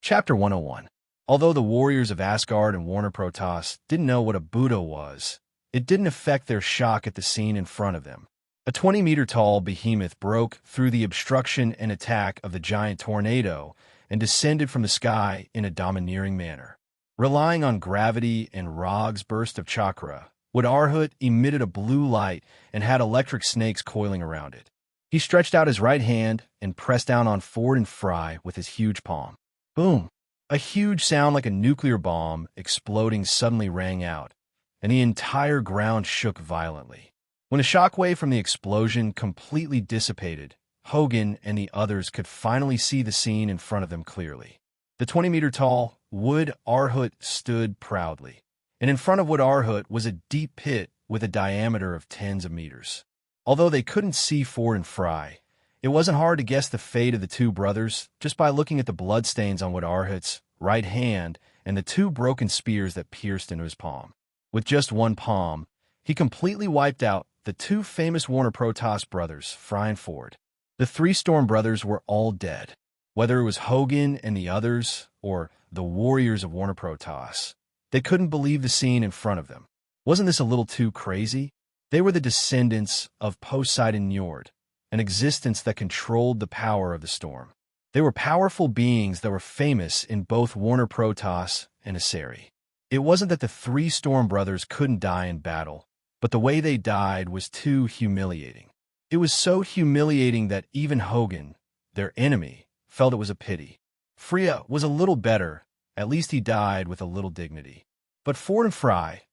Chapter 101. Although the warriors of Asgard and Warner Protoss didn't know what a Buddha was, it didn't affect their shock at the scene in front of them. A 20-meter-tall behemoth broke through the obstruction and attack of the giant tornado and descended from the sky in a domineering manner. Relying on gravity and Rog's burst of chakra, Wood-Arhut emitted a blue light and had electric snakes coiling around it. He stretched out his right hand and pressed down on Ford and Fry with his huge palm. Boom! A huge sound like a nuclear bomb exploding suddenly rang out, and the entire ground shook violently. When a shockwave from the explosion completely dissipated, Hogan and the others could finally see the scene in front of them clearly. The 20-meter-tall Wood-Arhut stood proudly, and in front of Wood-Arhut was a deep pit with a diameter of tens of meters. Although they couldn't see Ford and Fry, it wasn't hard to guess the fate of the two brothers just by looking at the bloodstains on Wood-Arhut's right hand and the two broken spears that pierced into his palm. With just one palm, he completely wiped out the two famous Warner Protoss brothers, Fry and Ford. The three Storm brothers were all dead. Whether it was Hogan and the others, or the warriors of Warner Protoss, they couldn't believe the scene in front of them. Wasn't this a little too crazy? They were the descendants of Poseidon Njord, an existence that controlled the power of the storm. They were powerful beings that were famous in both Warner Protoss and Asari. It wasn't that the three Storm brothers couldn't die in battle, but the way they died was too humiliating. It was so humiliating that even Hogan, their enemy, felt it was a pity. Freya was a little better, at least he died with a little dignity. But Ford and Fry,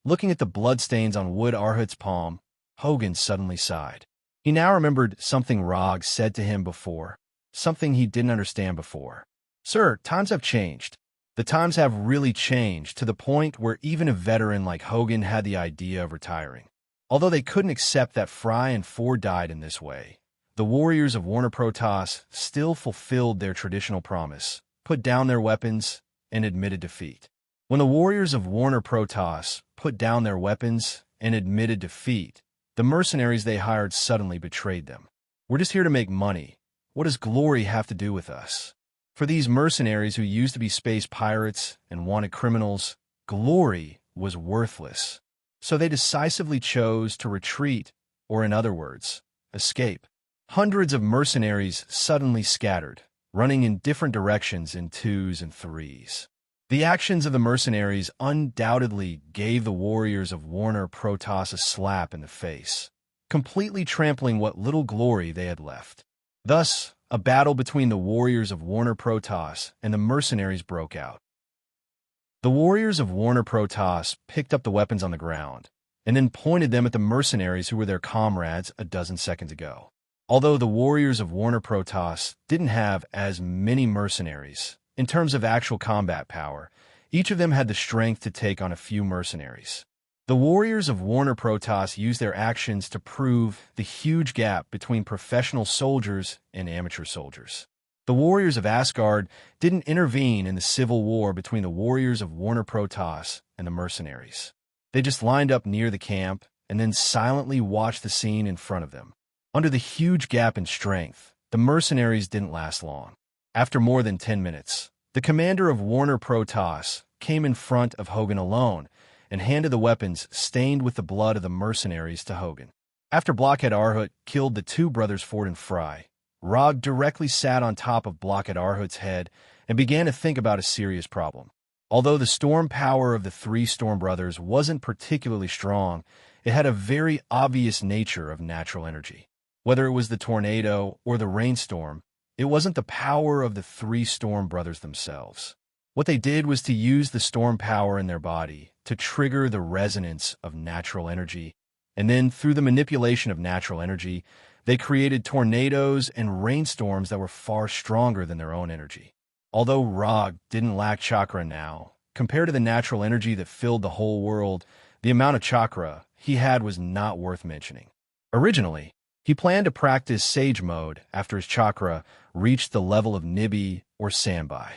looking at the bloodstains on Wood-Arhut's palm, Hogan suddenly sighed. He now remembered something Rog said to him before, something he didn't understand before. Sir, times have changed. The times have really changed to the point where even a veteran like Hogan had the idea of retiring. Although they couldn't accept that Fry and Ford died in this way, the warriors of Warner Protoss still fulfilled their traditional promise, put down their weapons, and admitted defeat. When the warriors of Warner Protoss put down their weapons and admitted defeat, the mercenaries they hired suddenly betrayed them. We're just here to make money. What does glory have to do with us? For these mercenaries who used to be space pirates and wanted criminals, glory was worthless. So they decisively chose to retreat, or in other words, escape. Hundreds of mercenaries suddenly scattered, running in different directions in twos and threes. The actions of the mercenaries undoubtedly gave the warriors of Warner Protoss a slap in the face, completely trampling what little glory they had left. Thus, a battle between the warriors of Warner Protoss and the mercenaries broke out. The warriors of Warner Protoss picked up the weapons on the ground, and then pointed them at the mercenaries who were their comrades a dozen seconds ago. Although the warriors of Warner Protoss didn't have as many mercenaries, in terms of actual combat power, each of them had the strength to take on a few mercenaries. The warriors of Warner Protoss used their actions to prove the huge gap between professional soldiers and amateur soldiers. The warriors of Asgard didn't intervene in the civil war between the warriors of Warner Protoss and the mercenaries. They just lined up near the camp and then silently watched the scene in front of them. Under the huge gap in strength, the mercenaries didn't last long. After more than 10 minutes, the commander of Warner Protoss came in front of Hogan alone and handed the weapons stained with the blood of the mercenaries to Hogan. After Blockhead-Arhut killed the two brothers Ford and Fry, Rog directly sat on top of Blockhead-Arhut's head and began to think about a serious problem. Although the storm power of the three Storm brothers wasn't particularly strong, it had a very obvious nature of natural energy. Whether it was the tornado or the rainstorm, it wasn't the power of the three Storm brothers themselves. What they did was to use the storm power in their body to trigger the resonance of natural energy, and then through the manipulation of natural energy, they created tornadoes and rainstorms that were far stronger than their own energy. Although Rog didn't lack chakra now, compared to the natural energy that filled the whole world, the amount of chakra he had was not worth mentioning. Originally, he planned to practice Sage Mode after his chakra reached the level of Nibi or Sambai.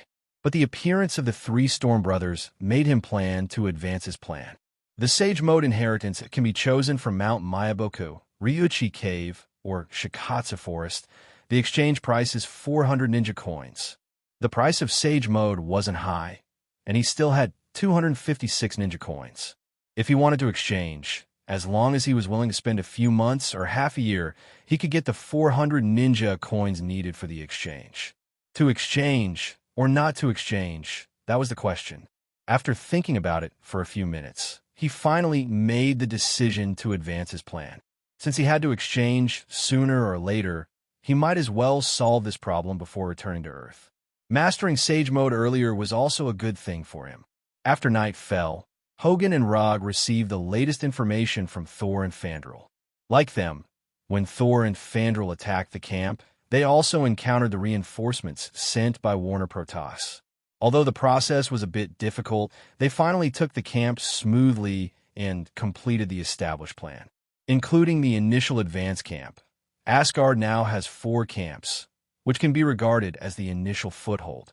But the appearance of the three Storm brothers made him plan to advance his plan. The Sage Mode inheritance can be chosen from Mount Mayaboku, Ryuchi Cave, or Shikatsu Forest. The exchange price is 400 ninja coins. The price of Sage Mode wasn't high, and he still had 256 ninja coins. If he wanted to exchange, as long as he was willing to spend a few months or half a year, he could get the 400 ninja coins needed for the exchange. To exchange or not to exchange, that was the question. After thinking about it for a few minutes, he finally made the decision to advance his plan. Since he had to exchange sooner or later, he might as well solve this problem before returning to Earth. Mastering Sage Mode earlier was also a good thing for him. After night fell, Hogan and Rog received the latest information from Thor and Fandral. Like them, when Thor and Fandral attacked the camp, they also encountered the reinforcements sent by Warner Protoss. Although the process was a bit difficult, they finally took the camp smoothly and completed the established plan, including the initial advance camp. Asgard now has 4 camps, which can be regarded as the initial foothold.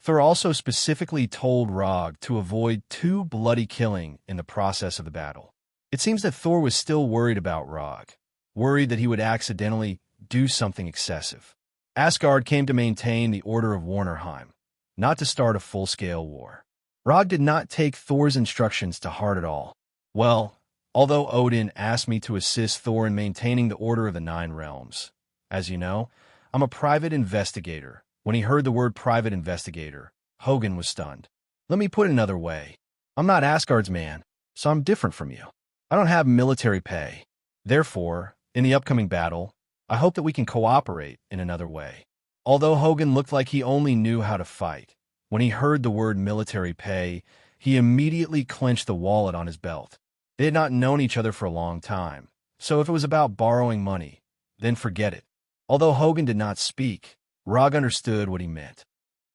Thor also specifically told Rog to avoid too bloody killing in the process of the battle. It seems that Thor was still worried about Rog, worried that he would accidentally do something excessive. Asgard came to maintain the order of Warnerheim, not to start a full-scale war. Rog did not take Thor's instructions to heart at all. Well, although Odin asked me to assist Thor in maintaining the order of the 9 realms, as you know, I'm a private investigator. When he heard the word private investigator, Hogan was stunned. Let me put it another way. I'm not Asgard's man, so I'm different from you. I don't have military pay. Therefore, in the upcoming battle, I hope that we can cooperate in another way. Although Hogan looked like he only knew how to fight, when he heard the word military pay, he immediately clenched the wallet on his belt. They had not known each other for a long time, so if it was about borrowing money, then forget it. Although Hogan did not speak, Rog understood what he meant.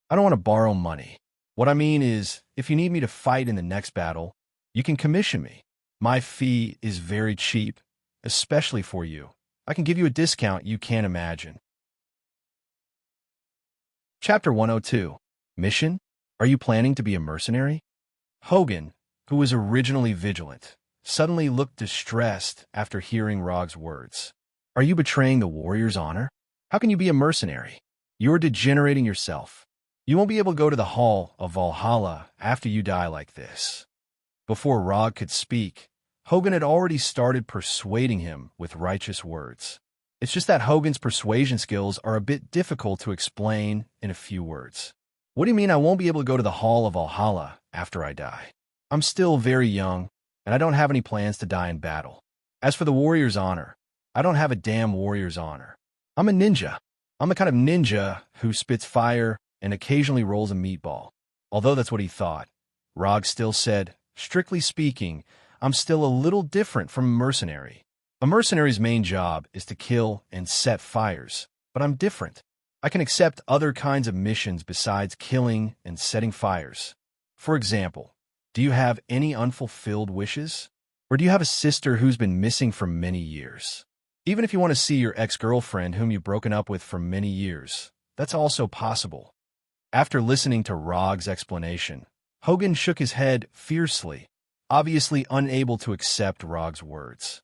I don't want to borrow money. What I mean is, if you need me to fight in the next battle, you can commission me. My fee is very cheap, especially for you. I can give you a discount you can't imagine. Chapter 102. Mission? Are you planning to be a mercenary? Hogan, who was originally vigilant, suddenly looked distressed after hearing Rog's words. Are you betraying the warrior's honor? How can you be a mercenary? You're degenerating yourself. You won't be able to go to the Hall of Valhalla after you die like this. Before Rog could speak, Hogan had already started persuading him with righteous words. It's just that Hogan's persuasion skills are a bit difficult to explain in a few words. What do you mean I won't be able to go to the Hall of Valhalla after I die? I'm still very young, and I don't have any plans to die in battle. As for the warrior's honor, I don't have a damn warrior's honor. I'm a ninja. I'm the kind of ninja who spits fire and occasionally rolls a meatball. Although that's what he thought, Rog still said, strictly speaking, I'm still a little different from a mercenary. A mercenary's main job is to kill and set fires, but I'm different. I can accept other kinds of missions besides killing and setting fires. For example, do you have any unfulfilled wishes? Or do you have a sister who's been missing for many years? Even if you want to see your ex-girlfriend whom you've broken up with for many years, that's also possible. After listening to Rog's explanation, Hogan shook his head fiercely, obviously unable to accept Rog's words.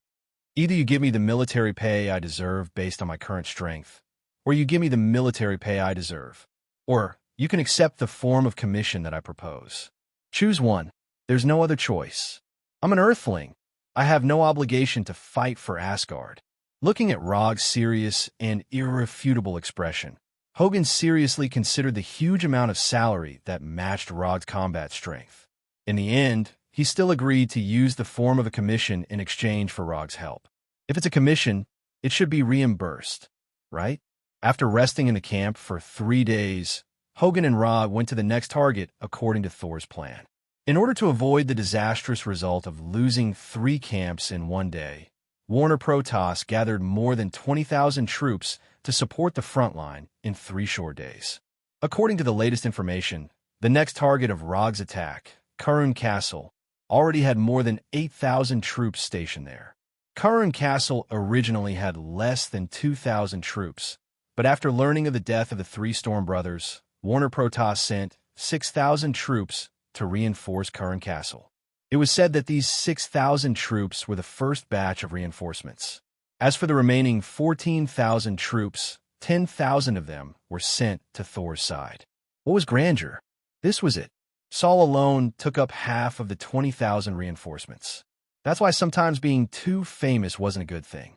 Either you give me the military pay I deserve based on my current strength, or you give me the military pay I deserve, or you can accept the form of commission that I propose. Choose one. There's no other choice. I'm an Earthling. I have no obligation to fight for Asgard. Looking at Rog's serious and irrefutable expression, Hogan seriously considered the huge amount of salary that matched Rog's combat strength. In the end, he still agreed to use the form of a commission in exchange for Rog's help. If it's a commission, it should be reimbursed, right? After resting in the camp for 3 days, Hogan and Rog went to the next target according to Thor's plan. In order to avoid the disastrous result of losing 3 camps in one day, Warner Protoss gathered more than 20,000 troops to support the front line in 3 short days. According to the latest information, the next target of Rog's attack, Karun Castle, already had more than 8,000 troops stationed there. Karun Castle originally had less than 2,000 troops, but after learning of the death of the 3 Storm Brothers, Warner Protoss sent 6,000 troops to reinforce Karun Castle. It was said that these 6,000 troops were the first batch of reinforcements. As for the remaining 14,000 troops, 10,000 of them were sent to Thor's side. What was grandeur? This was it. Saul alone took up half of the 20,000 reinforcements. That's why sometimes being too famous wasn't a good thing.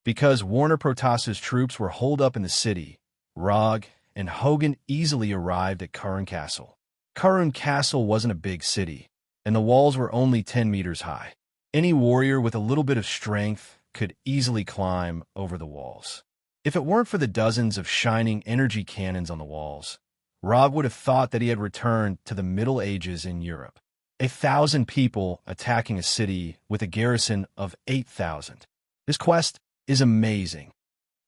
Because Warner Protas's troops were holed up in the city, Rog and Hogan easily arrived at Curran Castle. Curran Castle wasn't a big city, and the walls were only 10 meters high. Any warrior with a little bit of strength could easily climb over the walls. If it weren't for the dozens of shining energy cannons on the walls, Rog would have thought that he had returned to the Middle Ages in Europe. 1,000 people attacking a city with a garrison of 8,000. This quest is amazing.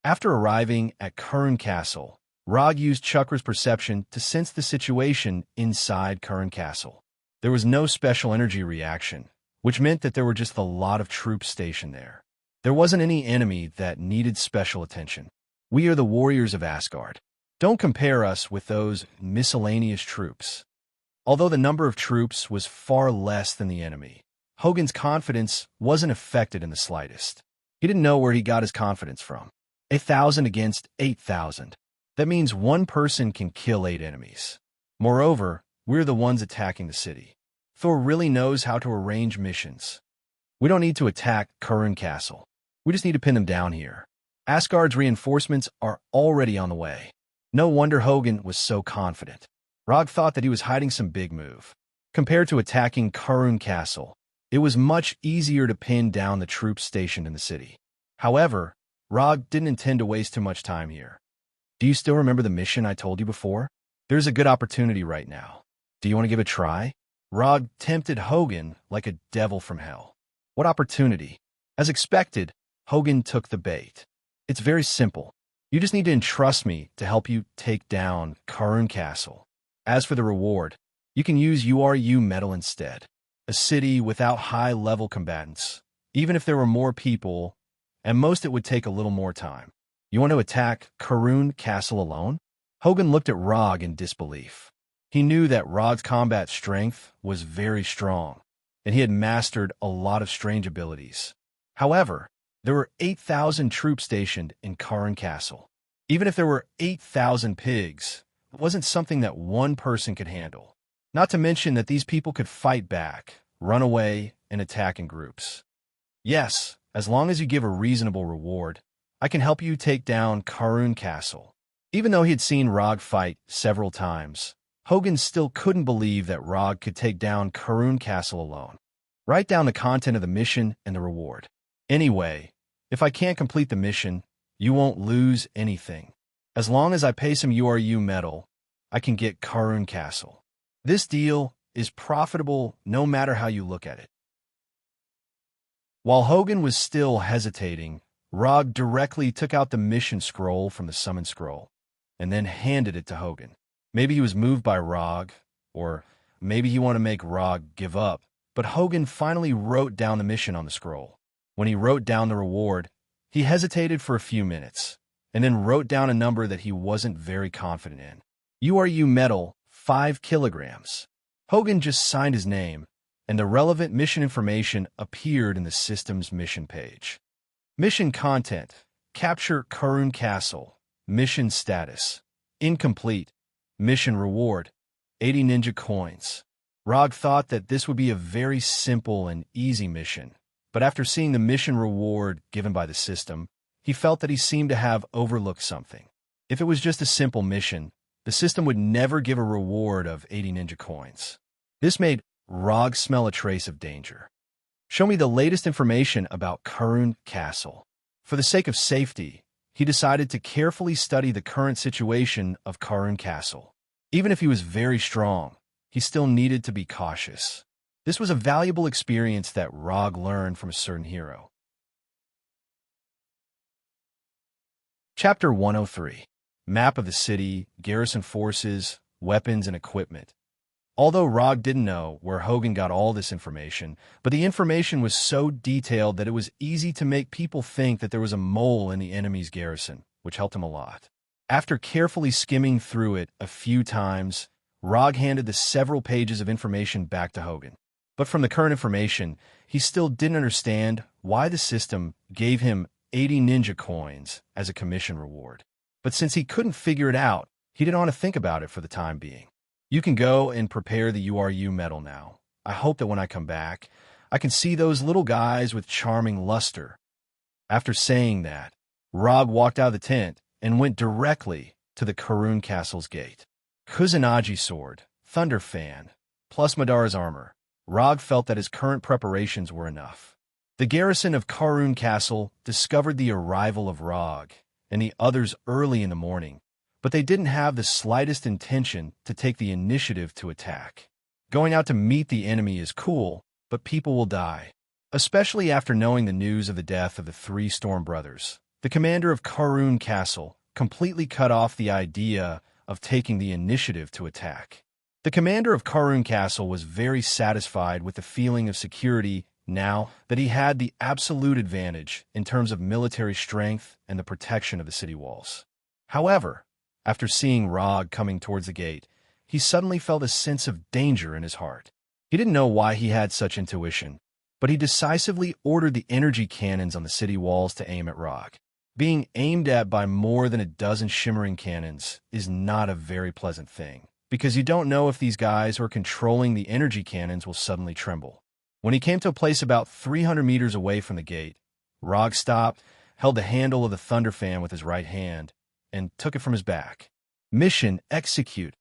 After arriving at Curran Castle, Rog used Chukra's perception to sense the situation inside Curran Castle. There was no special energy reaction, which meant that there were just a lot of troops stationed there. There wasn't any enemy that needed special attention. We are the warriors of Asgard. Don't compare us with those miscellaneous troops. Although the number of troops was far less than the enemy, Hogan's confidence wasn't affected in the slightest. He didn't know where he got his confidence from. 1,000 against 8,000. That means one person can kill 8 enemies. Moreover, we're the ones attacking the city. Thor really knows how to arrange missions. We don't need to attack Curran Castle. We just need to pin them down here. Asgard's reinforcements are already on the way. No wonder Hogan was so confident. Rog thought that he was hiding some big move. Compared to attacking Curran Castle, it was much easier to pin down the troops stationed in the city. However, Rog didn't intend to waste too much time here. Do you still remember the mission I told you before? There's a good opportunity right now. Do you want to give it a try? Rog tempted Hogan like a devil from hell. What opportunity? As expected, Hogan took the bait. It's very simple. You just need to entrust me to help you take down Curran Castle. As for the reward, you can use URU metal instead. A city without high-level combatants. Even if there were more people, and most it would take a little more time. You want to attack Curran Castle alone? Hogan looked at Rog in disbelief. He knew that Rog's combat strength was very strong, and he had mastered a lot of strange abilities. However, there were 8,000 troops stationed in Curran Castle. Even if there were 8,000 pigs, it wasn't something that one person could handle. Not to mention that these people could fight back, run away, and attack in groups. Yes, as long as you give a reasonable reward, I can help you take down Curran Castle. Even though he had seen Rog fight several times, Hogan still couldn't believe that Rog could take down Curran Castle alone. Write down the content of the mission and the reward. Anyway, if I can't complete the mission, you won't lose anything. As long as I pay some URU metal, I can get Curran Castle. This deal is profitable no matter how you look at it. While Hogan was still hesitating, Rog directly took out the mission scroll from the summon scroll, and then handed it to Hogan. Maybe he was moved by Rog, or maybe he wanted to make Rog give up, but Hogan finally wrote down the mission on the scroll. When he wrote down the reward, he hesitated for a few minutes, and then wrote down a number that he wasn't very confident in. URU metal, 5 kilograms. Hogan just signed his name, and the relevant mission information appeared in the system's mission page. Mission content: capture Curran Castle. Mission status: incomplete. Mission reward: 80 ninja coins. Rog thought that this would be a very simple and easy mission, but after seeing the mission reward given by the system, he felt that he seemed to have overlooked something. If it was just a simple mission, the system would never give a reward of 80 ninja coins. This made Rog smell a trace of danger. Show me the latest information about Curran Castle. For the sake of safety, he decided to carefully study the current situation of Curran Castle. Even if he was very strong, he still needed to be cautious. This was a valuable experience that Rog learned from a certain hero. Chapter 103. Map of the city, garrison forces, weapons, and equipment. Although Rog didn't know where Hogan got all this information, but the information was so detailed that it was easy to make people think that there was a mole in the enemy's garrison, which helped him a lot. After carefully skimming through it a few times, Rog handed the several pages of information back to Hogan. But from the current information, he still didn't understand why the system gave him 80 ninja coins as a commission reward. But since he couldn't figure it out, he didn't want to think about it for the time being. You can go and prepare the URU medal now. I hope that when I come back, I can see those little guys with charming luster. After saying that, Rog walked out of the tent and went directly to the Karun Castle's gate. Kusanagi sword, Thunder Fan, plus Madara's armor. Rog felt that his current preparations were enough. The garrison of Karun Castle discovered the arrival of Rog and the others early in the morning, but they didn't have the slightest intention to take the initiative to attack. Going out to meet the enemy is cool, but people will die. Especially after knowing the news of the death of the three Storm brothers, the commander of Karun Castle completely cut off the idea of taking the initiative to attack. The commander of Karun Castle was very satisfied with the feeling of security now that he had the absolute advantage in terms of military strength and the protection of the city walls. However, after seeing Rog coming towards the gate, he suddenly felt a sense of danger in his heart. He didn't know why he had such intuition, but he decisively ordered the energy cannons on the city walls to aim at Rog. Being aimed at by more than a dozen shimmering cannons is not a very pleasant thing, because you don't know if these guys who are controlling the energy cannons will suddenly tremble. When he came to a place about 300 meters away from the gate, Rog stopped, held the handle of the Thunder Fan with his right hand, and took it from his back. Mission execute.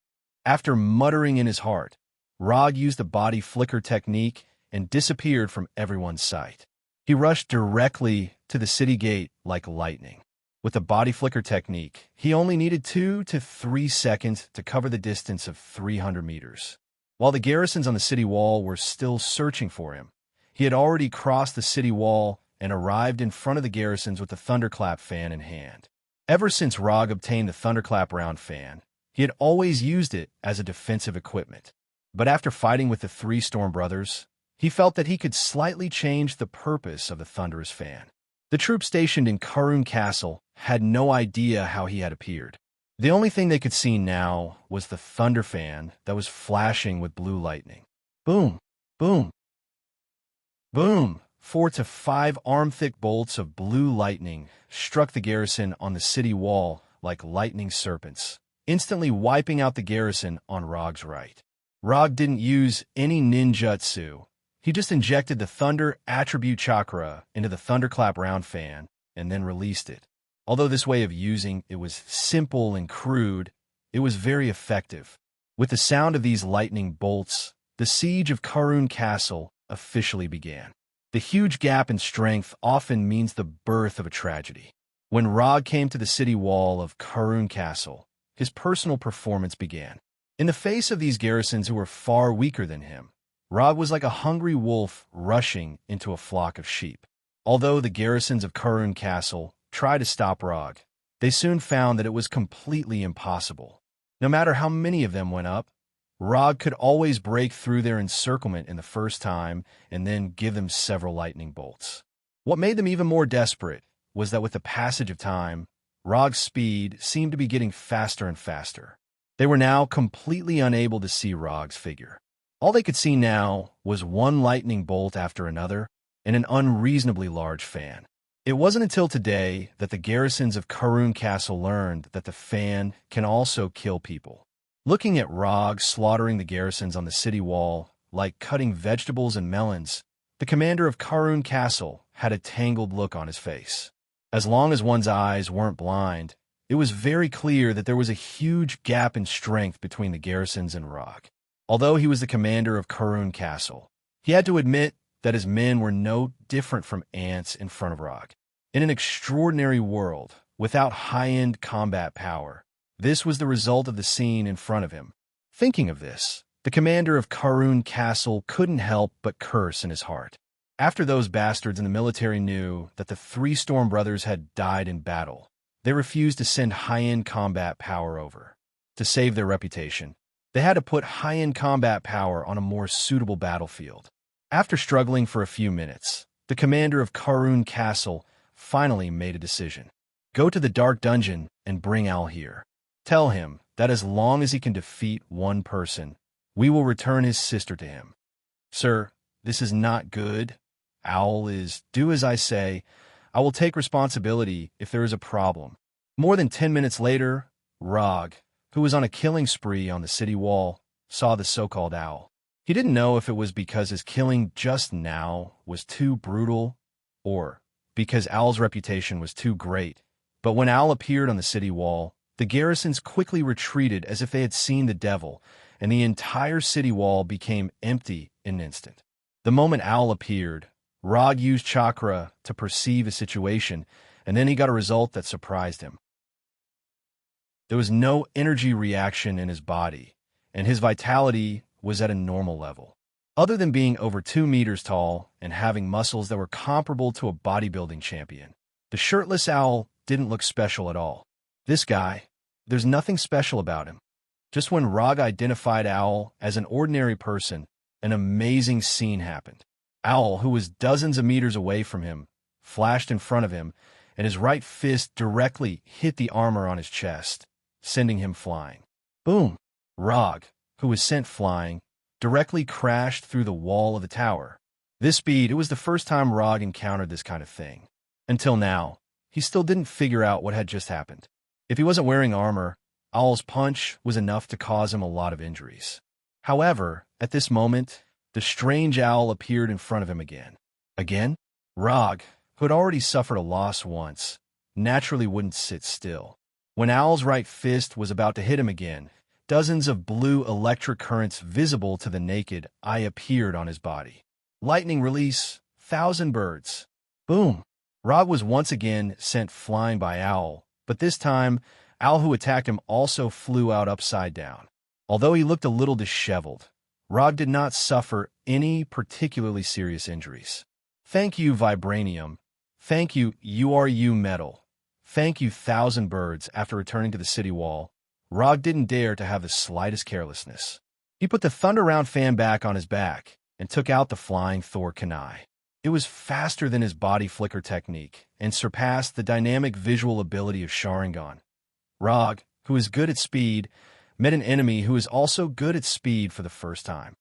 After muttering in his heart, Rog used the body flicker technique and disappeared from everyone's sight. He rushed directly to the city gate like lightning. With the body flicker technique, he only needed 2 to 3 seconds to cover the distance of 300 meters. While the garrisons on the city wall were still searching for him, he had already crossed the city wall and arrived in front of the garrisons with the Thunderclap fan in hand. Ever since Rog obtained the Thunderclap round fan, he had always used it as a defensive equipment. But after fighting with the three Storm brothers, he felt that he could slightly change the purpose of the Thunderous fan. The troops stationed in Karun Castle had no idea how he had appeared. The only thing they could see now was the Thunder Fan that was flashing with blue lightning. Boom, boom, boom. 4 to 5 arm-thick bolts of blue lightning struck the garrison on the city wall like lightning serpents, instantly wiping out the garrison on Rog's right. Rog didn't use any ninjutsu. He just injected the Thunder Attribute Chakra into the Thunderclap round fan and then released it. Although this way of using it was simple and crude, it was very effective. With the sound of these lightning bolts, the siege of Karun Castle officially began. The huge gap in strength often means the birth of a tragedy. When Rog came to the city wall of Karun Castle, his personal performance began. In the face of these garrisons who were far weaker than him, Rog was like a hungry wolf rushing into a flock of sheep. Although the garrisons of Karun Castle tried to stop Rog, they soon found that it was completely impossible. No matter how many of them went up, Rog could always break through their encirclement in the first time and then give them several lightning bolts. What made them even more desperate was that with the passage of time, Rog's speed seemed to be getting faster and faster. They were now completely unable to see Rog's figure. All they could see now was one lightning bolt after another and an unreasonably large fan. It wasn't until today that the garrisons of Karun Castle learned that the fan can also kill people. Looking at Rog slaughtering the garrisons on the city wall like cutting vegetables and melons, the commander of Karun Castle had a tangled look on his face. As long as one's eyes weren't blind, it was very clear that there was a huge gap in strength between the garrisons and Rog. Although he was the commander of Karun Castle, he had to admit that his men were no different from ants in front of Rog. In an extraordinary world, without high-end combat power, this was the result of the scene in front of him. Thinking of this, the commander of Karun Castle couldn't help but curse in his heart. After those bastards in the military knew that the three Storm brothers had died in battle, they refused to send high-end combat power over. To save their reputation, they had to put high-end combat power on a more suitable battlefield. After struggling for a few minutes, the commander of Karun Castle finally made a decision. Go to the dark dungeon and bring Al here. Tell him that as long as he can defeat one person, we will return his sister to him. Sir, this is not good. Owl is, do as I say. I will take responsibility if there is a problem. More than 10 minutes later, Rog, who was on a killing spree on the city wall, saw the so-called owl. He didn't know if it was because his killing just now was too brutal or because Owl's reputation was too great. But when Owl appeared on the city wall, the garrisons quickly retreated as if they had seen the devil, and the entire city wall became empty in an instant. The moment Owl appeared, Rog used chakra to perceive a situation, and then he got a result that surprised him. There was no energy reaction in his body, and his vitality was at a normal level. Other than being over 2 meters tall and having muscles that were comparable to a bodybuilding champion, the shirtless owl didn't look special at all. This guy, there's nothing special about him. Just when Rog identified Owl as an ordinary person, an amazing scene happened. Owl, who was dozens of meters away from him, flashed in front of him, and his right fist directly hit the armor on his chest, sending him flying. Boom! Rog, who was sent flying, directly crashed through the wall of the tower. This speed, it was the first time Rog encountered this kind of thing. Until now, he still didn't figure out what had just happened. If he wasn't wearing armor, Owl's punch was enough to cause him a lot of injuries. However, at this moment, the strange owl appeared in front of him again. Again? Rog, who had already suffered a loss once, naturally wouldn't sit still. When Owl's right fist was about to hit him again, dozens of blue electric currents visible to the naked eye appeared on his body. Lightning release, 1,000 birds. Boom! Rog was once again sent flying by Owl, but this time, Owl who attacked him also flew out upside down. Although he looked a little disheveled, Rog did not suffer any particularly serious injuries. Thank you, Vibranium. Thank you, URU Metal. Thank you, 1,000 birds. After returning to the city wall, Rog didn't dare to have the slightest carelessness. He put the Thunderround fan back on his back and took out the flying Thor Kunai. It was faster than his body flicker technique and surpassed the dynamic visual ability of Sharingan. Rog, who is good at speed, met an enemy who is also good at speed for the first time.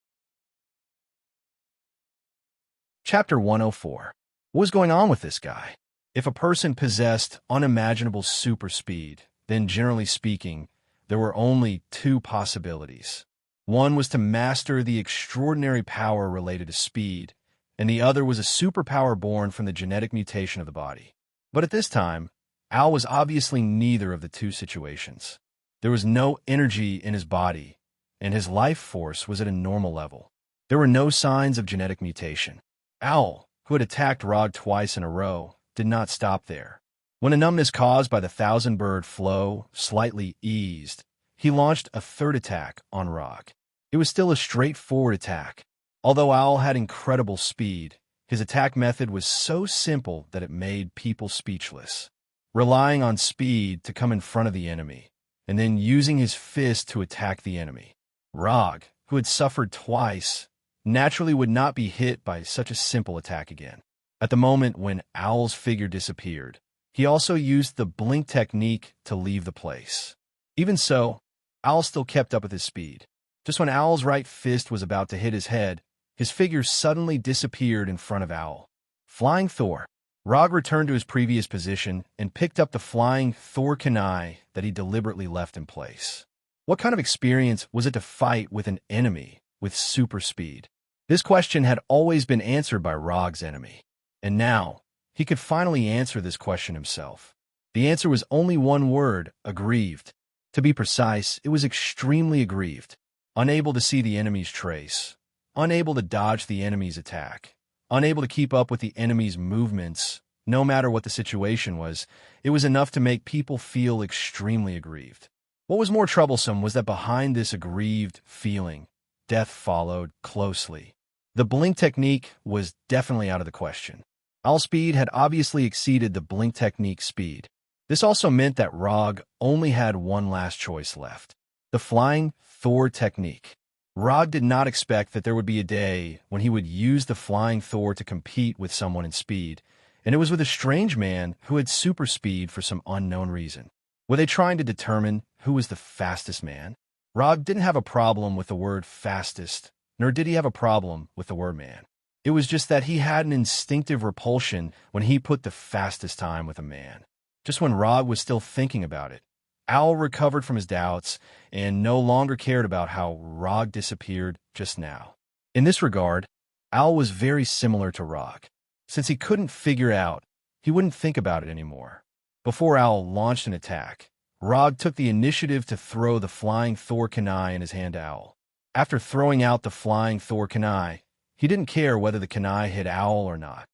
Chapter 104. What was going on with this guy? If a person possessed unimaginable super speed, then generally speaking, there were only two possibilities. One was to master the extraordinary power related to speed, and the other was a superpower born from the genetic mutation of the body. But at this time, Owl was obviously neither of the two situations. There was no energy in his body, and his life force was at a normal level. There were no signs of genetic mutation. Owl, who had attacked Rog twice in a row, did not stop there. When a numbness caused by the 1,000-bird flow slightly eased, he launched a third attack on Rog. It was still a straightforward attack. Although Owl had incredible speed, his attack method was so simple that it made people speechless. Relying on speed to come in front of the enemy, and then using his fist to attack the enemy. Rog, who had suffered twice, naturally would not be hit by such a simple attack again. At the moment when Owl's figure disappeared, he also used the blink technique to leave the place. Even so, Owl still kept up with his speed. Just when Owl's right fist was about to hit his head, his figure suddenly disappeared in front of Owl. Flying Thor. Rog returned to his previous position and picked up the flying Thor Kunai that he deliberately left in place. What kind of experience was it to fight with an enemy with super speed? This question had always been answered by Rog's enemy. And now, he could finally answer this question himself. The answer was only one word: aggrieved. To be precise, it was extremely aggrieved. Unable to see the enemy's trace. Unable to dodge the enemy's attack. Unable to keep up with the enemy's movements, no matter what the situation was, it was enough to make people feel extremely aggrieved. What was more troublesome was that behind this aggrieved feeling, death followed closely. The blink technique was definitely out of the question. Owl's speed had obviously exceeded the blink technique's speed. This also meant that Rog only had one last choice left: the flying Thor technique. Rog did not expect that there would be a day when he would use the flying Thor to compete with someone in speed, and it was with a strange man who had super speed for some unknown reason. Were they trying to determine who was the fastest man? Rog didn't have a problem with the word fastest, nor did he have a problem with the word man. It was just that he had an instinctive repulsion when he put the fastest time with a man. Just when Rog was still thinking about it, Owl recovered from his doubts and no longer cared about how Rog disappeared just now. In this regard, Owl was very similar to Rog. Since he couldn't figure out, he wouldn't think about it anymore. Before Owl launched an attack, Rog took the initiative to throw the flying Thor kunai in his hand to Owl. After throwing out the flying Thor kunai, he didn't care whether the kunai hit Owl or not.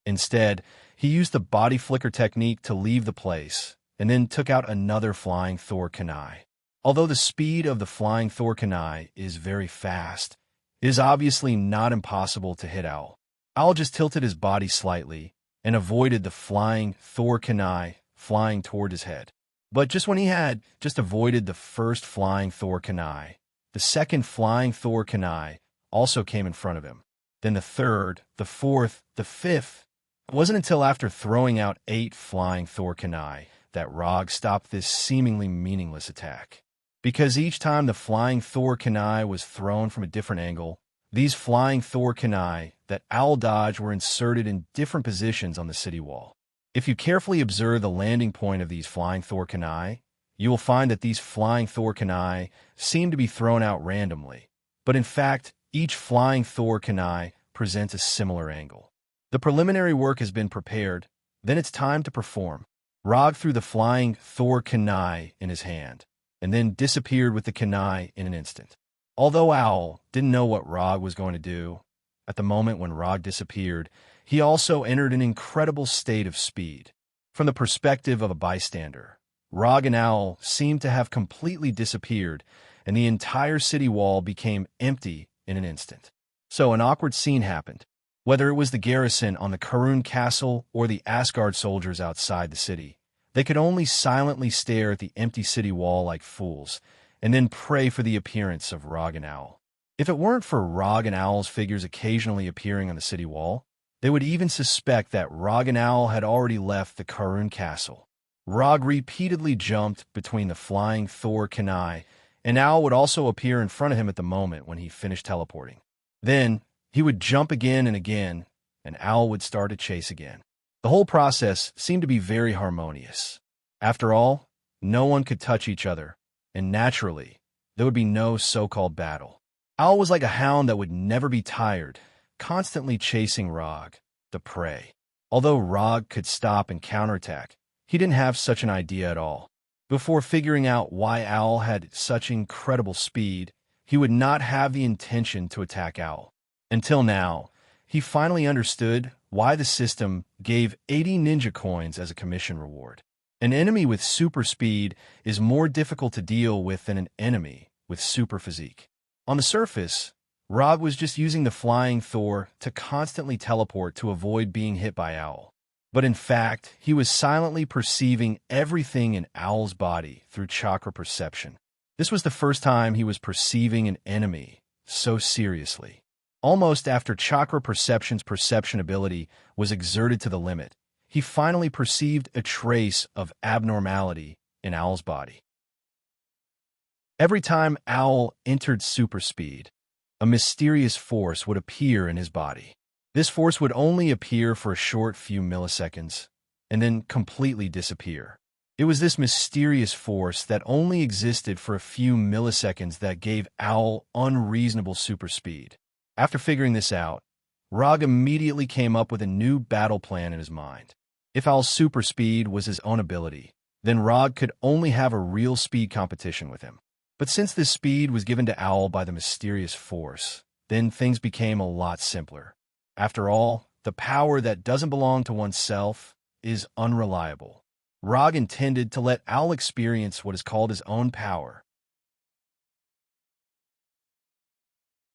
Instead, he used the body flicker technique to leave the place, and then took out another flying Thor kunai. Although the speed of the flying Thor kunai is very fast, it is obviously not impossible to hit Owl. Owl just tilted his body slightly and avoided the flying Thor kunai flying toward his head. But just when he had just avoided the first flying Thor kunai, the second flying Thor kunai also came in front of him. Then the third, the fourth, the fifth. It wasn't until after throwing out 8 flying Thor kunai that Rog stopped this seemingly meaningless attack. Because each time the flying Thor kunai was thrown from a different angle, these flying Thor kunai that Owl dodged were inserted in different positions on the city wall. If you carefully observe the landing point of these flying Thor kunai, you will find that these flying Thor kunai seem to be thrown out randomly, but in fact, each flying Thor kunai presents a similar angle. The preliminary work has been prepared, then it's time to perform. Rog threw the flying Thor kunai in his hand, and then disappeared with the kunai in an instant. Although Owl didn't know what Rog was going to do, at the moment when Rog disappeared, he also entered an incredible state of speed. From the perspective of a bystander, Rog and Owl seemed to have completely disappeared, and the entire city wall became empty in an instant. So an awkward scene happened. Whether it was the garrison on the Karun castle or the Asgard soldiers outside the city, they could only silently stare at the empty city wall like fools, and then pray for the appearance of Rog and Owl. If it weren't for Rog and Owl's figures occasionally appearing on the city wall, they would even suspect that Rog and Owl had already left the Karun castle. Rog repeatedly jumped between the flying Thor kunai, and Owl would also appear in front of him at the moment when he finished teleporting. Then, he would jump again and again, and Owl would start to chase again. The whole process seemed to be very harmonious. After all, no one could touch each other, and naturally, there would be no so-called battle. Owl was like a hound that would never be tired, constantly chasing Rog, the prey. Although Rog could stop and counterattack, he didn't have such an idea at all. Before figuring out why Owl had such incredible speed, he would not have the intention to attack Owl. Until now, he finally understood why the system gave 80 ninja coins as a commission reward. An enemy with super speed is more difficult to deal with than an enemy with super physique. On the surface, Rog was just using the flying Thor to constantly teleport to avoid being hit by Owl. But in fact, he was silently perceiving everything in Owl's body through chakra perception. This was the first time he was perceiving an enemy so seriously. Almost after chakra perception's perception ability was exerted to the limit, he finally perceived a trace of abnormality in Owl's body. Every time Owl entered super speed, a mysterious force would appear in his body. This force would only appear for a short few milliseconds, and then completely disappear. It was this mysterious force that only existed for a few milliseconds that gave Owl unreasonable super speed. After figuring this out, Rog immediately came up with a new battle plan in his mind. If Owl's super speed was his own ability, then Rog could only have a real speed competition with him. But since this speed was given to Owl by the mysterious force, then things became a lot simpler. After all, the power that doesn't belong to oneself is unreliable. Rog intended to let Owl experience what is called his own power.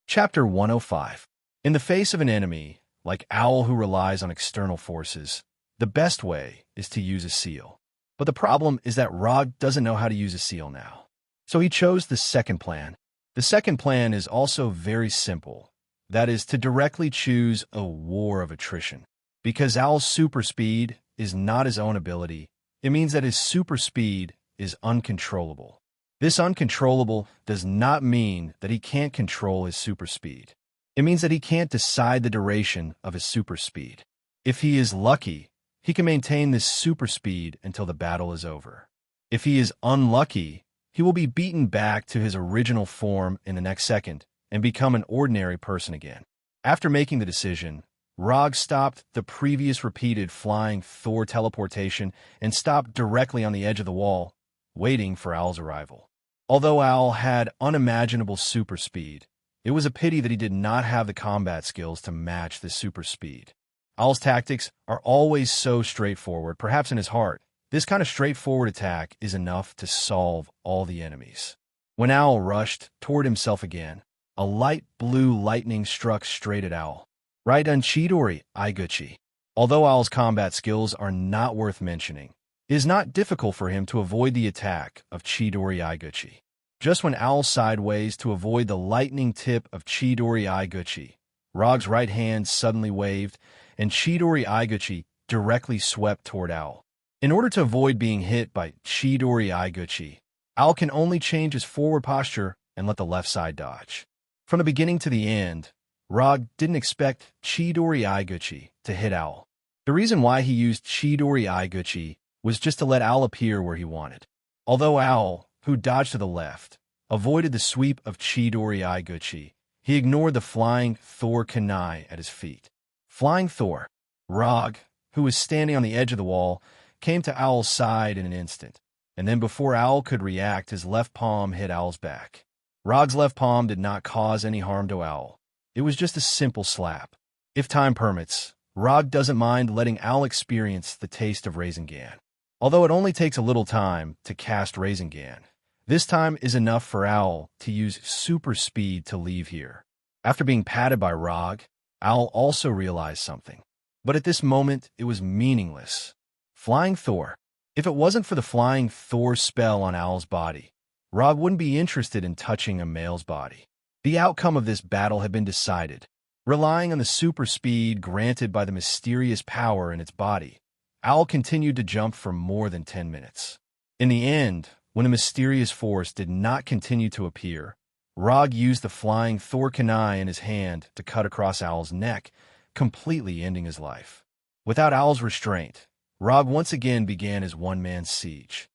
Chapter 105. In the face of an enemy, like Owl who relies on external forces, the best way is to use a seal. But the problem is that Rog doesn't know how to use a seal now. So he chose the second plan. The second plan is also very simple. That is to directly choose a war of attrition. Because Owl's super speed is not his own ability, it means that his super speed is uncontrollable. This uncontrollable does not mean that he can't control his super speed. It means that he can't decide the duration of his super speed. If he is lucky, he can maintain this super speed until the battle is over. If he is unlucky, he will be beaten back to his original form in the next second and become an ordinary person again. After making the decision, Rog stopped the previous repeated flying Thor teleportation and stopped directly on the edge of the wall, waiting for Owl's arrival. Although Owl had unimaginable super speed, it was a pity that he did not have the combat skills to match this super speed. Owl's tactics are always so straightforward, perhaps in his heart. This kind of straightforward attack is enough to solve all the enemies. When Owl rushed toward himself again, a light blue lightning struck straight at Owl. Right on Chidori Iguchi. Although Owl's combat skills are not worth mentioning, it is not difficult for him to avoid the attack of Chidori Iguchi. Just when Owl sideways to avoid the lightning tip of Chidori Iguchi, Rog's right hand suddenly waved, and Chidori Iguchi directly swept toward Owl. In order to avoid being hit by Chidori Iguchi, Owl can only change his forward posture and let the left side dodge. From the beginning to the end, Rog didn't expect Chidori Iguchi to hit Owl. The reason why he used Chidori Iguchi was just to let Owl appear where he wanted. Although Owl, who dodged to the left, avoided the sweep of Chidori Iguchi, he ignored the flying Thor kunai at his feet. Flying Thor. Rog, who was standing on the edge of the wall, came to Owl's side in an instant, and then before Owl could react, his left palm hit Owl's back. Rog's left palm did not cause any harm to Owl. It was just a simple slap. If time permits, Rog doesn't mind letting Owl experience the taste of Rasengan. Although it only takes a little time to cast Rasengan, this time is enough for Owl to use super speed to leave here. After being patted by Rog, Owl also realized something. But at this moment, it was meaningless. Flying Thor. If it wasn't for the Flying Thor spell on Owl's body, Rog wouldn't be interested in touching a male's body. The outcome of this battle had been decided. Relying on the super speed granted by the mysterious power in its body, Owl continued to jump for more than 10 minutes. In the end, when the mysterious force did not continue to appear, Rog used the flying Thor kunai in his hand to cut across Owl's neck, completely ending his life. Without Owl's restraint, Rog once again began his one-man siege.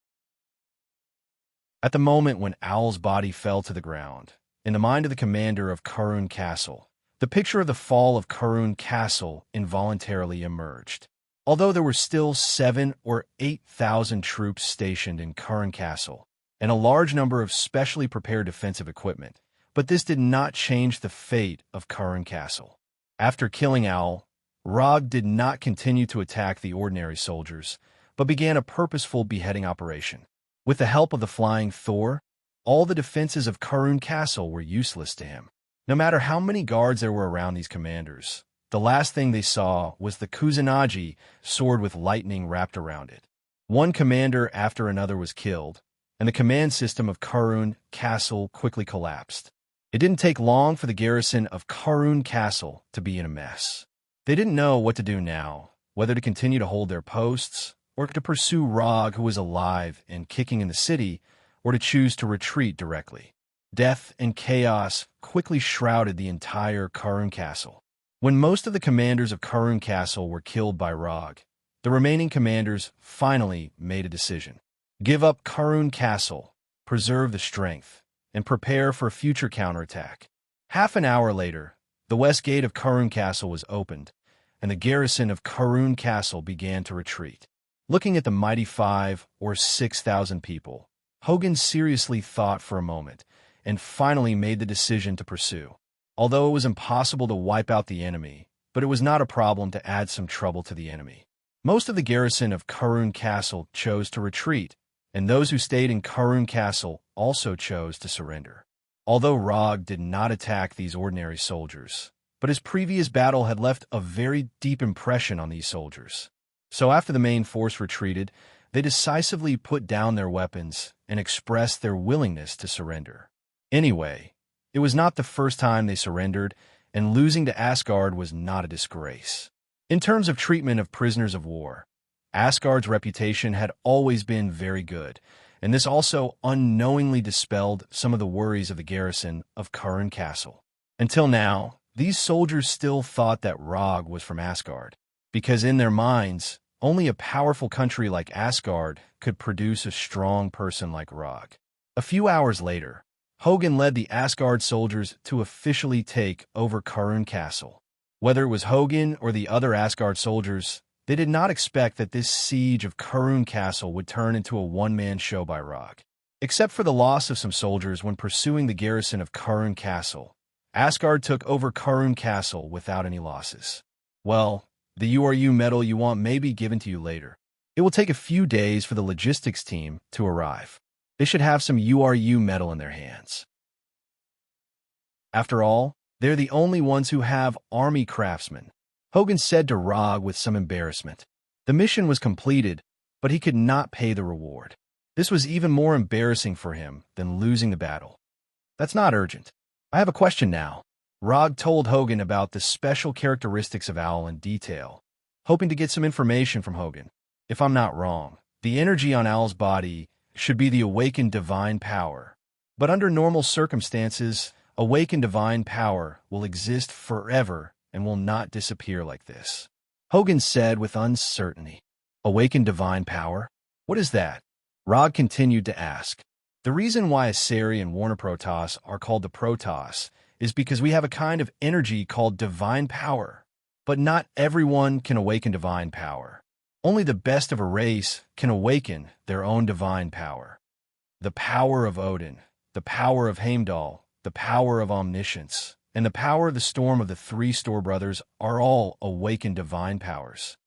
At the moment when Owl's body fell to the ground, in the mind of the commander of Karun Castle, the picture of the fall of Karun Castle involuntarily emerged. Although there were still 7,000 or 8,000 troops stationed in Karun Castle, and a large number of specially prepared defensive equipment, but this did not change the fate of Karun Castle. After killing Owl, Rog did not continue to attack the ordinary soldiers, but began a purposeful beheading operation. With the help of the Flying Thor, all the defenses of Karun Castle were useless to him. No matter how many guards there were around these commanders, the last thing they saw was the Kusanagi sword with lightning wrapped around it. One commander after another was killed, and the command system of Karun Castle quickly collapsed. It didn't take long for the garrison of Karun Castle to be in a mess. They didn't know what to do now, whether to continue to hold their posts, or to pursue Rog, who was alive and kicking in the city, or to choose to retreat directly. Death and chaos quickly shrouded the entire Karun Castle. When most of the commanders of Karun Castle were killed by Rog, the remaining commanders finally made a decision. Give up Karun Castle, preserve the strength, and prepare for a future counterattack. Half an hour later, the west gate of Karun Castle was opened, and the garrison of Karun Castle began to retreat. Looking at the mighty 5,000 or 6,000 people, Hogan seriously thought for a moment, and finally made the decision to pursue. Although it was impossible to wipe out the enemy, but it was not a problem to add some trouble to the enemy. Most of the garrison of Karun Castle chose to retreat, and those who stayed in Karun Castle also chose to surrender. Although Rog did not attack these ordinary soldiers, but his previous battle had left a very deep impression on these soldiers. So after the main force retreated, they decisively put down their weapons and expressed their willingness to surrender. Anyway, it was not the first time they surrendered, and losing to Asgard was not a disgrace. In terms of treatment of prisoners of war, Asgard's reputation had always been very good, and this also unknowingly dispelled some of the worries of the garrison of Karun Castle. Until now, these soldiers still thought that Rog was from Asgard, because in their minds, only a powerful country like Asgard could produce a strong person like Rog. A few hours later, Hogun led the Asgard soldiers to officially take over Karun Castle. Whether it was Hogun or the other Asgard soldiers, they did not expect that this siege of Karun Castle would turn into a one-man show by Rog. Except for the loss of some soldiers when pursuing the garrison of Karun Castle, Asgard took over Karun Castle without any losses. Well, the URU medal you want may be given to you later. It will take a few days for the logistics team to arrive. They should have some URU medal in their hands. After all, they're the only ones who have army craftsmen, Hogun said to Rog with some embarrassment. The mission was completed, but he could not pay the reward. This was even more embarrassing for him than losing the battle. That's not urgent. I have a question now. Rog told Hogun about the special characteristics of Owl in detail, hoping to get some information from Hogun. If I'm not wrong, the energy on Owl's body should be the awakened divine power. But under normal circumstances, awakened divine power will exist forever and will not disappear like this. Hogun said with uncertainty. Awakened divine power? What is that? Rog continued to ask. The reason why Asari and Warner Protoss are called the Protoss is because we have a kind of energy called divine power. But not everyone can awaken divine power. Only the best of a race can awaken their own divine power. The power of Odin, the power of Heimdall, the power of omniscience, and the power of the storm of the three Store brothers are all awakened divine powers.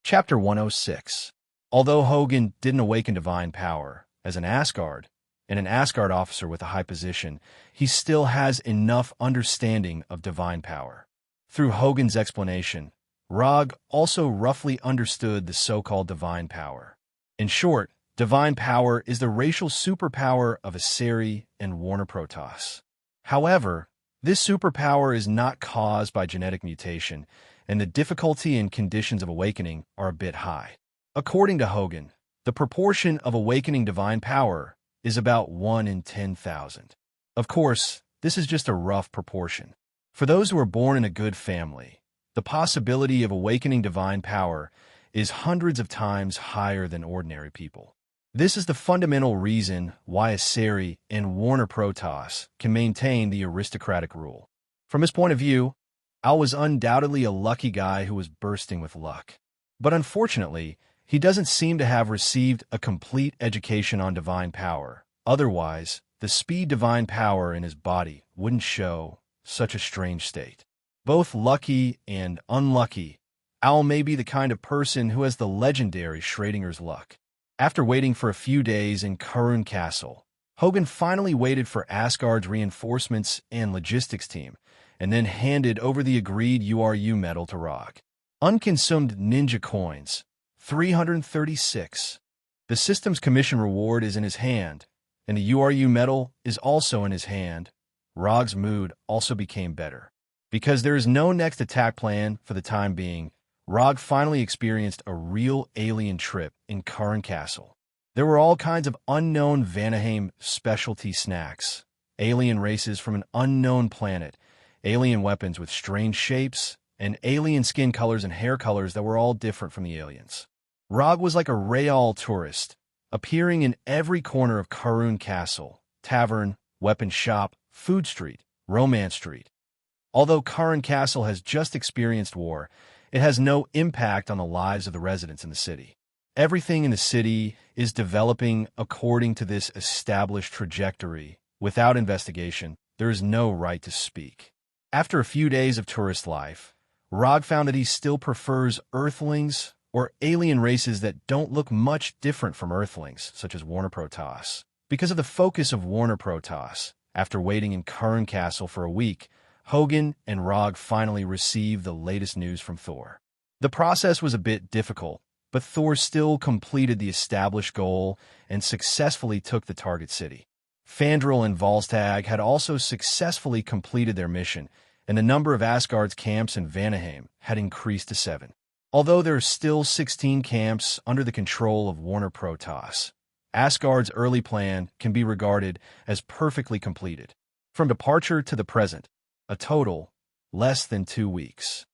Chapter 106. Although Hogun didn't awaken divine power, as an Asgard, and an Asgard officer with a high position, he still has enough understanding of divine power. Through Hogun's explanation, Rog also roughly understood the so-called divine power. In short, divine power is the racial superpower of Asari and Warner Protoss. However, this superpower is not caused by genetic mutation, and the difficulty and conditions of awakening are a bit high. According to Hogun, the proportion of awakening divine power is about 1 in 10,000. Of course, this is just a rough proportion. For those who are born in a good family, the possibility of awakening divine power is hundreds of times higher than ordinary people. This is the fundamental reason why Asari and Warner Protoss can maintain the aristocratic rule. From his point of view, Al was undoubtedly a lucky guy who was bursting with luck. But unfortunately, he doesn't seem to have received a complete education on divine power. Otherwise, the speed divine power in his body wouldn't show such a strange state. Both lucky and unlucky, Al may be the kind of person who has the legendary Schrodinger's luck. After waiting for a few days in Karun Castle, Hogun finally waited for Asgard's reinforcements and logistics team, and then handed over the agreed URU medal to Rog. Unconsumed ninja coins, 336. The system's commission reward is in his hand, and the URU medal is also in his hand. Rog's mood also became better. Because there is no next attack plan for the time being, Rog finally experienced a real alien trip in Karun Castle. There were all kinds of unknown Vanaheim specialty snacks, alien races from an unknown planet, alien weapons with strange shapes, and alien skin colors and hair colors that were all different from the aliens. Rog was like a real tourist, appearing in every corner of Karun Castle, tavern, weapon shop, food street, romance street. Although Karun Castle has just experienced war, it has no impact on the lives of the residents in the city. Everything in the city is developing according to this established trajectory. Without investigation, there is no right to speak. After a few days of tourist life, Rog found that he still prefers Earthlings or alien races that don't look much different from Earthlings, such as Warner Protoss. Because of the focus of Warner Protoss, after waiting in Karun Castle for a week, Hogun and Rog finally received the latest news from Thor. The process was a bit difficult, but Thor still completed the established goal and successfully took the target city. Fandral and Volstagg had also successfully completed their mission, and the number of Asgard's camps in Vanaheim had increased to 7. Although there are still 16 camps under the control of Warner Protoss, Asgard's early plan can be regarded as perfectly completed. From departure to the present, a total less than 2 weeks.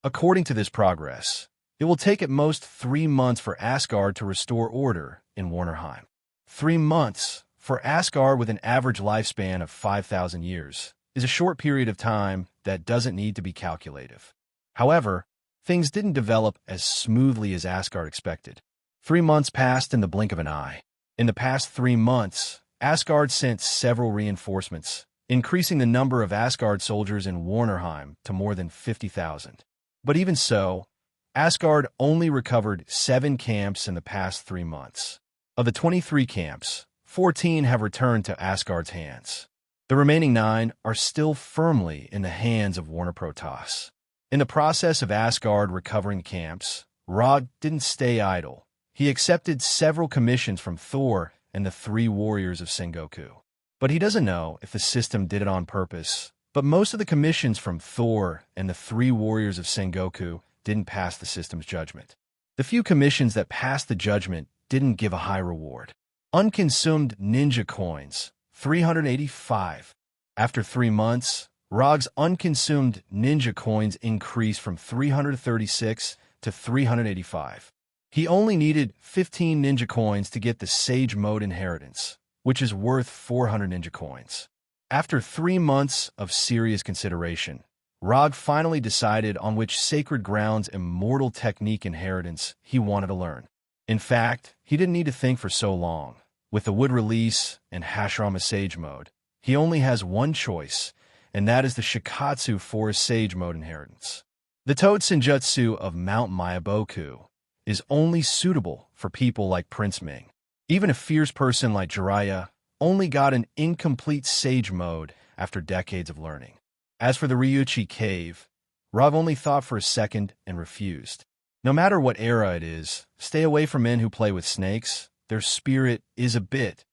According to this progress, it will take at most 3 months for Asgard to restore order in Warnerheim. 3 months for Asgard with an average lifespan of 5,000 years is a short period of time that doesn't need to be calculative. However, things didn't develop as smoothly as Asgard expected. 3 months passed in the blink of an eye. In the past 3 months, Asgard sent several reinforcements, increasing the number of Asgard soldiers in Warnerheim to more than 50,000. But even so, Asgard only recovered 7 camps in the past 3 months. Of the 23 camps, 14 have returned to Asgard's hands. The remaining 9 are still firmly in the hands of Warner Protoss. In the process of Asgard recovering camps, Rog didn't stay idle. He accepted several commissions from Thor and the 3 warriors of Sengoku. But he doesn't know if the system did it on purpose. But most of the commissions from Thor and the 3 warriors of Sengoku didn't pass the system's judgment. The few commissions that passed the judgment didn't give a high reward. Unconsumed ninja coins, 385. After 3 months, Rog's unconsumed ninja coins increased from 336 to 385. He only needed 15 ninja coins to get the Sage Mode inheritance, which is worth 400 ninja coins. After 3 months of serious consideration, Rog finally decided on which Sacred Ground's immortal technique inheritance he wanted to learn. In fact, he didn't need to think for so long. With the Wood Release and Hashirama Sage Mode, he only has one choice, and that is the Shikatsu Forest Sage Mode inheritance. The Toad Senjutsu of Mount Mayaboku is only suitable for people like Prince Ming. Even a fierce person like Jiraiya only got an incomplete Sage Mode after decades of learning. As for the Ryuchi Cave, Rog only thought for a second and refused. No matter what era it is, stay away from men who play with snakes. Their spirit is a bit.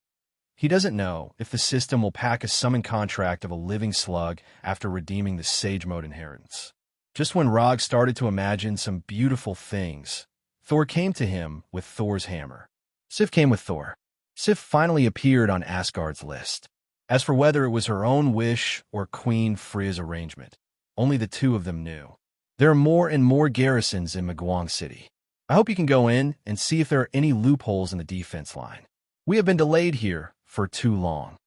He doesn't know if the system will pack a summon contract of a living slug after redeeming the Sage Mode inheritance. Just when Rog started to imagine some beautiful things, Thor came to him with Thor's hammer. Sif came with Thor. Sif finally appeared on Asgard's list. As for whether it was her own wish or Queen Freya's arrangement, only the 2 of them knew. There are more and more garrisons in Magwang City. I hope you can go in and see if there are any loopholes in the defense line. We have been delayed here for too long,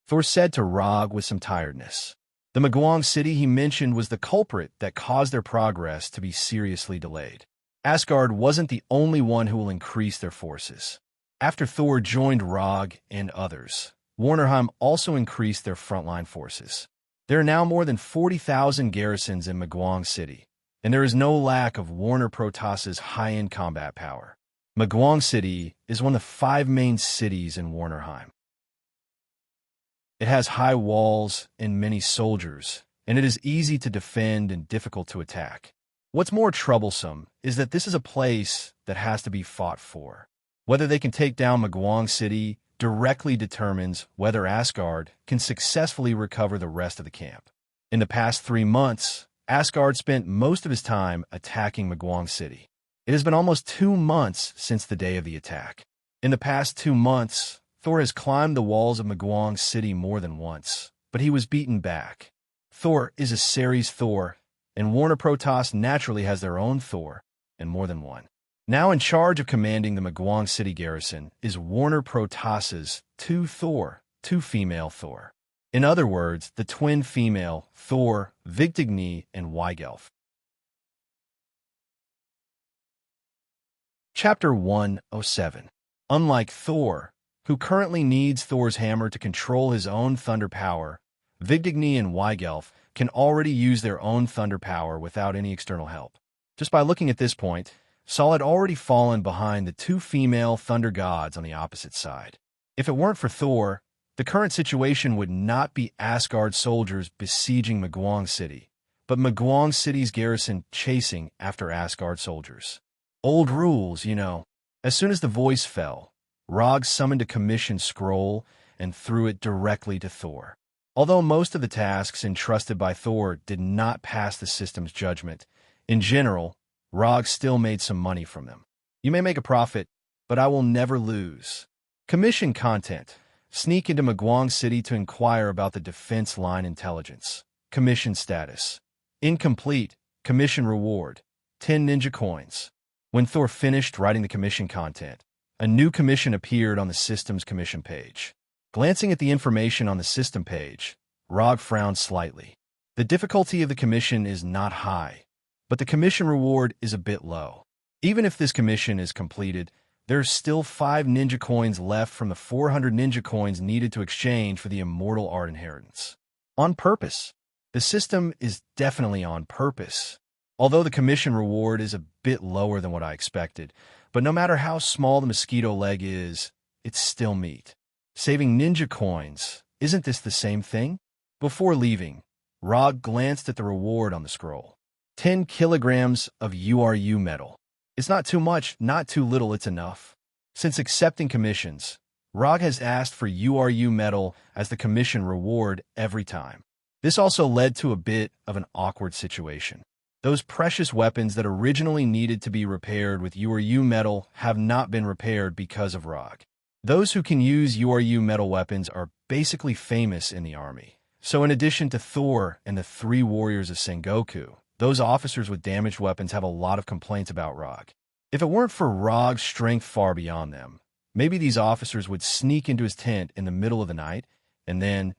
Thor said to Rog with some tiredness. The Magwang City he mentioned was the culprit that caused their progress to be seriously delayed. Asgard wasn't the only one who will increase their forces. After Thor joined Rog and others, Warnerheim also increased their frontline forces. There are now more than 40,000 garrisons in Magwang City, and there is no lack of Warner Protoss's high-end combat power. Magwang City is one of the 5 main cities in Warnerheim. It has high walls and many soldiers, and it is easy to defend and difficult to attack. What's more troublesome is that this is a place that has to be fought for. Whether they can take down Magwang City directly determines whether Asgard can successfully recover the rest of the camp. In the past 3 months, Asgard spent most of his time attacking Magwang City. It has been almost 2 months since the day of the attack. In the past 2 months, Thor has climbed the walls of Magwang City more than once, but he was beaten back. Thor is a Ceres Thor, and Warner Protoss naturally has their own Thor, and more than one. Now in charge of commanding the Magwang City garrison is Warner Protoss's 2 Thor, 2 female Thor. In other words, the twin female Thor, Vigdigni, and Weigelf. Chapter 107. Unlike Thor, who currently needs Thor's hammer to control his own thunder power, Vigdigni and Weigelf can already use their own thunder power without any external help. Just by looking at this point, Saul had already fallen behind the 2 female thunder gods on the opposite side. If it weren't for Thor, the current situation would not be Asgard soldiers besieging Magwang City, but Magwang City's garrison chasing after Asgard soldiers. Old rules, you know. As soon as the voice fell, Rog summoned a commission scroll and threw it directly to Thor. Although most of the tasks entrusted by Thor did not pass the system's judgment, in general, Rog still made some money from them. You may make a profit but I will never lose. Commission content. Sneak into Maguang City to inquire about the defense line intelligence. Commission status. Incomplete. Commission reward. 10 ninja coins. When Thor finished writing the commission content, a new commission appeared on the system's commission page. Glancing at the information on the system page, Rog frowned slightly. The difficulty of the commission is not high, but the commission reward is a bit low. Even if this commission is completed, there's still 5 ninja coins left from the 400 ninja coins needed to exchange for the immortal art inheritance. On purpose. The system is definitely on purpose. Although the commission reward is a bit lower than what I expected, but no matter how small the mosquito leg is, it's still meat. Saving ninja coins, isn't this the same thing? Before leaving, Rog glanced at the reward on the scroll. 10 kilograms of URU metal. It's not too much, not too little, it's enough. Since accepting commissions, Rog has asked for URU metal as the commission reward every time. This also led to a bit of an awkward situation. Those precious weapons that originally needed to be repaired with URU metal have not been repaired because of Rog. Those who can use URU metal weapons are basically famous in the army. So in addition to Thor and the 3 warriors of Sengoku, those officers with damaged weapons have a lot of complaints about Rog. If it weren't for Rog's strength far beyond them, maybe these officers would sneak into his tent in the middle of the night, and then,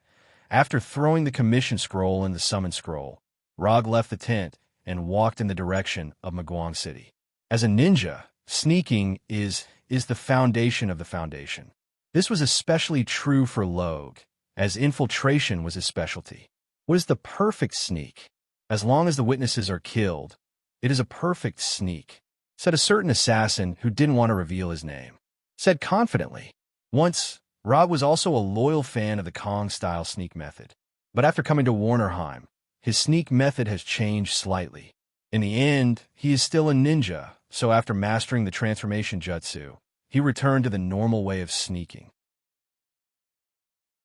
after throwing the commission scroll in the summon scroll, Rog left the tent and walked in the direction of Maguang City. As a ninja, sneaking is the foundation of the foundation. This was especially true for Logue, as infiltration was his specialty. What is the perfect sneak? As long as the witnesses are killed, it is a perfect sneak, said a certain assassin who didn't want to reveal his name. Said confidently. Once, Rog was also a loyal fan of the Kong-style sneak method. But after coming to Warnerheim, his sneak method has changed slightly. In the end, he is still a ninja, so after mastering the transformation jutsu, he returned to the normal way of sneaking.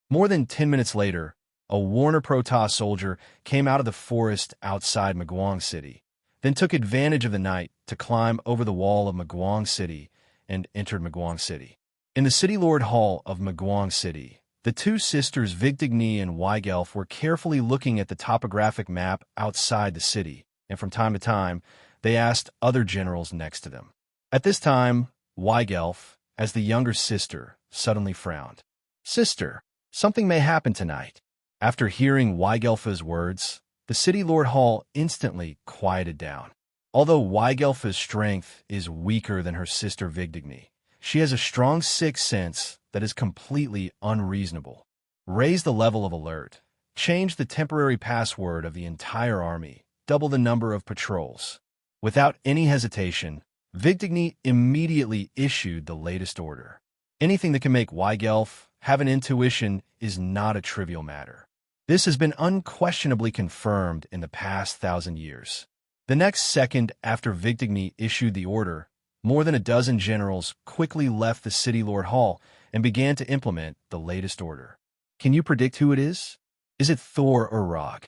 More than 10 minutes later, a Warner Protoss soldier came out of the forest outside Maguang City, then took advantage of the night to climb over the wall of Maguang City and entered Maguang City. In the City Lord Hall of Maguang City, the 2 sisters Vigdigny and Weigelf were carefully looking at the topographic map outside the city, and from time to time, they asked other generals next to them. At this time, Weigelf, as the younger sister, suddenly frowned. "Sister, something may happen tonight." After hearing Weigelf's words, the City Lord Hall instantly quieted down. Although Weigelf's strength is weaker than her sister Vigdigny, she has a strong sixth sense that is completely unreasonable. Raise the level of alert. Change the temporary password of the entire army. Double the number of patrols. Without any hesitation, Vigdigny immediately issued the latest order. Anything that can make Weigelf have an intuition is not a trivial matter. This has been unquestionably confirmed in the past 1,000 years. The next second after Vigdigny issued the order, more than a dozen generals quickly left the City Lord Hall and began to implement the latest order. "Can you predict who it is? Is it Thor or Rog?"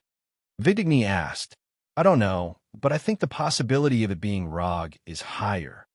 Vigdigny asked. "I don't know, but I think the possibility of it being Rog is higher,"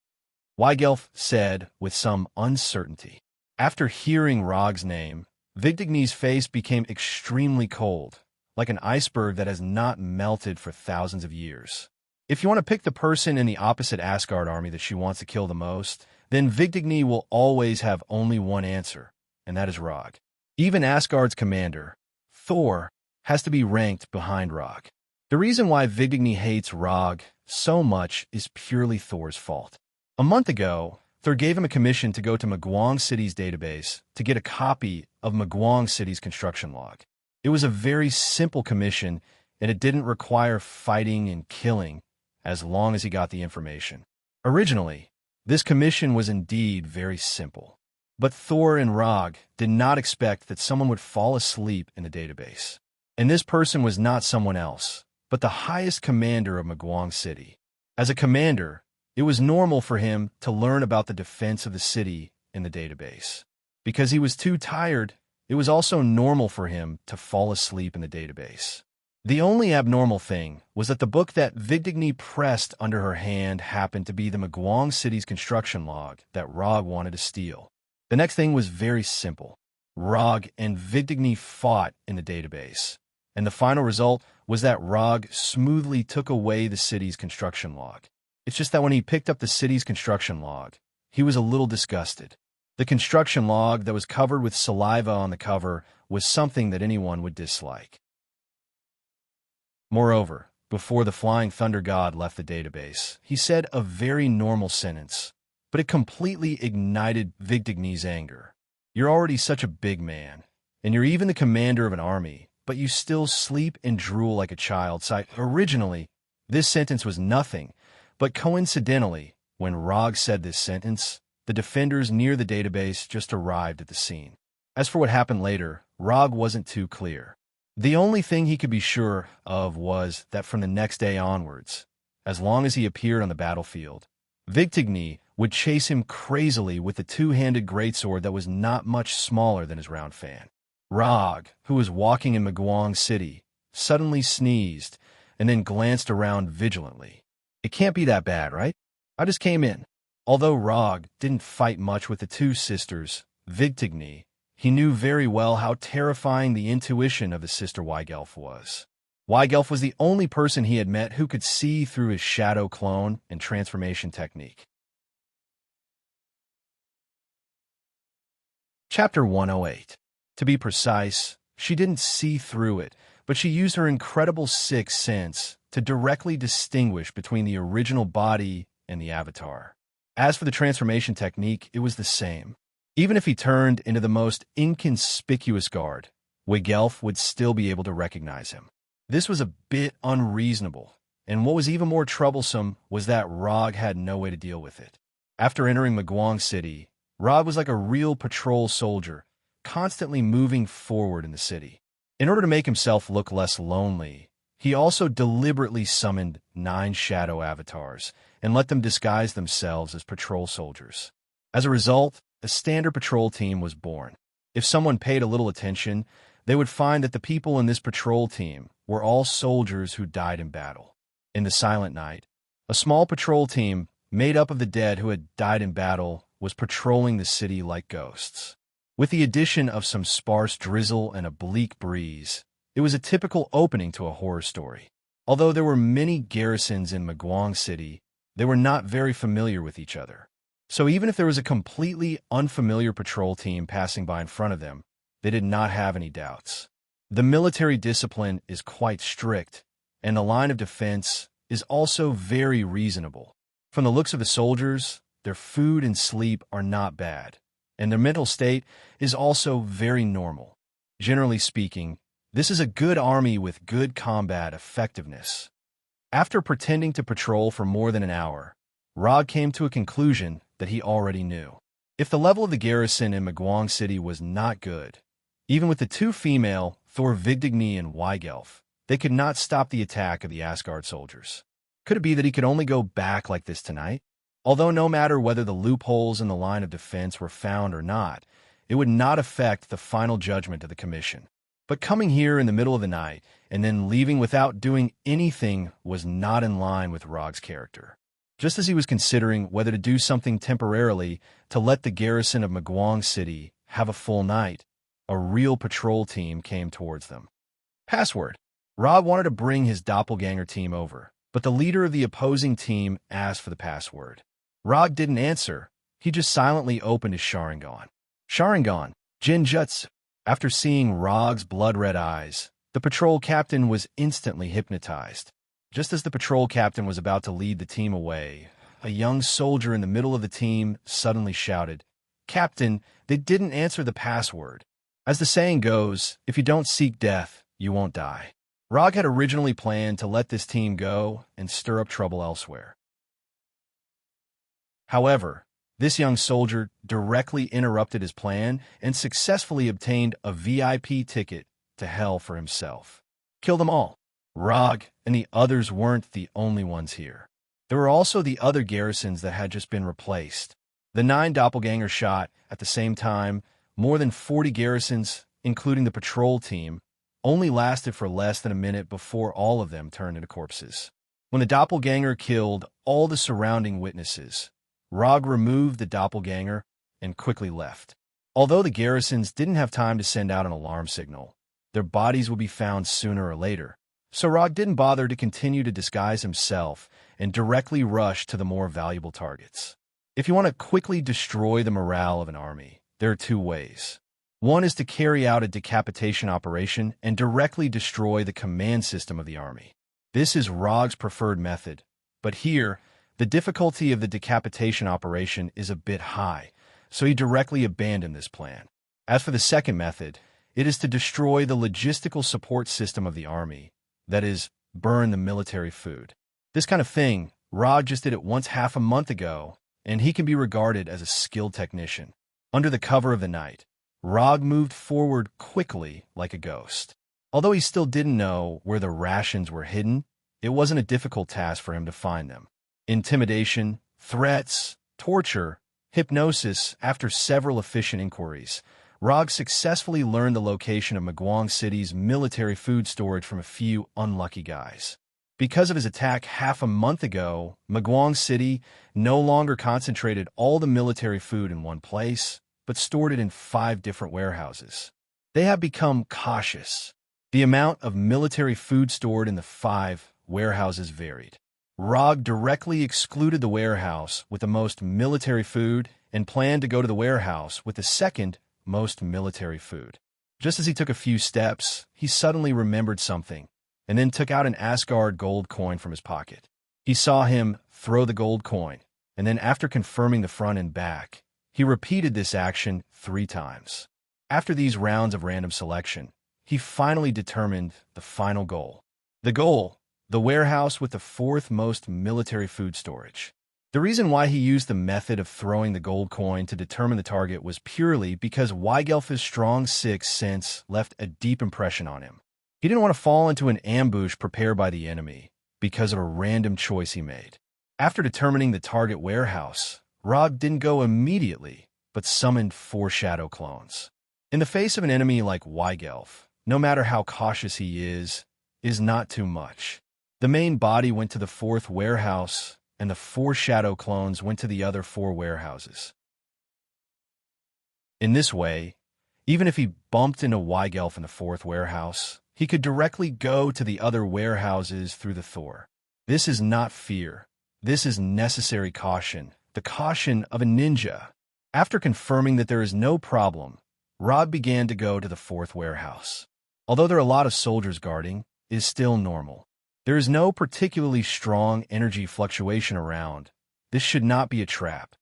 Weigelf said with some uncertainty. After hearing Rog's name, Vigdigny's face became extremely cold, like an iceberg that has not melted for thousands of years. If you want to pick the person in the opposite Asgard army that she wants to kill the most, then Vigdigny will always have only one answer, and that is Rog. Even Asgard's commander, Thor, has to be ranked behind Rog. The reason why Vigdigny hates Rog so much is purely Thor's fault. A month ago, Thor gave him a commission to go to Maguang City's database to get a copy of Maguang City's construction log. It was a very simple commission, and it didn't require fighting and killing as long as he got the information. Originally, this commission was indeed very simple. But Thor and Rog did not expect that someone would fall asleep in the database. And this person was not someone else, but the highest commander of Maguang City. As a commander, it was normal for him to learn about the defense of the city in the database. Because he was too tired, it was also normal for him to fall asleep in the database. The only abnormal thing was that the book that Vigdigny pressed under her hand happened to be the Magwang City's construction log that Rog wanted to steal. The next thing was very simple. Rog and Vigdigny fought in the database, and the final result was that Rog smoothly took away the city's construction log. It's just that when he picked up the city's construction log, he was a little disgusted. The construction log that was covered with saliva on the cover was something that anyone would dislike. Moreover, before the Flying Thunder God left the database, he said a very normal sentence, but it completely ignited Vigdigny's anger. You're already such a big man, and you're even the commander of an army, but you still sleep and drool like a child. Originally, this sentence was nothing, but coincidentally, when Rog said this sentence, the defenders near the database just arrived at the scene. As for what happened later, Rog wasn't too clear. The only thing he could be sure of was that from the next day onwards, as long as he appeared on the battlefield, Vigdigny would chase him crazily with the two-handed greatsword that was not much smaller than his round fan. Rog, who was walking in Magwang City, suddenly sneezed and then glanced around vigilantly. It can't be that bad, right? I just came in. Although Rog didn't fight much with the two sisters, Vigdigny, he knew very well how terrifying the intuition of his sister Weigelf was. Weigelf was the only person he had met who could see through his shadow clone and transformation technique. Chapter 108. To be precise, she didn't see through it, but she used her incredible sixth sense to directly distinguish between the original body and the avatar. As for the transformation technique, it was the same. Even if he turned into the most inconspicuous guard, Weigelf would still be able to recognize him. This was a bit unreasonable, and what was even more troublesome was that Rog had no way to deal with it. After entering Magwang City, Rog was like a real patrol soldier, constantly moving forward in the city. In order to make himself look less lonely, he also deliberately summoned 9 shadow avatars and let them disguise themselves as patrol soldiers. As a result, a standard patrol team was born. If someone paid a little attention, they would find that the people in this patrol team were all soldiers who died in battle. In the Silent Night, a small patrol team made up of the dead who had died in battle was patrolling the city like ghosts. With the addition of some sparse drizzle and a bleak breeze, it was a typical opening to a horror story. Although there were many garrisons in Magwang City, they were not very familiar with each other. So even if there was a completely unfamiliar patrol team passing by in front of them, they did not have any doubts. The military discipline is quite strict, and the line of defense is also very reasonable. From the looks of the soldiers, their food and sleep are not bad, and their mental state is also very normal. Generally speaking, this is a good army with good combat effectiveness. After pretending to patrol for more than an hour, Rog came to a conclusion that he already knew. If the level of the garrison in Magwang City was not good, even with the 2 female, Thor Vigdigny and Weigelf, they could not stop the attack of the Asgard soldiers. Could it be that he could only go back like this tonight? Although no matter whether the loopholes in the line of defense were found or not, it would not affect the final judgment of the commission. But coming here in the middle of the night and then leaving without doing anything was not in line with Rog's character. Just as he was considering whether to do something temporarily to let the garrison of Magwang City have a full night, a real patrol team came towards them. Password. Rog wanted to bring his doppelganger team over, but the leader of the opposing team asked for the password. Rog didn't answer. He just silently opened his Sharingan. Sharingan, Jinjutsu. After seeing Rog's blood-red eyes, the patrol captain was instantly hypnotized. Just as the patrol captain was about to lead the team away, a young soldier in the middle of the team suddenly shouted, "Captain, they didn't answer the password." As the saying goes, if you don't seek death, you won't die. Rog had originally planned to let this team go and stir up trouble elsewhere. However, this young soldier directly interrupted his plan and successfully obtained a VIP ticket to hell for himself. Kill them all. Rog and the others weren't the only ones here. There were also the other garrisons that had just been replaced. The 9 doppelgangers shot, at the same time, more than 40 garrisons, including the patrol team, only lasted for less than a minute before all of them turned into corpses. When the doppelganger killed all the surrounding witnesses, Rog removed the doppelganger and quickly left. Although the garrisons didn't have time to send out an alarm signal, their bodies would be found sooner or later, so Rog didn't bother to continue to disguise himself and directly rush to the more valuable targets. If you want to quickly destroy the morale of an army, there are two ways. One is to carry out a decapitation operation and directly destroy the command system of the army. This is Rog's preferred method, but here, the difficulty of the decapitation operation is a bit high, so he directly abandoned this plan. As for the second method, it is to destroy the logistical support system of the army, that is, burn the military food. This kind of thing, Rog just did it once half a month ago, and he can be regarded as a skilled technician. Under the cover of the night, Rog moved forward quickly like a ghost. Although he still didn't know where the rations were hidden, it wasn't a difficult task for him to find them. Intimidation, threats, torture, hypnosis. After several efficient inquiries, Rog successfully learned the location of Maguang City's military food storage from a few unlucky guys. Because of his attack half a month ago, Maguang City no longer concentrated all the military food in one place, but stored it in 5 different warehouses. They have become cautious. The amount of military food stored in the 5 warehouses varied. Rog directly excluded the warehouse with the most military food and planned to go to the warehouse with the second most military food. Just as he took a few steps, he suddenly remembered something, and then took out an Asgard gold coin from his pocket. He saw him throw the gold coin, and then after confirming the front and back, he repeated this action 3 times. After these rounds of random selection, he finally determined the final goal. The goal, the warehouse with the 4th most military food storage. The reason why he used the method of throwing the gold coin to determine the target was purely because Weigelf's strong 6th sense left a deep impression on him. He didn't want to fall into an ambush prepared by the enemy because of a random choice he made. After determining the target warehouse, Rog didn't go immediately, but summoned 4 shadow clones. In the face of an enemy like Weigelf, no matter how cautious he is not too much. The main body went to the 4th warehouse, and the 4 shadow clones went to the other 4 warehouses. In this way, even if he bumped into Weigelf in the 4th warehouse, he could directly go to the other warehouses through the Thor. This is not fear. This is necessary caution, the caution of a ninja. After confirming that there is no problem, Rog began to go to the 4th warehouse. Although there are a lot of soldiers guarding, it is still normal. There is no particularly strong energy fluctuation around. This should not be a trap.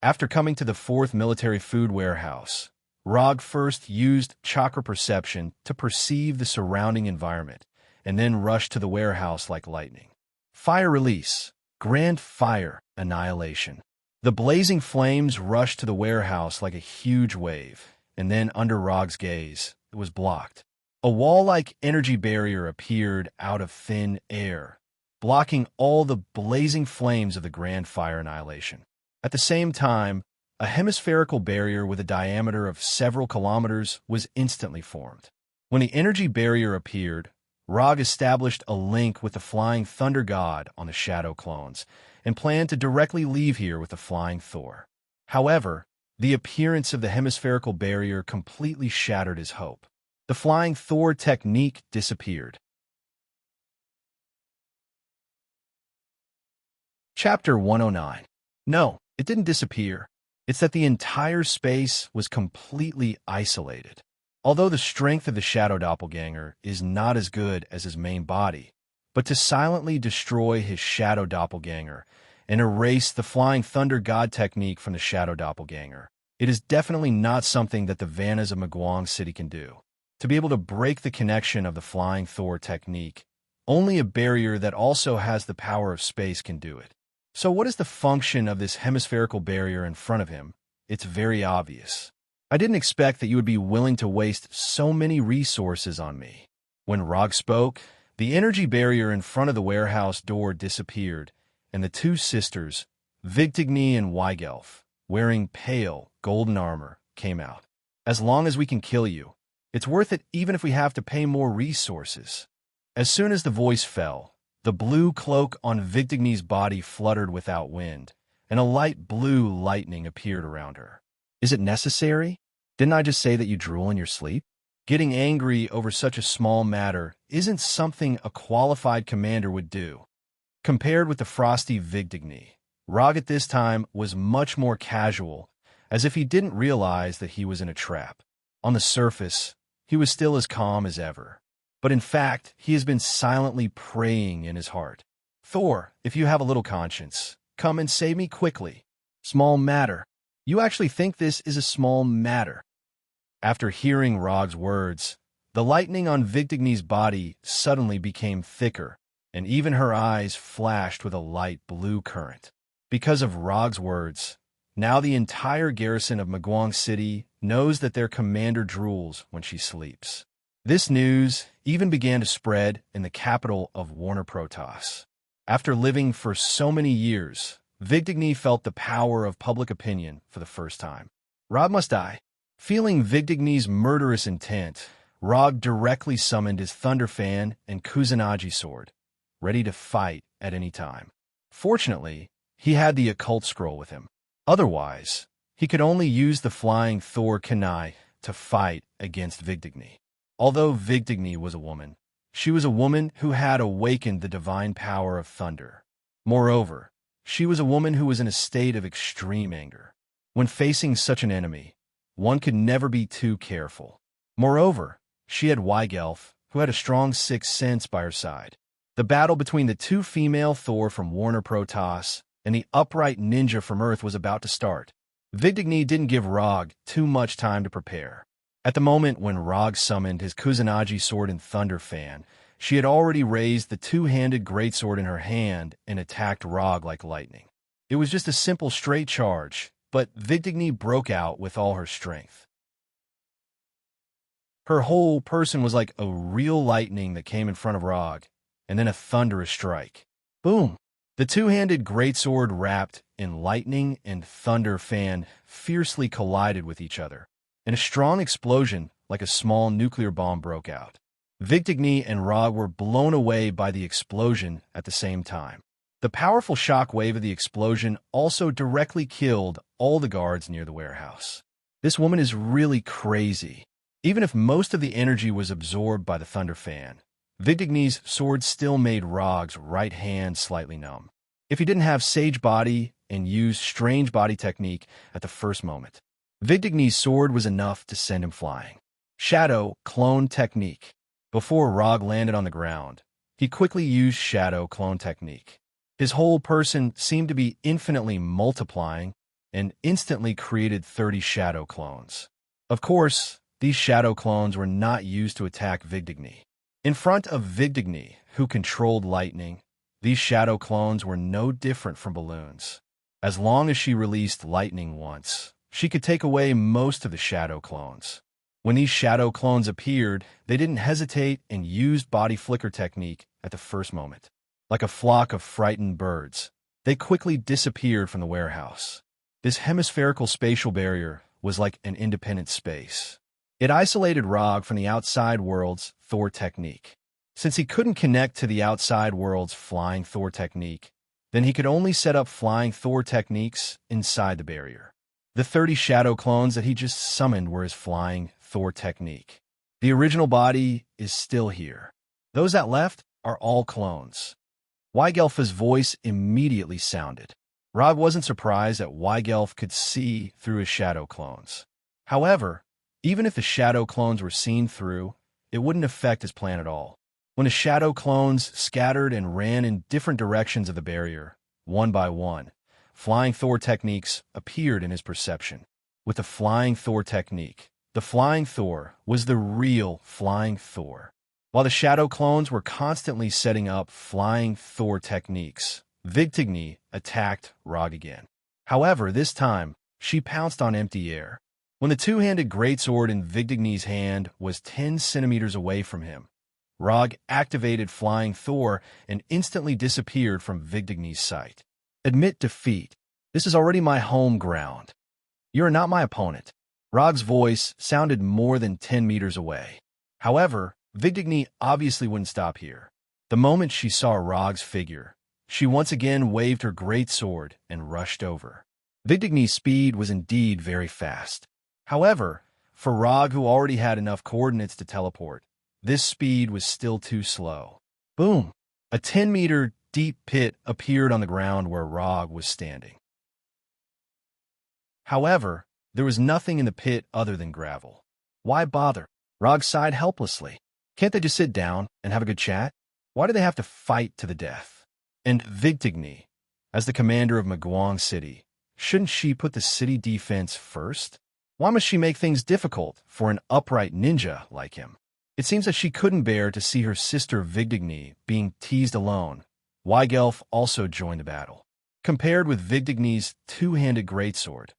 After coming to the 4th military food warehouse, Rog first used chakra perception to perceive the surrounding environment, and then rushed to the warehouse like lightning. Fire release. Grand fire annihilation. The blazing flames rushed to the warehouse like a huge wave, and then under Rog's gaze, it was blocked. A wall-like energy barrier appeared out of thin air, blocking all the blazing flames of the grand fire annihilation. At the same time, a hemispherical barrier with a diameter of several kilometers was instantly formed. When the energy barrier appeared, Rog established a link with the Flying Thunder God on the Shadow Clones and planned to directly leave here with the Flying Thor. However, the appearance of the hemispherical barrier completely shattered his hope. The Flying Thor technique disappeared. Chapter 109. No, it didn't disappear. It's that the entire space was completely isolated. Although the strength of the Shadow Doppelganger is not as good as his main body, but to silently destroy his Shadow Doppelganger and erase the Flying Thunder God technique from the Shadow Doppelganger, it is definitely not something that the Vannas of Maguang City can do. To be able to break the connection of the Flying Thor technique, only a barrier that also has the power of space can do it. So what is the function of this hemispherical barrier in front of him? It's very obvious. I didn't expect that you would be willing to waste so many resources on me. When Rog spoke, the energy barrier in front of the warehouse door disappeared, and the 2 sisters, Vigtigny and Weigelf, wearing pale, golden armor, came out. As long as we can kill you, It's worth it even if we have to pay more resources. As soon as the voice fell, the blue cloak on Vigdigny's body fluttered without wind, and a light blue lightning appeared around her. Is it necessary? Didn't I just say that you drool in your sleep? Getting angry over such a small matter isn't something a qualified commander would do. Compared with the frosty Vigdigny, Rog at this time was much more casual, as if he didn't realize that he was in a trap. On the surface, he was still as calm as ever. But in fact, he has been silently praying in his heart. Thor, if you have a little conscience, come and save me quickly. Small matter. You actually think this is a small matter? After hearing Rog's words, the lightning on Vigdigny's body suddenly became thicker, and even her eyes flashed with a light blue current. Because of Rog's words, now the entire garrison of Magwang City knows that their commander drools when she sleeps. This news even began to spread in the capital of Warner Protoss. After living for so many years, Vigdigny felt the power of public opinion for the first time. Rog must die. Feeling Vigdigny's murderous intent, Rog directly summoned his Thunder Fan and Kusanagi sword, ready to fight at any time. Fortunately, he had the occult scroll with him. Otherwise, he could only use the flying Thor Kunai to fight against Vigdigny. Although Vigdigny was a woman, she was a woman who had awakened the divine power of thunder. Moreover, she was a woman who was in a state of extreme anger. When facing such an enemy, one could never be too careful. Moreover, she had Weigelf, who had a strong sixth sense by her side. The battle between the two female Thor from Warner Protoss and the upright ninja from Earth was about to start. Vigdigny didn't give Rog too much time to prepare. At the moment when Rog summoned his Kusanagi sword and Thunder Fan, she had already raised the two-handed greatsword in her hand and attacked Rog like lightning. It was just a simple straight charge, but Vigdigny broke out with all her strength. Her whole person was like a real lightning that came in front of Rog, and then a thunderous strike. Boom! The two-handed greatsword wrapped in lightning and Thunder Fan fiercely collided with each other, and a strong explosion like a small nuclear bomb broke out. Vigdigny and Rog were blown away by the explosion at the same time. The powerful shock wave of the explosion also directly killed all the guards near the warehouse. This woman is really crazy. Even if most of the energy was absorbed by the Thunder Fan, Vigdigny's sword still made Rog's right hand slightly numb. If he didn't have Sage Body and used Strange Body technique at the first moment, Vigdigny's sword was enough to send him flying. Shadow Clone Technique. Before Rog landed on the ground, he quickly used Shadow Clone Technique. His whole person seemed to be infinitely multiplying and instantly created 30 shadow clones. Of course, these shadow clones were not used to attack Vigdigny. In front of Vigdigny, who controlled lightning, these shadow clones were no different from balloons. As long as she released lightning once, she could take away most of the shadow clones. When these shadow clones appeared, they didn't hesitate and used body flicker technique at the first moment. Like a flock of frightened birds, they quickly disappeared from the warehouse. This hemispherical spatial barrier was like an independent space. It isolated Rog from the outside world's Thor technique. Since he couldn't connect to the outside world's flying Thor technique, then he could only set up flying Thor techniques inside the barrier. The 30 shadow clones that he just summoned were his flying Thor technique. The original body is still here. Those that left are all clones. Weigelf's voice immediately sounded. Rog wasn't surprised that Weigelf could see through his shadow clones. However, even if the shadow clones were seen through, it wouldn't affect his plan at all. When the shadow clones scattered and ran in different directions of the barrier, one by one, flying Thor techniques appeared in his perception. With the flying Thor technique, the flying Thor was the real flying Thor. While the shadow clones were constantly setting up flying Thor techniques, Vigdigny attacked Rog again. However, this time, she pounced on empty air. When the two-handed greatsword in Vigdigny's hand was 10 centimeters away from him, Rog activated flying Thor and instantly disappeared from Vigdigny's sight. Admit defeat. This is already my home ground. You are not my opponent. Rog's voice sounded more than 10 meters away. However, Vigdigny obviously wouldn't stop here. The moment she saw Rog's figure, she once again waved her great sword and rushed over. Vigdigny's speed was indeed very fast. However, for Rog, who already had enough coordinates to teleport, this speed was still too slow. Boom! A 10-meter deep pit appeared on the ground where Rog was standing. However, there was nothing in the pit other than gravel. Why bother? Rog sighed helplessly. Can't they just sit down and have a good chat? Why do they have to fight to the death? And Vigdigny, as the commander of Maguang City, shouldn't she put the city defense first? Why must she make things difficult for an upright ninja like him? It seems that she couldn't bear to see her sister Vigdigny being teased alone. Weigelf also joined the battle. Compared with Vigdigny's two-handed greatsword,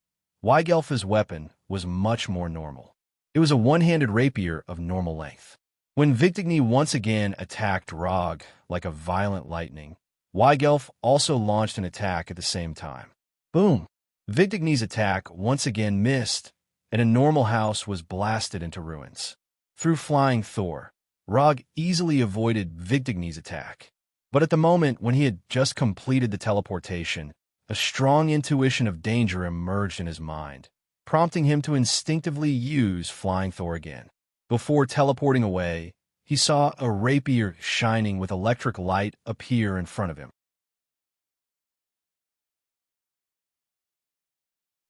Weigelf's weapon was much more normal. It was a one-handed rapier of normal length. When Vigdigny once again attacked Rog like a violent lightning, Weigelf also launched an attack at the same time. Boom! Vigdigny's attack once again missed, and a normal house was blasted into ruins. Through flying Thor, Rog easily avoided Vigdigny's attack. But at the moment when he had just completed the teleportation, a strong intuition of danger emerged in his mind, prompting him to instinctively use flying Thor again. Before teleporting away, he saw a rapier shining with electric light appear in front of him.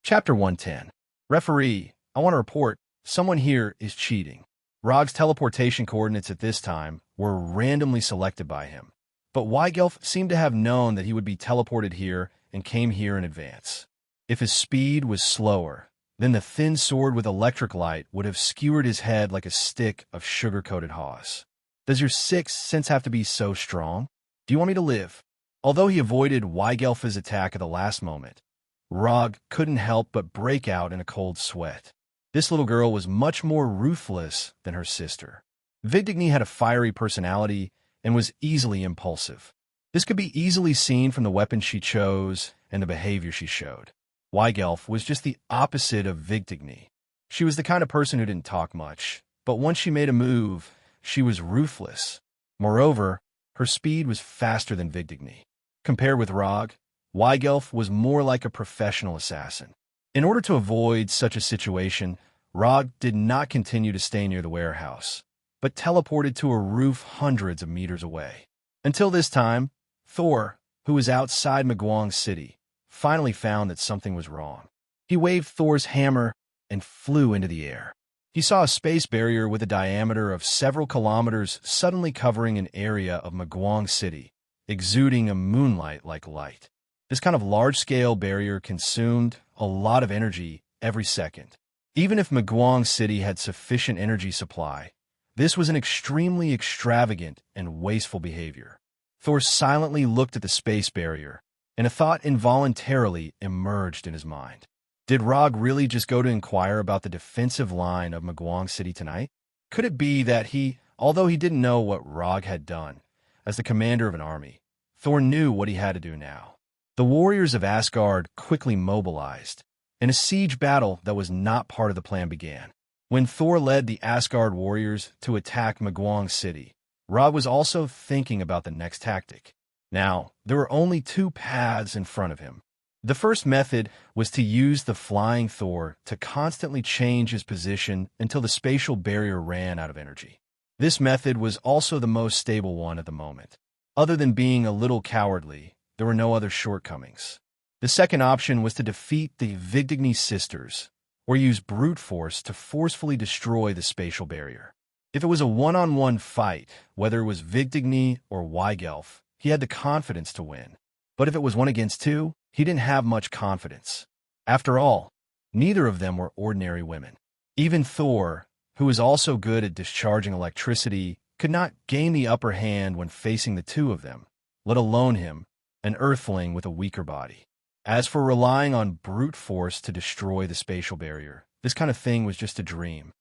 Chapter 110. Referee, I want to report, someone here is cheating. Rog's teleportation coordinates at this time were randomly selected by him, but Weigelf seemed to have known that he would be teleported here and came here in advance. If his speed was slower, then the thin sword with electric light would have skewered his head like a stick of sugar-coated haws. Does your sixth sense have to be so strong? Do you want me to live? Although he avoided Weigelf's attack at the last moment, Rog couldn't help but break out in a cold sweat. This little girl was much more ruthless than her sister. Vigdigny had a fiery personality and was easily impulsive. This could be easily seen from the weapon she chose and the behavior she showed. Weigelf was just the opposite of Vigdigny. She was the kind of person who didn't talk much, but once she made a move, she was ruthless. Moreover, her speed was faster than Vigdigny. Compared with Rog, Weigelf was more like a professional assassin. In order to avoid such a situation, Rog did not continue to stay near the warehouse, but teleported to a roof hundreds of meters away. Until this time, Thor, who was outside Maguang City, finally found that something was wrong. He waved Thor's hammer and flew into the air. He saw a space barrier with a diameter of several kilometers suddenly covering an area of Maguang City, exuding a moonlight-like light. This kind of large-scale barrier consumed a lot of energy every second. Even if Maguang City had sufficient energy supply, this was an extremely extravagant and wasteful behavior. Thor silently looked at the space barrier, and a thought involuntarily emerged in his mind. Did Rog really just go to inquire about the defensive line of Maguang City tonight? Could it be that he, although he didn't know what Rog had done, as the commander of an army, Thor knew what he had to do now? The warriors of Asgard quickly mobilized, and a siege battle that was not part of the plan began. When Thor led the Asgard warriors to attack Maguang City, Rog was also thinking about the next tactic. Now, there were only two paths in front of him. The first method was to use the flying Thor to constantly change his position until the spatial barrier ran out of energy. This method was also the most stable one at the moment. Other than being a little cowardly, there were no other shortcomings. The second option was to defeat the Vigdigny sisters, or use brute force to forcefully destroy the spatial barrier. If it was a one-on-one fight, whether it was Vigdigny or Weigelf, he had the confidence to win. But if it was 1 against 2, he didn't have much confidence. After all, neither of them were ordinary women. Even Thor, who was also good at discharging electricity, could not gain the upper hand when facing the two of them, let alone him, an earthling with a weaker body. As for relying on brute force to destroy the spatial barrier, this kind of thing was just a dream.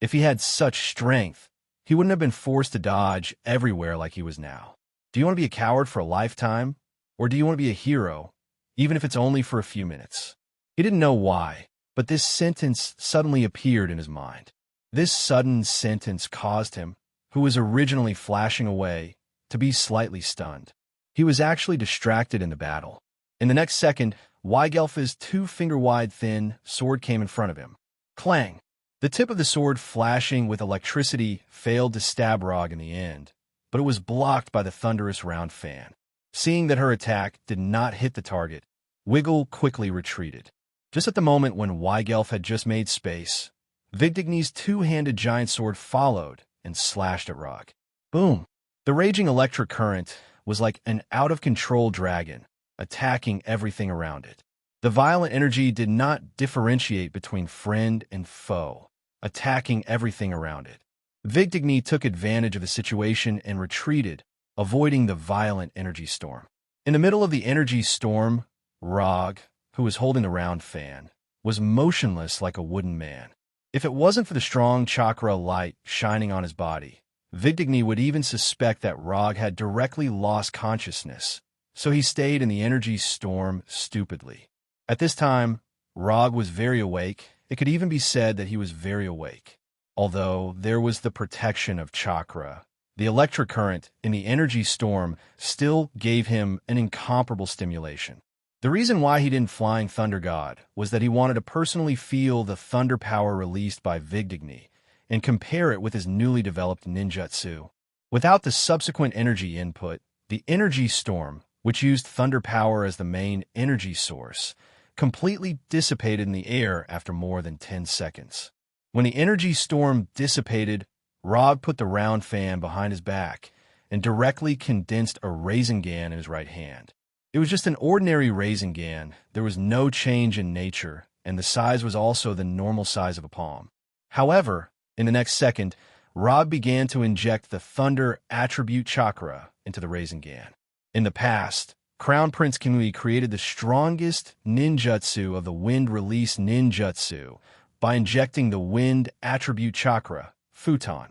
If he had such strength, he wouldn't have been forced to dodge everywhere like he was now. Do you want to be a coward for a lifetime? Or do you want to be a hero, even if it's only for a few minutes? He didn't know why, But this sentence suddenly appeared in his mind. This sudden sentence caused him, who was originally flashing away, to be slightly stunned. He was actually distracted in the battle. In the next second, Weigelf's 2-finger-wide thin sword came in front of him. Clang! The tip of the sword, flashing with electricity, failed to stab Rog in the end, but it was blocked by the thunderous round fan. Seeing that her attack did not hit the target, Wiggle quickly retreated. Just at the moment when Weigelf had just made space, Vigdigny's 2-handed giant sword followed and slashed at Rog. Boom! The raging electric current was like an out-of-control dragon, attacking everything around it. The violent energy did not differentiate between friend and foe, attacking everything around it. Vigdigny took advantage of the situation and retreated, avoiding the violent energy storm. In the middle of the energy storm, Rog, who was holding the round fan, was motionless like a wooden man. If it wasn't for the strong chakra light shining on his body, Vigdigny would even suspect that Rog had directly lost consciousness, so he stayed in the energy storm stupidly. At this time, Rog was very awake. It could even be said that he was very awake. Although there was the protection of chakra, the electric current in the energy storm still gave him an incomparable stimulation. The reason why he didn't Flying Thunder God was that he wanted to personally feel the thunder power released by Vigdigny and compare it with his newly developed ninjutsu. Without the subsequent energy input, the energy storm, which used thunder power as the main energy source, completely dissipated in the air after more than 10 seconds. When the energy storm dissipated, Rog put the round fan behind his back and directly condensed a Rasengan in his right hand. It was just an ordinary Rasengan. There was no change in nature, and the size was also the normal size of a palm. However, in the next second, Rog began to inject the Thunder Attribute Chakra into the Rasengan. In the past, Crown Prince Kamui created the strongest ninjutsu of the Wind Release Ninjutsu by injecting the Wind Attribute Chakra, Futon,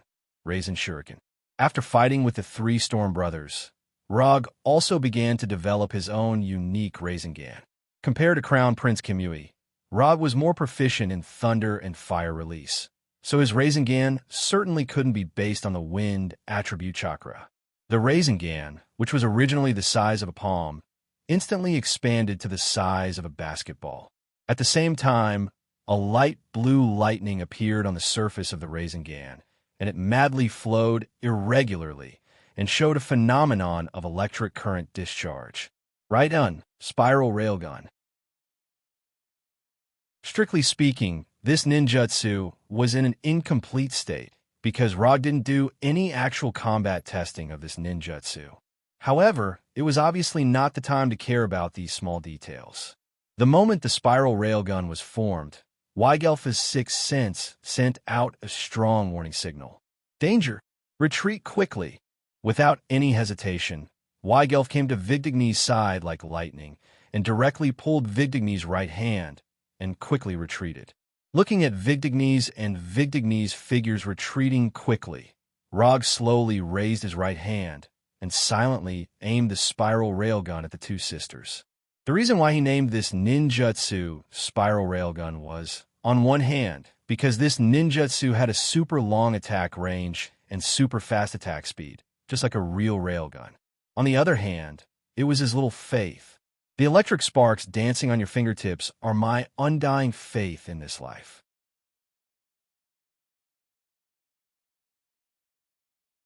Raisen Shuriken. After fighting with the 3 Storm Brothers, Rog also began to develop his own unique Rasengan. Compared to Crown Prince Kamui, Rog was more proficient in thunder and fire release, so his Rasengan certainly couldn't be based on the Wind Attribute Chakra. The Rasengan, which was originally the size of a palm, instantly expanded to the size of a basketball. At the same time, a light blue lightning appeared on the surface of the Rasengan, and it madly flowed irregularly and showed a phenomenon of electric current discharge. Right on, spiral railgun. Strictly speaking, this ninjutsu was in an incomplete state because Rog didn't do any actual combat testing of this ninjutsu. However, it was obviously not the time to care about these small details. The moment the spiral railgun was formed, Weigelf's 6th sense sent out a strong warning signal. Danger! Retreat quickly! Without any hesitation, Weigelf came to Vigdigny's side like lightning and directly pulled Vigdigny's right hand and quickly retreated. Looking at Vigdigny's figures retreating quickly, Rog slowly raised his right hand and silently aimed the spiral railgun at the 2 sisters. The reason why he named this ninjutsu spiral railgun was, on one hand, because this ninjutsu had a super long attack range and super fast attack speed, just like a real railgun. On the other hand, it was his little faith. The electric sparks dancing on your fingertips are my undying faith in this life.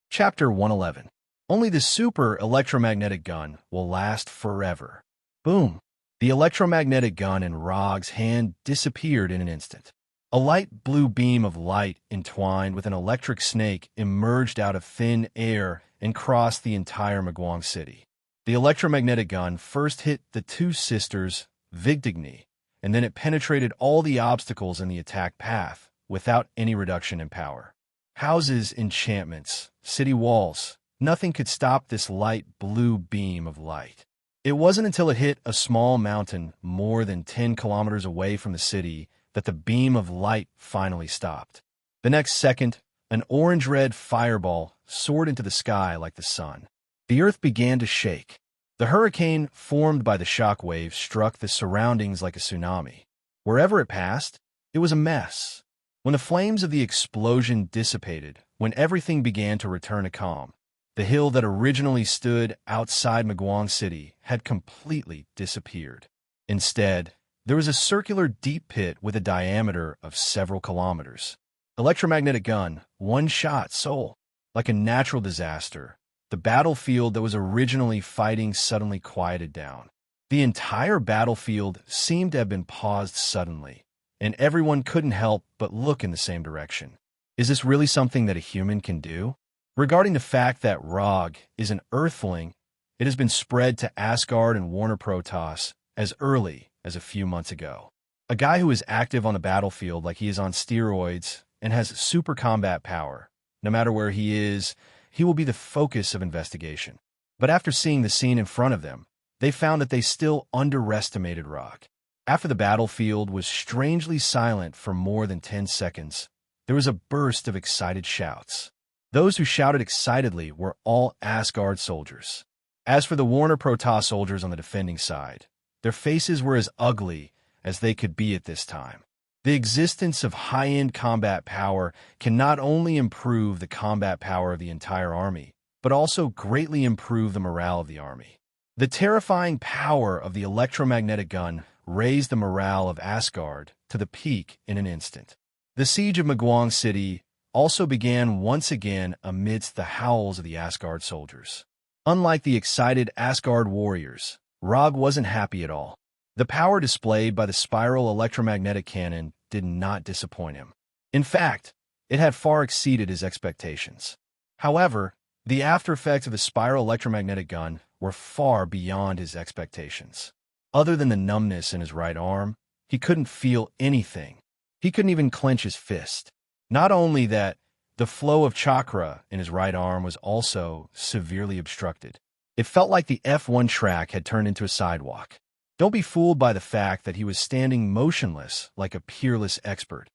Chapter 111. Only the super electromagnetic gun will last forever. Boom! The electromagnetic gun in Rog's hand disappeared in an instant. A light blue beam of light entwined with an electric snake emerged out of thin air and crossed the entire Magwang city. The electromagnetic gun first hit the 2 sisters, Vigdigny, and then it penetrated all the obstacles in the attack path without any reduction in power. Houses, enchantments, city walls, nothing could stop this light blue beam of light. It wasn't until it hit a small mountain more than 10 kilometers away from the city that the beam of light finally stopped. The next second, an orange-red fireball soared into the sky like the sun. The earth began to shake. The hurricane formed by the shock wave struck the surroundings like a tsunami. Wherever it passed, It was a mess. When the flames of the explosion dissipated, when everything began to return to calm, the hill that originally stood outside Maguang City had completely disappeared. Instead, there was a circular deep pit with a diameter of several kilometers. Electromagnetic gun, one shot, soul. Like a natural disaster, the battlefield that was originally fighting suddenly quieted down. The entire battlefield seemed to have been paused suddenly, and everyone couldn't help but look in the same direction. Is this really something that a human can do? Regarding the fact that Rog is an Earthling, it has been spread to Asgard and Warner Protoss as early as a few months ago. A guy who is active on the battlefield like he is on steroids and has super combat power. No matter where he is, he will be the focus of investigation. But after seeing the scene in front of them, they found that they still underestimated Rog. After the battlefield was strangely silent for more than 10 seconds, there was a burst of excited shouts. Those who shouted excitedly were all Asgard soldiers. As for the Warner Protoss soldiers on the defending side, their faces were as ugly as they could be at this time. The existence of high-end combat power can not only improve the combat power of the entire army, but also greatly improve the morale of the army. The terrifying power of the electromagnetic gun raised the morale of Asgard to the peak in an instant. The siege of Maguang City also began once again amidst the howls of the Asgard soldiers. Unlike the excited Asgard warriors, Rog wasn't happy at all. The power displayed by the spiral electromagnetic cannon did not disappoint him. In fact, it had far exceeded his expectations. However, the aftereffects of the spiral electromagnetic gun were far beyond his expectations. Other than the numbness in his right arm, he couldn't feel anything. He couldn't even clench his fist. Not only that, the flow of chakra in his right arm was also severely obstructed. It felt like the F1 track had turned into a sidewalk. Don't be fooled by the fact that he was standing motionless like a peerless expert.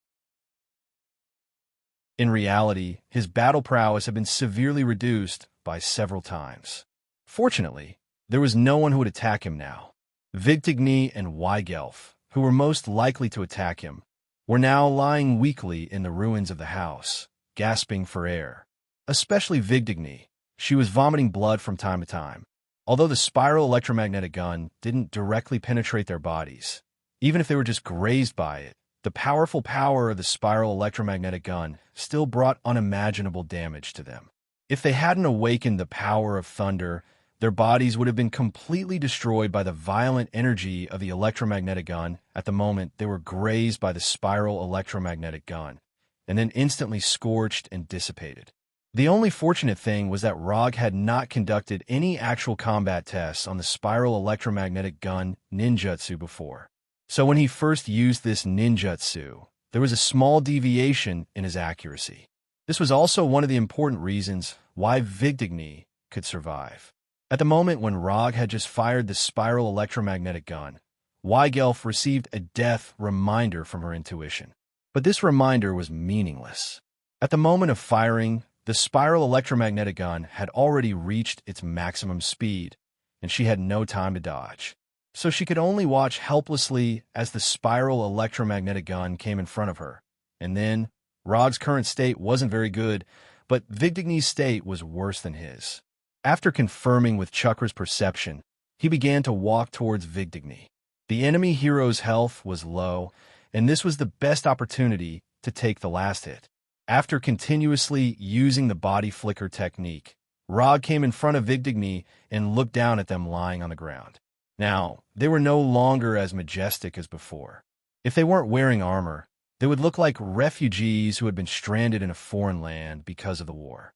In reality, his battle prowess had been severely reduced by several times. Fortunately, there was no one who would attack him now. Vigtigny and Weigelf, who were most likely to attack him, were now lying weakly in the ruins of the house, gasping for air. Especially Vigtigny. She was vomiting blood from time to time. Although the spiral electromagnetic gun didn't directly penetrate their bodies, even if they were just grazed by it, the powerful power of the spiral electromagnetic gun still brought unimaginable damage to them. If they hadn't awakened the power of thunder, their bodies would have been completely destroyed by the violent energy of the electromagnetic gun at the moment they were grazed by the spiral electromagnetic gun, and then instantly scorched and dissipated. The only fortunate thing was that Rog had not conducted any actual combat tests on the spiral electromagnetic gun ninjutsu before. So when he first used this ninjutsu, there was a small deviation in his accuracy. This was also one of the important reasons why Vigtigny could survive. At the moment when Rog had just fired the spiral electromagnetic gun, Weigelf received a death reminder from her intuition. But this reminder was meaningless. At the moment of firing, the spiral electromagnetic gun had already reached its maximum speed, and she had no time to dodge. So she could only watch helplessly as the spiral electromagnetic gun came in front of her. And then, Rog's current state wasn't very good, but Vigtigny's state was worse than his. After confirming with Chakra's perception, he began to walk towards Vigtigny. The enemy hero's health was low, and this was the best opportunity to take the last hit. After continuously using the body flicker technique, Rog came in front of Vigtigny and looked down at them lying on the ground. Now, they were no longer as majestic as before. If they weren't wearing armor, they would look like refugees who had been stranded in a foreign land because of the war.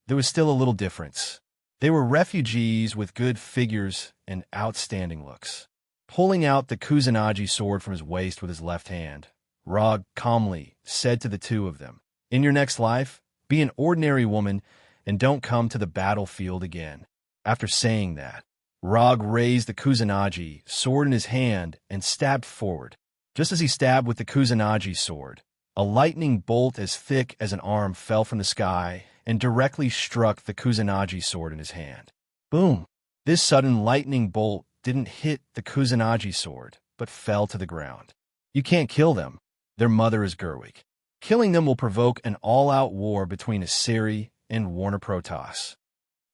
There was still a little difference. They were refugees with good figures and outstanding looks. Pulling out the Kusanagi sword from his waist with his left hand, Rog calmly said to the two of them, "In your next life, be an ordinary woman and don't come to the battlefield again." After saying that, Rog raised the Kusanagi sword in his hand and stabbed forward. Just as he stabbed with the Kusanagi sword, a lightning bolt as thick as an arm fell from the sky and directly struck the Kusanagi sword in his hand. Boom! This sudden lightning bolt didn't hit the Kusanagi sword, but fell to the ground. You can't kill them, Their mother is Gerwig. Killing them will provoke an all-out war between Asiri and Warner Protoss.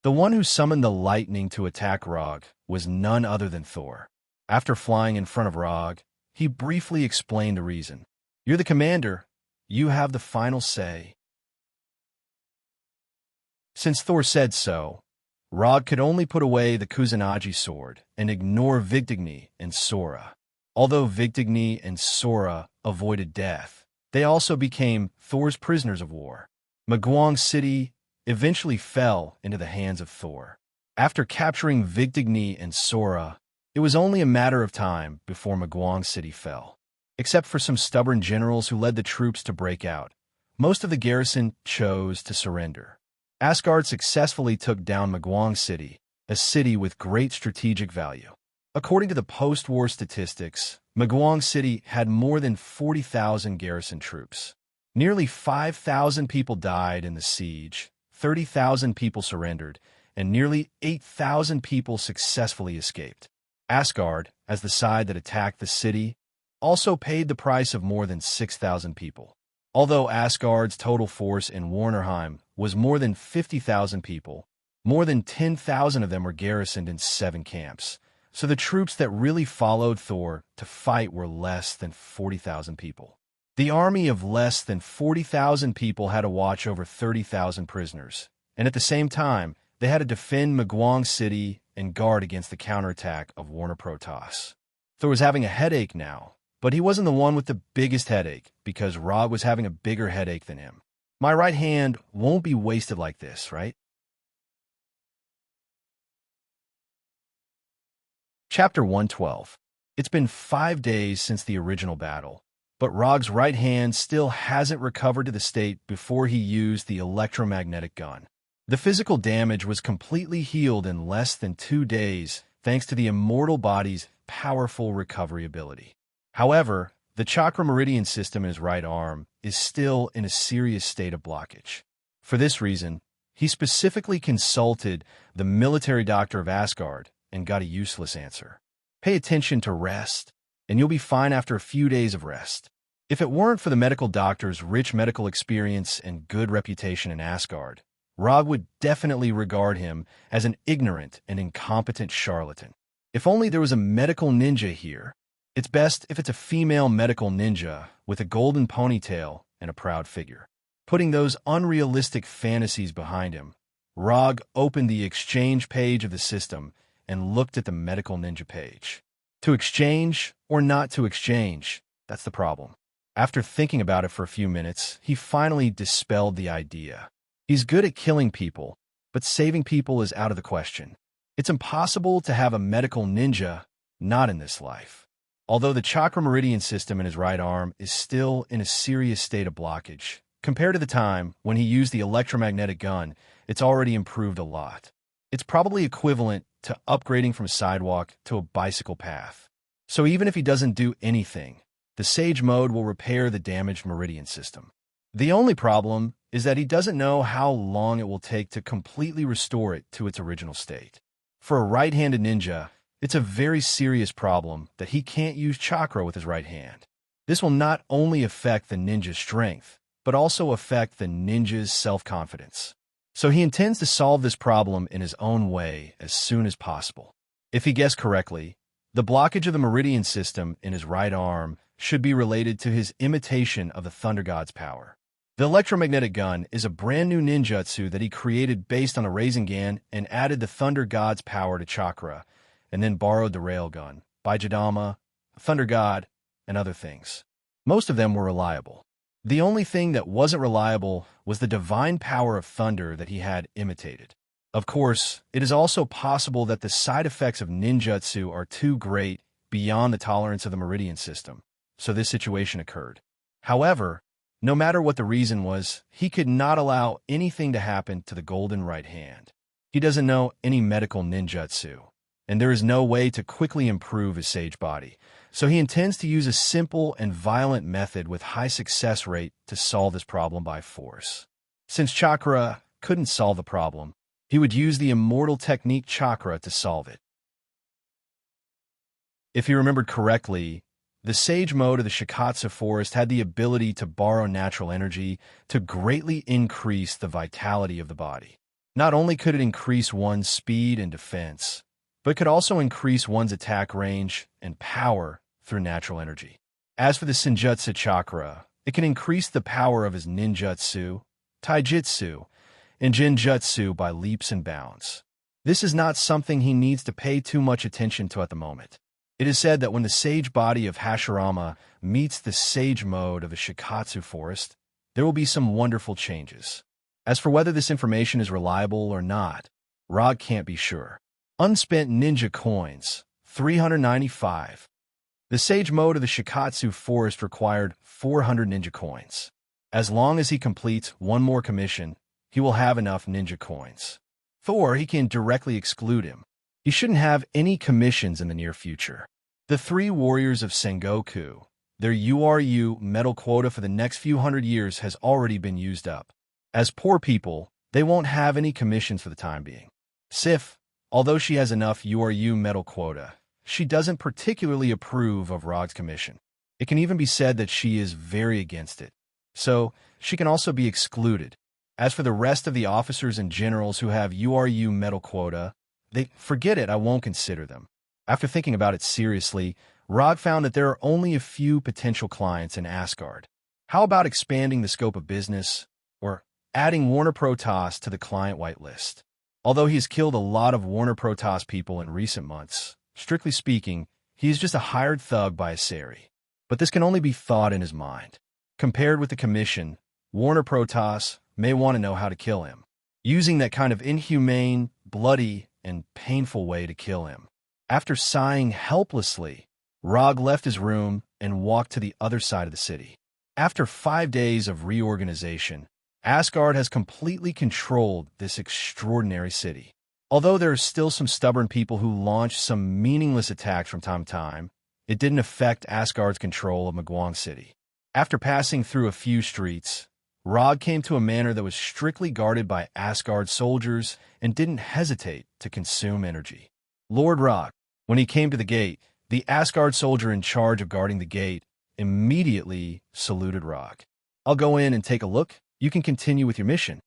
The one who summoned the lightning to attack Rog was none other than Thor. After flying in front of Rog, he briefly explained the reason. "You're the commander. You have the final say." Since Thor said so, Rog could only put away the Kusanagi sword and ignore Vigdigni and Sora. Although Vigdigni and Sora avoided death, they also became Thor's prisoners of war. Magwong City eventually fell into the hands of Thor. After capturing Vigdigni and Sora, it was only a matter of time before Magwong City fell. Except for some stubborn generals who led the troops to break out, most of the garrison chose to surrender. Asgard successfully took down Magwong City, a city with great strategic value. According to the post-war statistics, Magwong City had more than 40,000 garrison troops. Nearly 5,000 people died in the siege, 30,000 people surrendered, and nearly 8,000 people successfully escaped. Asgard, as the side that attacked the city, also paid the price of more than 6,000 people. Although Asgard's total force in Warnerheim was more than 50,000 people, more than 10,000 of them were garrisoned in 7 camps, so the troops that really followed Thor to fight were less than 40,000 people. The army of less than 40,000 people had to watch over 30,000 prisoners, and at the same time, they had to defend Magwong City and guard against the counterattack of Warner Protoss. Thor was having a headache now, but he wasn't the one with the biggest headache, because Rog was having a bigger headache than him. My right hand won't be wasted like this, right? Chapter 112. It's been 5 days since the original battle, but Rog's right hand still hasn't recovered to the state before he used the electromagnetic gun. The physical damage was completely healed in less than 2 days, thanks to the immortal body's powerful recovery ability. However, the chakra meridian system in his right arm is still in a serious state of blockage. For this reason, he specifically consulted the military doctor of Asgard and got a useless answer. Pay attention to rest, and you'll be fine after a few days of rest. If it weren't for the medical doctor's rich medical experience and good reputation in Asgard, Rog would definitely regard him as an ignorant and incompetent charlatan. If only there was a medical ninja here. It's best if it's a female medical ninja with a golden ponytail and a proud figure. Putting those unrealistic fantasies behind him, Rog opened the exchange page of the system and looked at the medical ninja page. To exchange or not to exchange, that's the problem. After thinking about it for a few minutes, he finally dispelled the idea. He's good at killing people, but saving people is out of the question. It's impossible to have a medical ninja not in this life. Although the chakra meridian system in his right arm is still in a serious state of blockage, compared to the time when he used the electromagnetic gun, it's already improved a lot. It's probably equivalent to upgrading from a sidewalk to a bicycle path. So even if he doesn't do anything, the Sage mode will repair the damaged meridian system. The only problem is that he doesn't know how long it will take to completely restore it to its original state. For a right-handed ninja, it's a very serious problem that he can't use chakra with his right hand. This will not only affect the ninja's strength, but also affect the ninja's self-confidence. So he intends to solve this problem in his own way as soon as possible. If he guessed correctly, the blockage of the meridian system in his right arm should be related to his imitation of the Thunder God's power. The electromagnetic gun is a brand new ninjutsu that he created based on a Rasengan and added the Thunder God's power to chakra, and then borrowed the railgun, Baijidama, Thunder God, and other things. Most of them were reliable. The only thing that wasn't reliable was the divine power of thunder that he had imitated. Of course, it is also possible that the side effects of ninjutsu are too great beyond the tolerance of the meridian system, so this situation occurred. However, no matter what the reason was, he could not allow anything to happen to the golden right hand. He doesn't know any medical ninjutsu, and there is no way to quickly improve his sage body, so he intends to use a simple and violent method with high success rate to solve this problem by force. Since chakra couldn't solve the problem, he would use the immortal technique chakra to solve it. If he remembered correctly, The sage mode of the Shikatsu forest had the ability to borrow natural energy to greatly increase the vitality of the body. Not only could it increase one's speed and defense, but could also increase one's attack range and power through natural energy. As for the Senjutsu chakra, it can increase the power of his ninjutsu, taijutsu, and genjutsu by leaps and bounds. This is not something he needs to pay too much attention to at the moment. It is said that when the sage body of Hashirama meets the sage mode of a Shikatsu forest, there will be some wonderful changes. As for whether this information is reliable or not, Rog can't be sure. Unspent ninja coins, 395. The sage mode of the Shikatsu forest required 400 ninja coins. As long as he completes one more commission, he will have enough ninja coins. Thor, he can directly exclude him. He shouldn't have any commissions in the near future. The 3 warriors of Sengoku, their URU medal quota for the next few hundred years has already been used up. As poor people, they won't have any commissions for the time being. Sif, although she has enough URU medal quota, she doesn't particularly approve of Rog's commission. It can even be said that she is very against it. So, she can also be excluded. As for the rest of the officers and generals who have URU medal quota, they forget it, I won't consider them. After thinking about it seriously, Rog found that there are only a few potential clients in Asgard. How about expanding the scope of business, or adding Warner Protoss to the client whitelist? Although he's killed a lot of Warner Protoss people in recent months, strictly speaking, he is just a hired thug by a Sari. But this can only be thought in his mind. Compared with the commission, Warner Protoss may want to know how to kill him, using that kind of inhumane, bloody, and painful way to kill him. After sighing helplessly, Rog left his room and walked to the other side of the city. After 5 days of reorganization, Asgard has completely controlled this extraordinary city. Although there are still some stubborn people who launch some meaningless attacks from time to time, it didn't affect Asgard's control of Magwang City. After passing through a few streets, Rog came to a manor that was strictly guarded by Asgard soldiers and didn't hesitate to consume energy. Lord Rog, when he came to the gate, the Asgard soldier in charge of guarding the gate immediately saluted Rog. I'll go in and take a look. You can continue with your mission.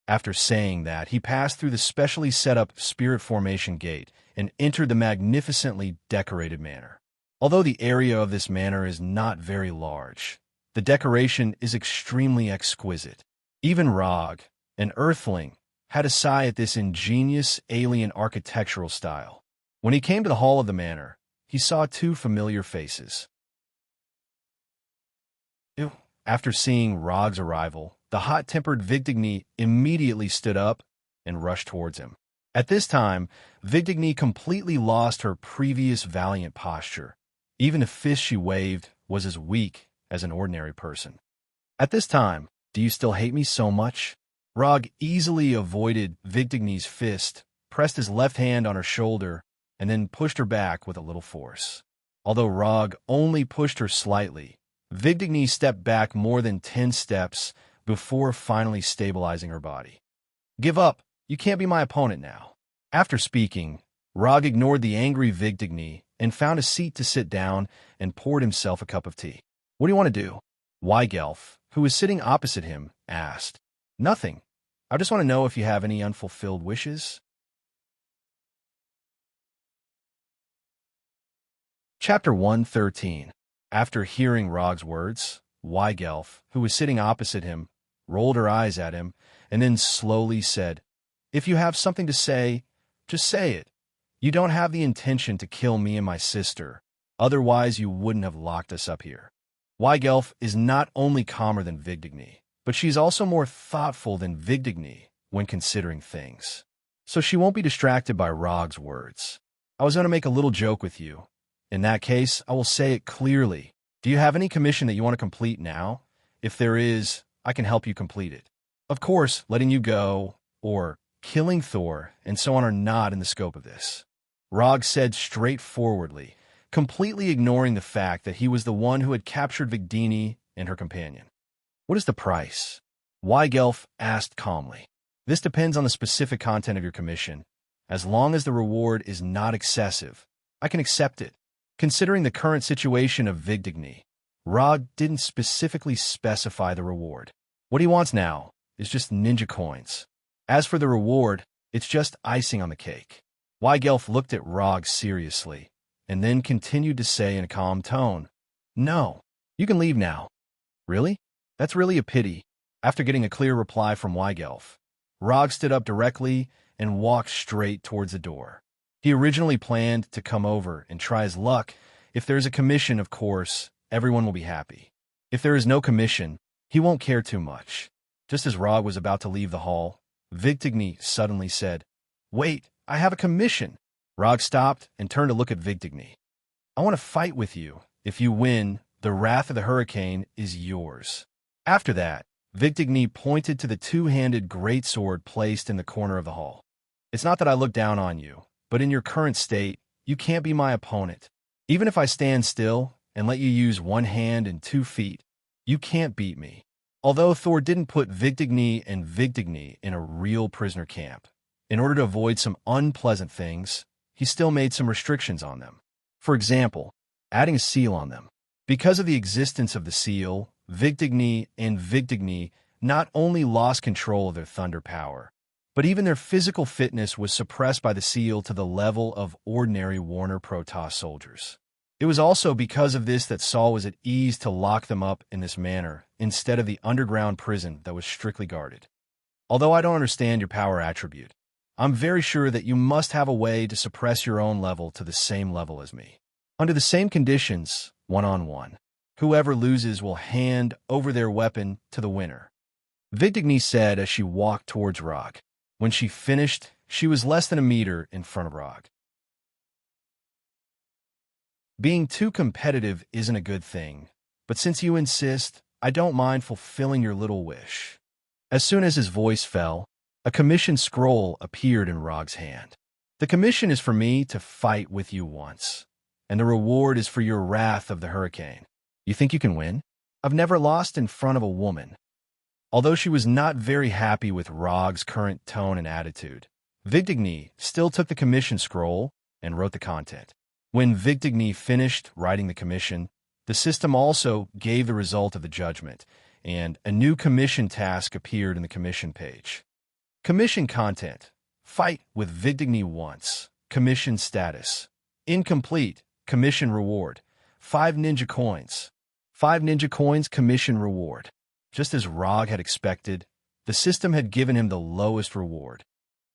After saying that, he passed through the specially set up Spirit Formation gate and entered the magnificently decorated manor. Although the area of this manor is not very large, the decoration is extremely exquisite. Even Rog, an earthling, had a sigh at this ingenious alien architectural style. When he came to the hall of the manor, he saw 2 familiar faces. After seeing Rog's arrival, the hot-tempered Vigdigny immediately stood up and rushed towards him. At this time, Vigdigny completely lost her previous valiant posture. Even the fist she waved was as weak as an ordinary person. At this time, do you still hate me so much? Rog easily avoided Vigdigny's fist, pressed his left hand on her shoulder, and then pushed her back with a little force. Although Rog only pushed her slightly, Vigdigny stepped back more than 10 steps before finally stabilizing her body. Give up. You can't be my opponent now. After speaking, Rog ignored the angry Vigdigny and found a seat to sit down and poured himself a cup of tea. What do you want to do? Weigelf, who was sitting opposite him, asked. Nothing. I just want to know if you have any unfulfilled wishes. Chapter 113. After hearing Rog's words, Weigelf, who was sitting opposite him, rolled her eyes at him, and then slowly said, If you have something to say, just say it. You don't have the intention to kill me and my sister, otherwise you wouldn't have locked us up here. Weigelf is not only calmer than Vigdigny, but she's also more thoughtful than Vigdigny when considering things. So she won't be distracted by Rog's words. I was going to make a little joke with you. In that case, I will say it clearly. Do you have any commission that you want to complete now? If there is, I can help you complete it. Of course, letting you go, or killing Thor, and so on are not in the scope of this. Rog said straightforwardly, completely ignoring the fact that he was the one who had captured Vigdini and her companion. What is the price? Weigelf asked calmly. This depends on the specific content of your commission. As long as the reward is not excessive, I can accept it. Considering the current situation of Vigdigny, Rog didn't specifically specify the reward. What he wants now is just ninja coins. As for the reward, it's just icing on the cake. Weigelf looked at Rog seriously, and then continued to say in a calm tone, "No, you can leave now." "Really? That's really a pity." After getting a clear reply from Weigelf, Rog stood up directly and walked straight towards the door. He originally planned to come over and try his luck. If there's a commission, of course, everyone will be happy. If there is no commission, he won't care too much. Just as Rog was about to leave the hall, Vigdigny suddenly said, "Wait, I have a commission." Rog stopped and turned to look at Vigdigny. "I want to fight with you. If you win, the Wrath of the Hurricane is yours." After that, Vigdigny pointed to the two-handed greatsword placed in the corner of the hall. "It's not that I look down on you, but in your current state, you can't be my opponent. Even if I stand still and let you use one hand and 2 feet, you can't beat me." Although Thor didn't put Vigdigny and Vigdigny in a real prisoner camp, in order to avoid some unpleasant things, he still made some restrictions on them. For example, adding a seal on them. Because of the existence of the seal, Vigdigny and Vigdigny not only lost control of their thunder power, but even their physical fitness was suppressed by the seal to the level of ordinary Warner Protoss soldiers. It was also because of this that Saul was at ease to lock them up in this manner instead of the underground prison that was strictly guarded. Although I don't understand your power attribute, I'm very sure that you must have a way to suppress your own level to the same level as me. Under the same conditions, one-on-one, whoever loses will hand over their weapon to the winner," Vigdigny said as she walked towards Rog. When she finished, she was less than a meter in front of Rog. "Being too competitive isn't a good thing, but since you insist, I don't mind fulfilling your little wish." As soon as his voice fell, a commission scroll appeared in Rog's hand. "The commission is for me to fight with you once, and the reward is for your Wrath of the Hurricane. You think you can win? I've never lost in front of a woman." Although she was not very happy with Rog's current tone and attitude, Vigdigny still took the commission scroll and wrote the content. When Vigdigny finished writing the commission, the system also gave the result of the judgment, and a new commission task appeared in the commission page. Commission content: fight with Vigdigny once. Commission status: incomplete. Commission reward: 5 ninja coins. 5 ninja coins commission reward. Just as Rog had expected, the system had given him the lowest reward.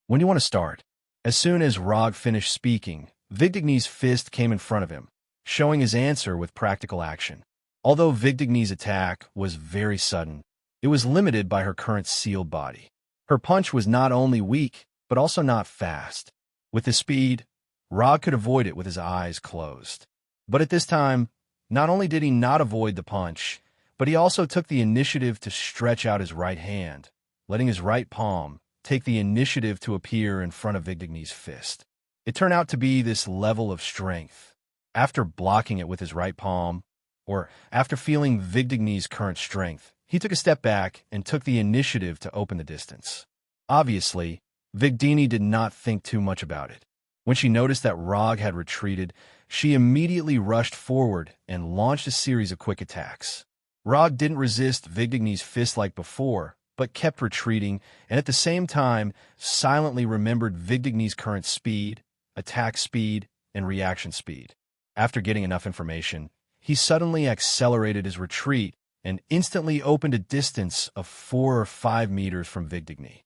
"When do you want to start?" As soon as Rog finished speaking, Vigdigny's fist came in front of him, showing his answer with practical action. Although Vigdigny's attack was very sudden, it was limited by her current sealed body. Her punch was not only weak, but also not fast. With the speed, Rog could avoid it with his eyes closed. But at this time, not only did he not avoid the punch, but he also took the initiative to stretch out his right hand, letting his right palm take the initiative to appear in front of Vigdigny's fist. It turned out to be this level of strength. After blocking it with his right palm, or after feeling Vigdigny's current strength, he took a step back and took the initiative to open the distance. Obviously, Vigdigny did not think too much about it. When she noticed that Rog had retreated, she immediately rushed forward and launched a series of quick attacks. Rog didn't resist Vigdigny's fist like before, but kept retreating, and at the same time silently remembered Vigdigny's current speed, attack speed, and reaction speed. After getting enough information, he suddenly accelerated his retreat and instantly opened a distance of 4 or 5 meters from Vigdigny.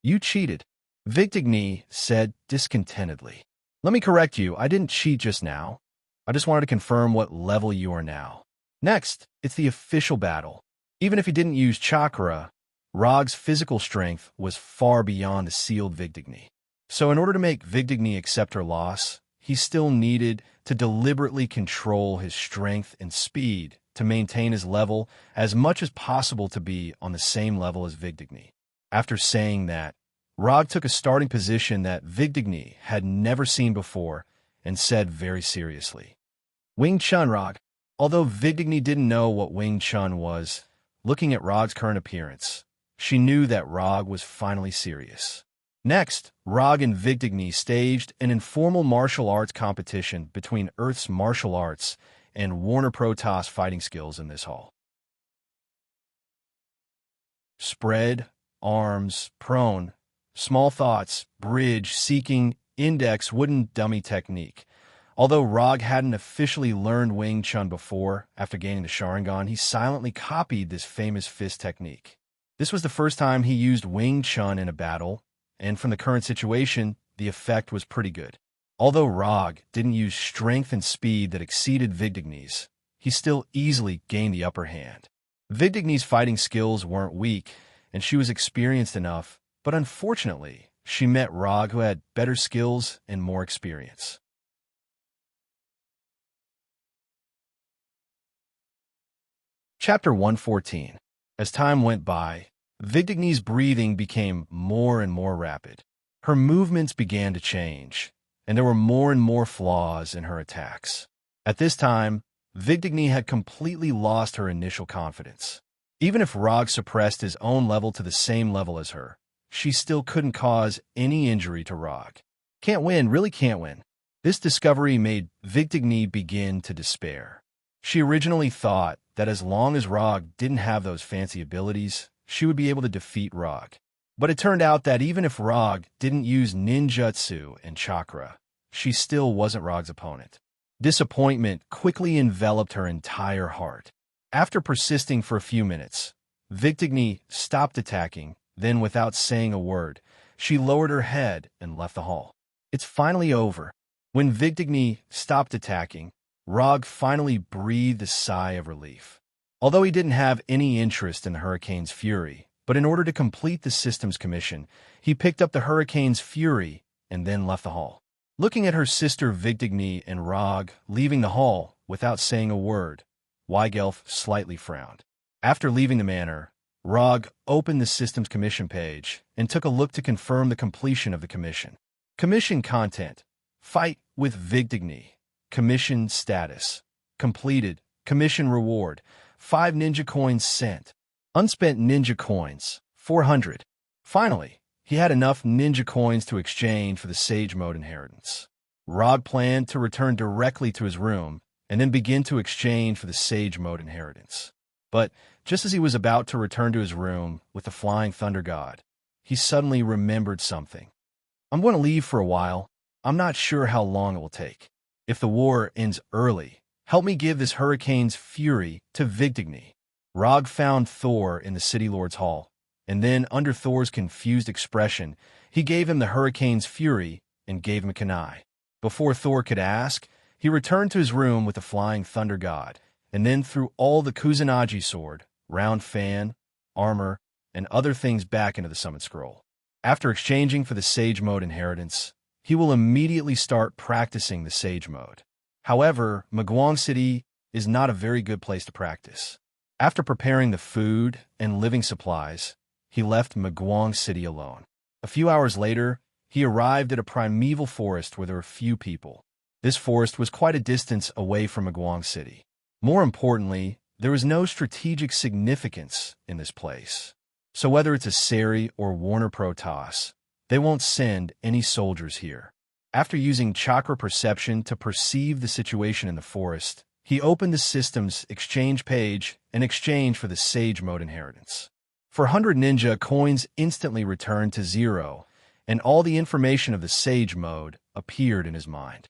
"You cheated," Vigdigny said discontentedly. "Let me correct you, I didn't cheat just now. I just wanted to confirm what level you are now. Next, it's the official battle." Even if he didn't use chakra, Rog's physical strength was far beyond the sealed Vigdigny. So in order to make Vigdigny accept her loss, he still needed to deliberately control his strength and speed to maintain his level as much as possible to be on the same level as Vigdigny. After saying that, Rog took a starting position that Vigdigny had never seen before and said very seriously, "Wing Chun, Rog." Although Vigdigny didn't know what Wing Chun was, looking at Rog's current appearance, she knew that Rog was finally serious. Next, Rog and Vigdigny staged an informal martial arts competition between Earth's martial arts and Warner Protoss fighting skills in this hall. Spread, arms, prone, small thoughts, bridge, seeking, index, wooden dummy technique. Although Rog hadn't officially learned Wing Chun before, after gaining the Sharingan, he silently copied this famous fist technique. This was the first time he used Wing Chun in a battle, and from the current situation, the effect was pretty good. Although Rog didn't use strength and speed that exceeded Vigdigny's, he still easily gained the upper hand. Vigdigny's fighting skills weren't weak, and she was experienced enough, but unfortunately, she met Rog, who had better skills and more experience. Chapter 114. As time went by, Vigdigny's breathing became more and more rapid. Her movements began to change, and there were more and more flaws in her attacks. At this time, Vigdigny had completely lost her initial confidence. Even if Rog suppressed his own level to the same level as her, she still couldn't cause any injury to Rog. Can't win, really can't win. This discovery made Vigdigny begin to despair. She originally thought that as long as Rog didn't have those fancy abilities, she would be able to defeat Rog. But it turned out that even if Rog didn't use ninjutsu and chakra, she still wasn't Rog's opponent. Disappointment quickly enveloped her entire heart. After persisting for a few minutes, Vigdigny stopped attacking, then without saying a word, she lowered her head and left the hall. It's finally over. When Vigdigny stopped attacking, Rog finally breathed a sigh of relief. Although he didn't have any interest in the Hurricane's fury, but in order to complete the system's commission, he picked up the Hurricane's fury and then left the hall. Looking at her sister Vigdigny and Rog leaving the hall without saying a word, Weigelf slightly frowned. After leaving the manor, Rog opened the system's commission page and took a look to confirm the completion of the commission. Commission content: fight with Vigdigny. Commission status: completed. Commission reward: 5 ninja coins sent. Unspent ninja coins: 400. Finally, he had enough ninja coins to exchange for the Sage Mode inheritance. Rog planned to return directly to his room and then begin to exchange for the Sage Mode inheritance. But just as he was about to return to his room with the Flying Thunder God, he suddenly remembered something. I'm going to leave for a while. I'm not sure how long it will take. If the war ends early, help me give this Hurricane's fury to Vigdigny. Rog found Thor in the City Lord's Hall, and then, under Thor's confused expression, he gave him the Hurricane's fury and gave him a kunai. Before Thor could ask, he returned to his room with the Flying Thunder God, and then threw all the Kusanagi sword, round fan, armor, and other things back into the Summon Scroll. After exchanging for the Sage Mode inheritance, he will immediately start practicing the Sage Mode. However, Maguang City is not a very good place to practice. After preparing the food and living supplies, he left Maguang City alone. A few hours later, he arrived at a primeval forest where there were few people. This forest was quite a distance away from Maguang City. More importantly, there was no strategic significance in this place. So whether it's a Seri or Warner Protoss, they won't send any soldiers here. After using chakra perception to perceive the situation in the forest, he opened the system's exchange page and exchanged for the Sage Mode inheritance. For 100 ninja, coins instantly returned to 0, and all the information of the Sage Mode appeared in his mind.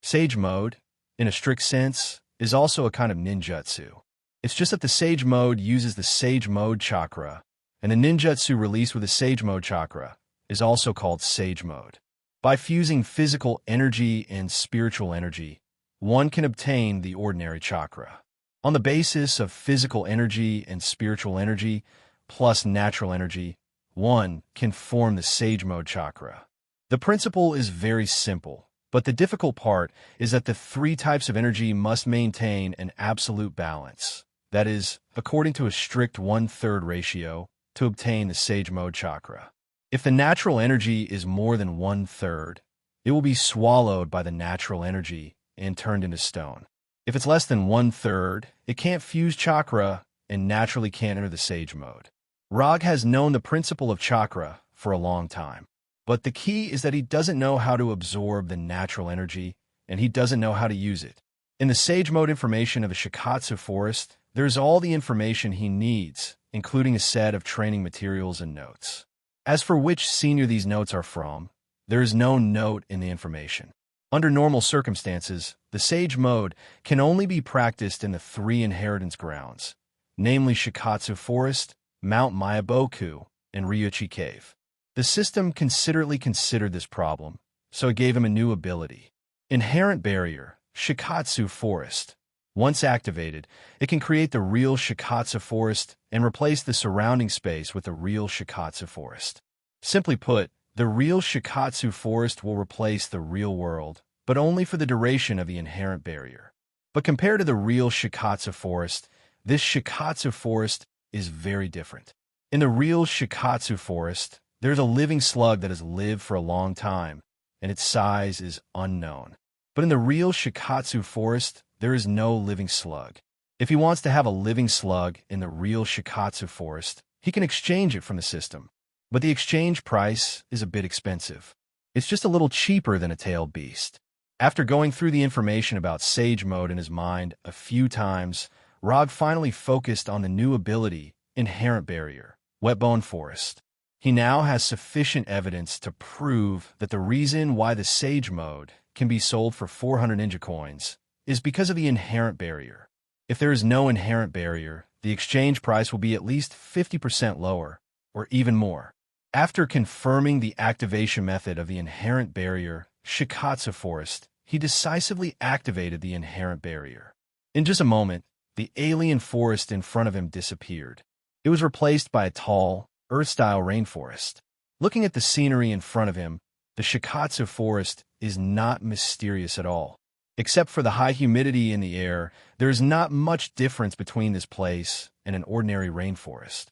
Sage Mode, in a strict sense, is also a kind of ninjutsu. It's just that the Sage Mode uses the Sage Mode chakra, and the ninjutsu released with the Sage Mode chakra is also called Sage Mode. By fusing physical energy and spiritual energy, one can obtain the ordinary chakra. On the basis of physical energy and spiritual energy plus natural energy, one can form the Sage Mode chakra. The principle is very simple, but the difficult part is that the 3 types of energy must maintain an absolute balance. That is, according to a strict 1/3 ratio, to obtain the Sage Mode chakra. If the natural energy is more than 1/3, it will be swallowed by the natural energy and turned into stone. If it's less than 1/3, it can't fuse chakra and naturally can't enter the Sage Mode. Rog has known the principle of chakra for a long time, but the key is that he doesn't know how to absorb the natural energy, and he doesn't know how to use it. In the Sage Mode information of a Shikatsu forest, there's all the information he needs, including a set of training materials and notes. As for which senior these notes are from, there is no note in the information. Under normal circumstances, the Sage Mode can only be practiced in the 3 inheritance grounds, namely Shikatsu Forest, Mount Mayaboku, and Ryuchi Cave. The system considerately considered this problem, so it gave him a new ability. Inherent Barrier, Shikatsu Forest. Once activated, it can create the real Shikatsu Forest and replace the surrounding space with the real Shikatsu Forest. Simply put, the real Shikatsu Forest will replace the real world, but only for the duration of the Inherent Barrier. But compared to the real Shikatsu Forest, this Shikatsu Forest is very different. In the real Shikatsu Forest, there's a living slug that has lived for a long time, and its size is unknown. But in the real Shikatsu Forest, there is no living slug. If he wants to have a living slug in the real Shikatsu Forest, he can exchange it from the system. But the exchange price is a bit expensive. It's just a little cheaper than a tailed beast. After going through the information about Sage Mode in his mind a few times, Rog finally focused on the new ability, Inherent Barrier, Wetbone Forest. He now has sufficient evidence to prove that the reason why the Sage Mode can be sold for 400 ninja coins is because of the Inherent Barrier. If there is no Inherent Barrier, the exchange price will be at least 50% lower, or even more. After confirming the activation method of the Inherent Barrier, Shikatsu Forest, he decisively activated the Inherent Barrier. In just a moment, the alien forest in front of him disappeared. It was replaced by a tall, Earth-style rainforest. Looking at the scenery in front of him, the Shikatsu Forest is not mysterious at all. Except for the high humidity in the air, there is not much difference between this place and an ordinary rainforest.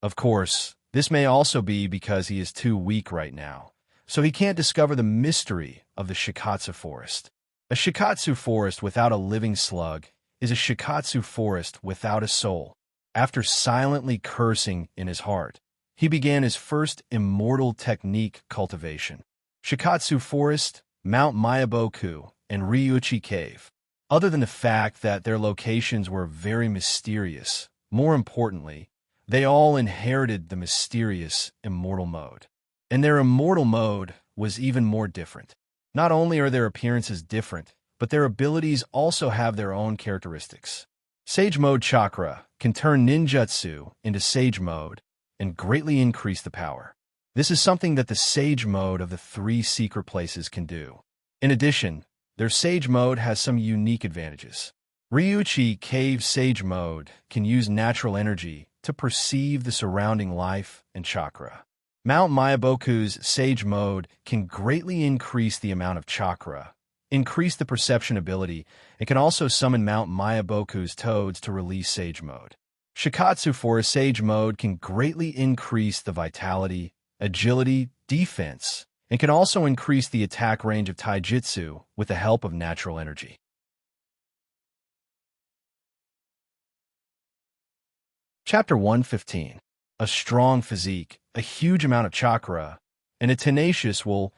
Of course, this may also be because he is too weak right now, so he can't discover the mystery of the Shikatsu Forest. A Shikatsu Forest without a living slug is a Shikatsu Forest without a soul. After silently cursing in his heart, he began his first immortal technique cultivation. Shikatsu Forest, Mount Mayaboku, and Ryuchi Cave. Other than the fact that their locations were very mysterious, more importantly, they all inherited the mysterious immortal mode. And their immortal mode was even more different. Not only are their appearances different, but their abilities also have their own characteristics. Sage Mode Chakra can turn ninjutsu into Sage Mode and greatly increase the power. This is something that the Sage Mode of the 3 secret places can do. In addition, their Sage Mode has some unique advantages. Ryuchi Cave Sage Mode can use natural energy to perceive the surrounding life and chakra. Mount Mayaboku's Sage Mode can greatly increase the amount of chakra, increase the perception ability, and can also summon Mount Mayaboku's toads to release Sage Mode. Shikatsu Forest Sage Mode can greatly increase the vitality, agility, defense, and can also increase the attack range of taijutsu with the help of natural energy. Chapter 115. A strong physique, a huge amount of chakra, and a tenacious will.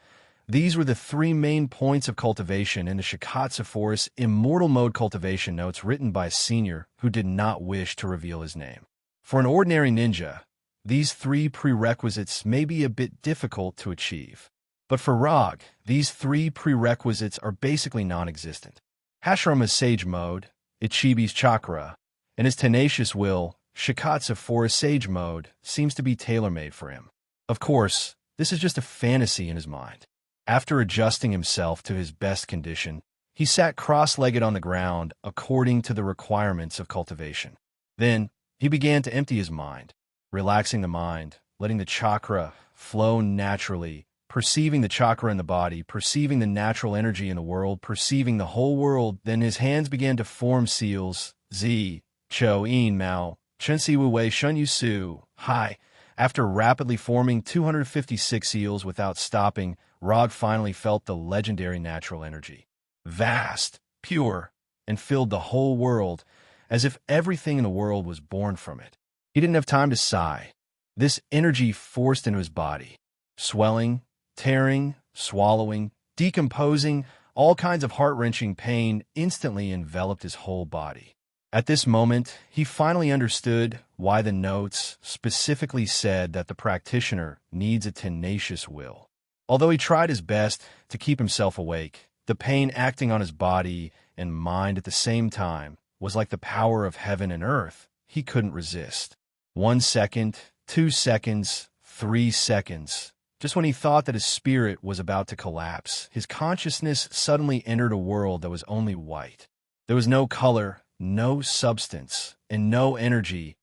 These were the 3 main points of cultivation in the Shikatsu Forest Immortal Mode cultivation notes written by a senior who did not wish to reveal his name. For an ordinary ninja, these 3 prerequisites may be a bit difficult to achieve. But for Rog, these 3 prerequisites are basically non-existent. Hashirama's Sage Mode, Ichibi's Chakra, and his tenacious will, Shikatsu Forest Sage Mode, seems to be tailor-made for him. Of course, this is just a fantasy in his mind. After adjusting himself to his best condition, he sat cross-legged on the ground according to the requirements of cultivation. Then, he began to empty his mind, relaxing the mind, letting the chakra flow naturally, perceiving the chakra in the body, perceiving the natural energy in the world, perceiving the whole world. Then his hands began to form seals, Zi, Cho, In, Mao, Chensi Wu Wei, Shun Yu Su, Hai. After rapidly forming 256 seals without stopping, Rog finally felt the legendary natural energy. Vast, pure, and filled the whole world, as if everything in the world was born from it. He didn't have time to sigh. This energy forced into his body, swelling, tearing, swallowing, decomposing, all kinds of heart-wrenching pain instantly enveloped his whole body. At this moment, he finally understood why the notes specifically said that the practitioner needs a tenacious will. Although he tried his best to keep himself awake, the pain acting on his body and mind at the same time was like the power of heaven and earth he couldn't resist. 1 second, 2 seconds, 3 seconds. Just when he thought that his spirit was about to collapse, his consciousness suddenly entered a world that was only white. There was no color, no substance, and no energy.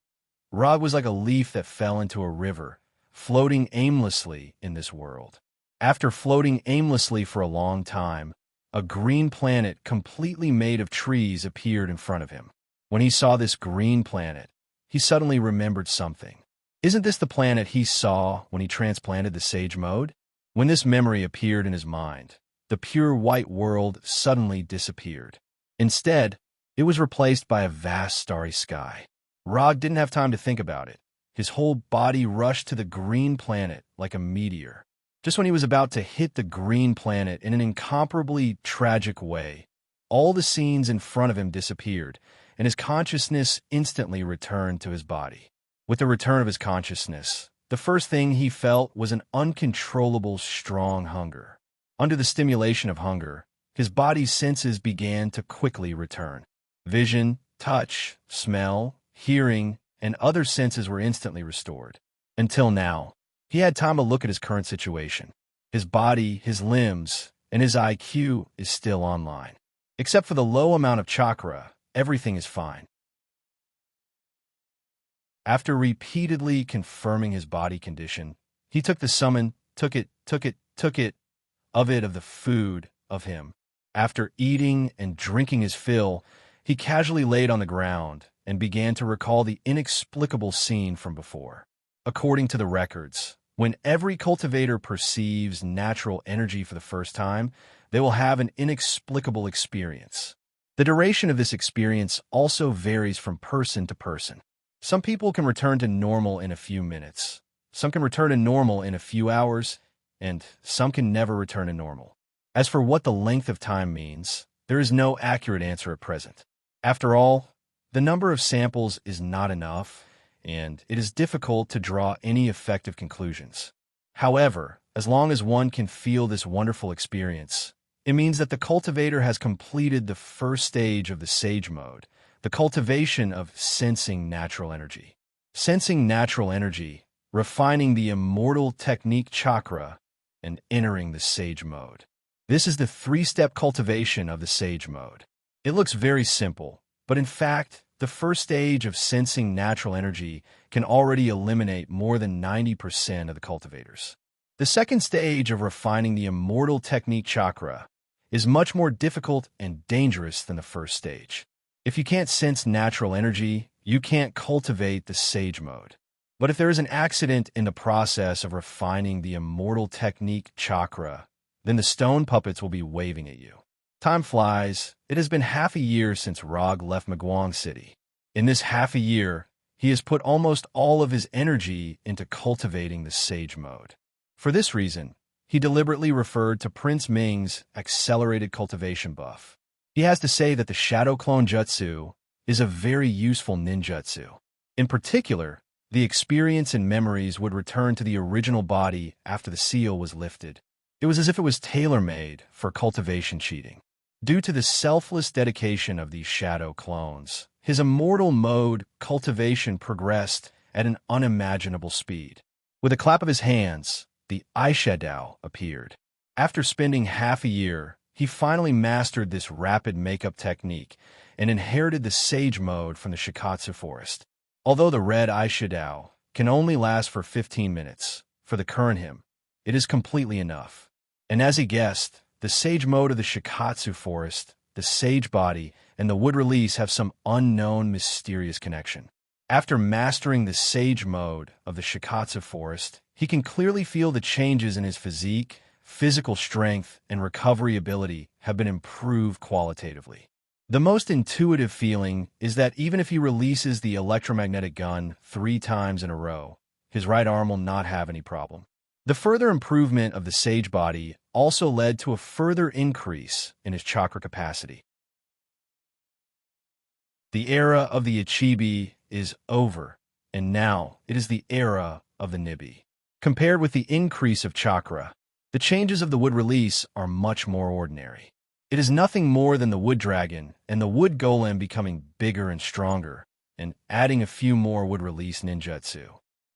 Rod was like a leaf that fell into a river, floating aimlessly in this world. After floating aimlessly for a long time, a green planet completely made of trees appeared in front of him. When he saw this green planet, he suddenly remembered something. Isn't this the planet he saw when he transplanted the Sage Mode? When this memory appeared in his mind, the pure white world suddenly disappeared. Instead, it was replaced by a vast starry sky. Rod didn't have time to think about it. His whole body rushed to the green planet like a meteor. Just when he was about to hit the green planet in an incomparably tragic way, all the scenes in front of him disappeared, and his consciousness instantly returned to his body. With the return of his consciousness, the first thing he felt was an uncontrollable, strong hunger. Under the stimulation of hunger, his body's senses began to quickly return. Vision, touch, smell, hearing, and other senses were instantly restored. Until now, he had time to look at his current situation. His body, his limbs, and his IQ is still online. Except for the low amount of chakra, everything is fine. After repeatedly confirming his body condition, he took the summon, took it of the food of him. After eating and drinking his fill, he casually laid on the ground and began to recall the inexplicable scene from before. According to the records, when every cultivator perceives natural energy for the first time, they will have an inexplicable experience. The duration of this experience also varies from person to person. Some people can return to normal in a few minutes. Some can return to normal in a few hours, and some can never return to normal. As for what the length of time means, there is no accurate answer at present. After all, the number of samples is not enough, and it is difficult to draw any effective conclusions. However, as long as one can feel this wonderful experience, it means that the cultivator has completed the first stage of the Sage Mode, the cultivation of sensing natural energy. Sensing natural energy, refining the immortal technique chakra, and entering the Sage Mode. This is the 3-step cultivation of the Sage Mode. It looks very simple, but in fact, the first stage of sensing natural energy can already eliminate more than 90% of the cultivators. The second stage of refining the immortal technique chakra is much more difficult and dangerous than the first stage. If you can't sense natural energy, you can't cultivate the Sage Mode. But if there is an accident in the process of refining the immortal technique chakra, then the stone puppets will be waving at you. Time flies. It has been half a year since Rog left Maguang City. In this half a year, he has put almost all of his energy into cultivating the Sage Mode. For this reason, he deliberately referred to Prince Ming's accelerated cultivation buff. He has to say that the Shadow Clone Jutsu is a very useful ninjutsu. In particular, the experience and memories would return to the original body after the seal was lifted. It was as if it was tailor-made for cultivation cheating. Due to the selfless dedication of these shadow clones, his immortal mode cultivation progressed at an unimaginable speed. With a clap of his hands, the eyeshadow appeared. After spending half a year, he finally mastered this rapid makeup technique and inherited the Sage Mode from the Shikatsu forest. Although the red eyeshadow can only last for 15 minutes, for the current him, it is completely enough. And as he guessed, the Sage Mode of the Shikatsu forest, the Sage body, and the wood release have some unknown mysterious connection. After mastering the Sage Mode of the Shikatsu forest, he can clearly feel the changes in his physique, physical strength, and recovery ability have been improved qualitatively. The most intuitive feeling is that even if he releases the electromagnetic gun 3 times in a row, his right arm will not have any problem. The further improvement of the sage body also led to a further increase in his chakra capacity. The era of the Ichibi is over, and now it is the era of the Nibi. Compared with the increase of chakra, the changes of the wood release are much more ordinary. It is nothing more than the wood dragon and the wood golem becoming bigger and stronger, and adding a few more wood release ninjutsu.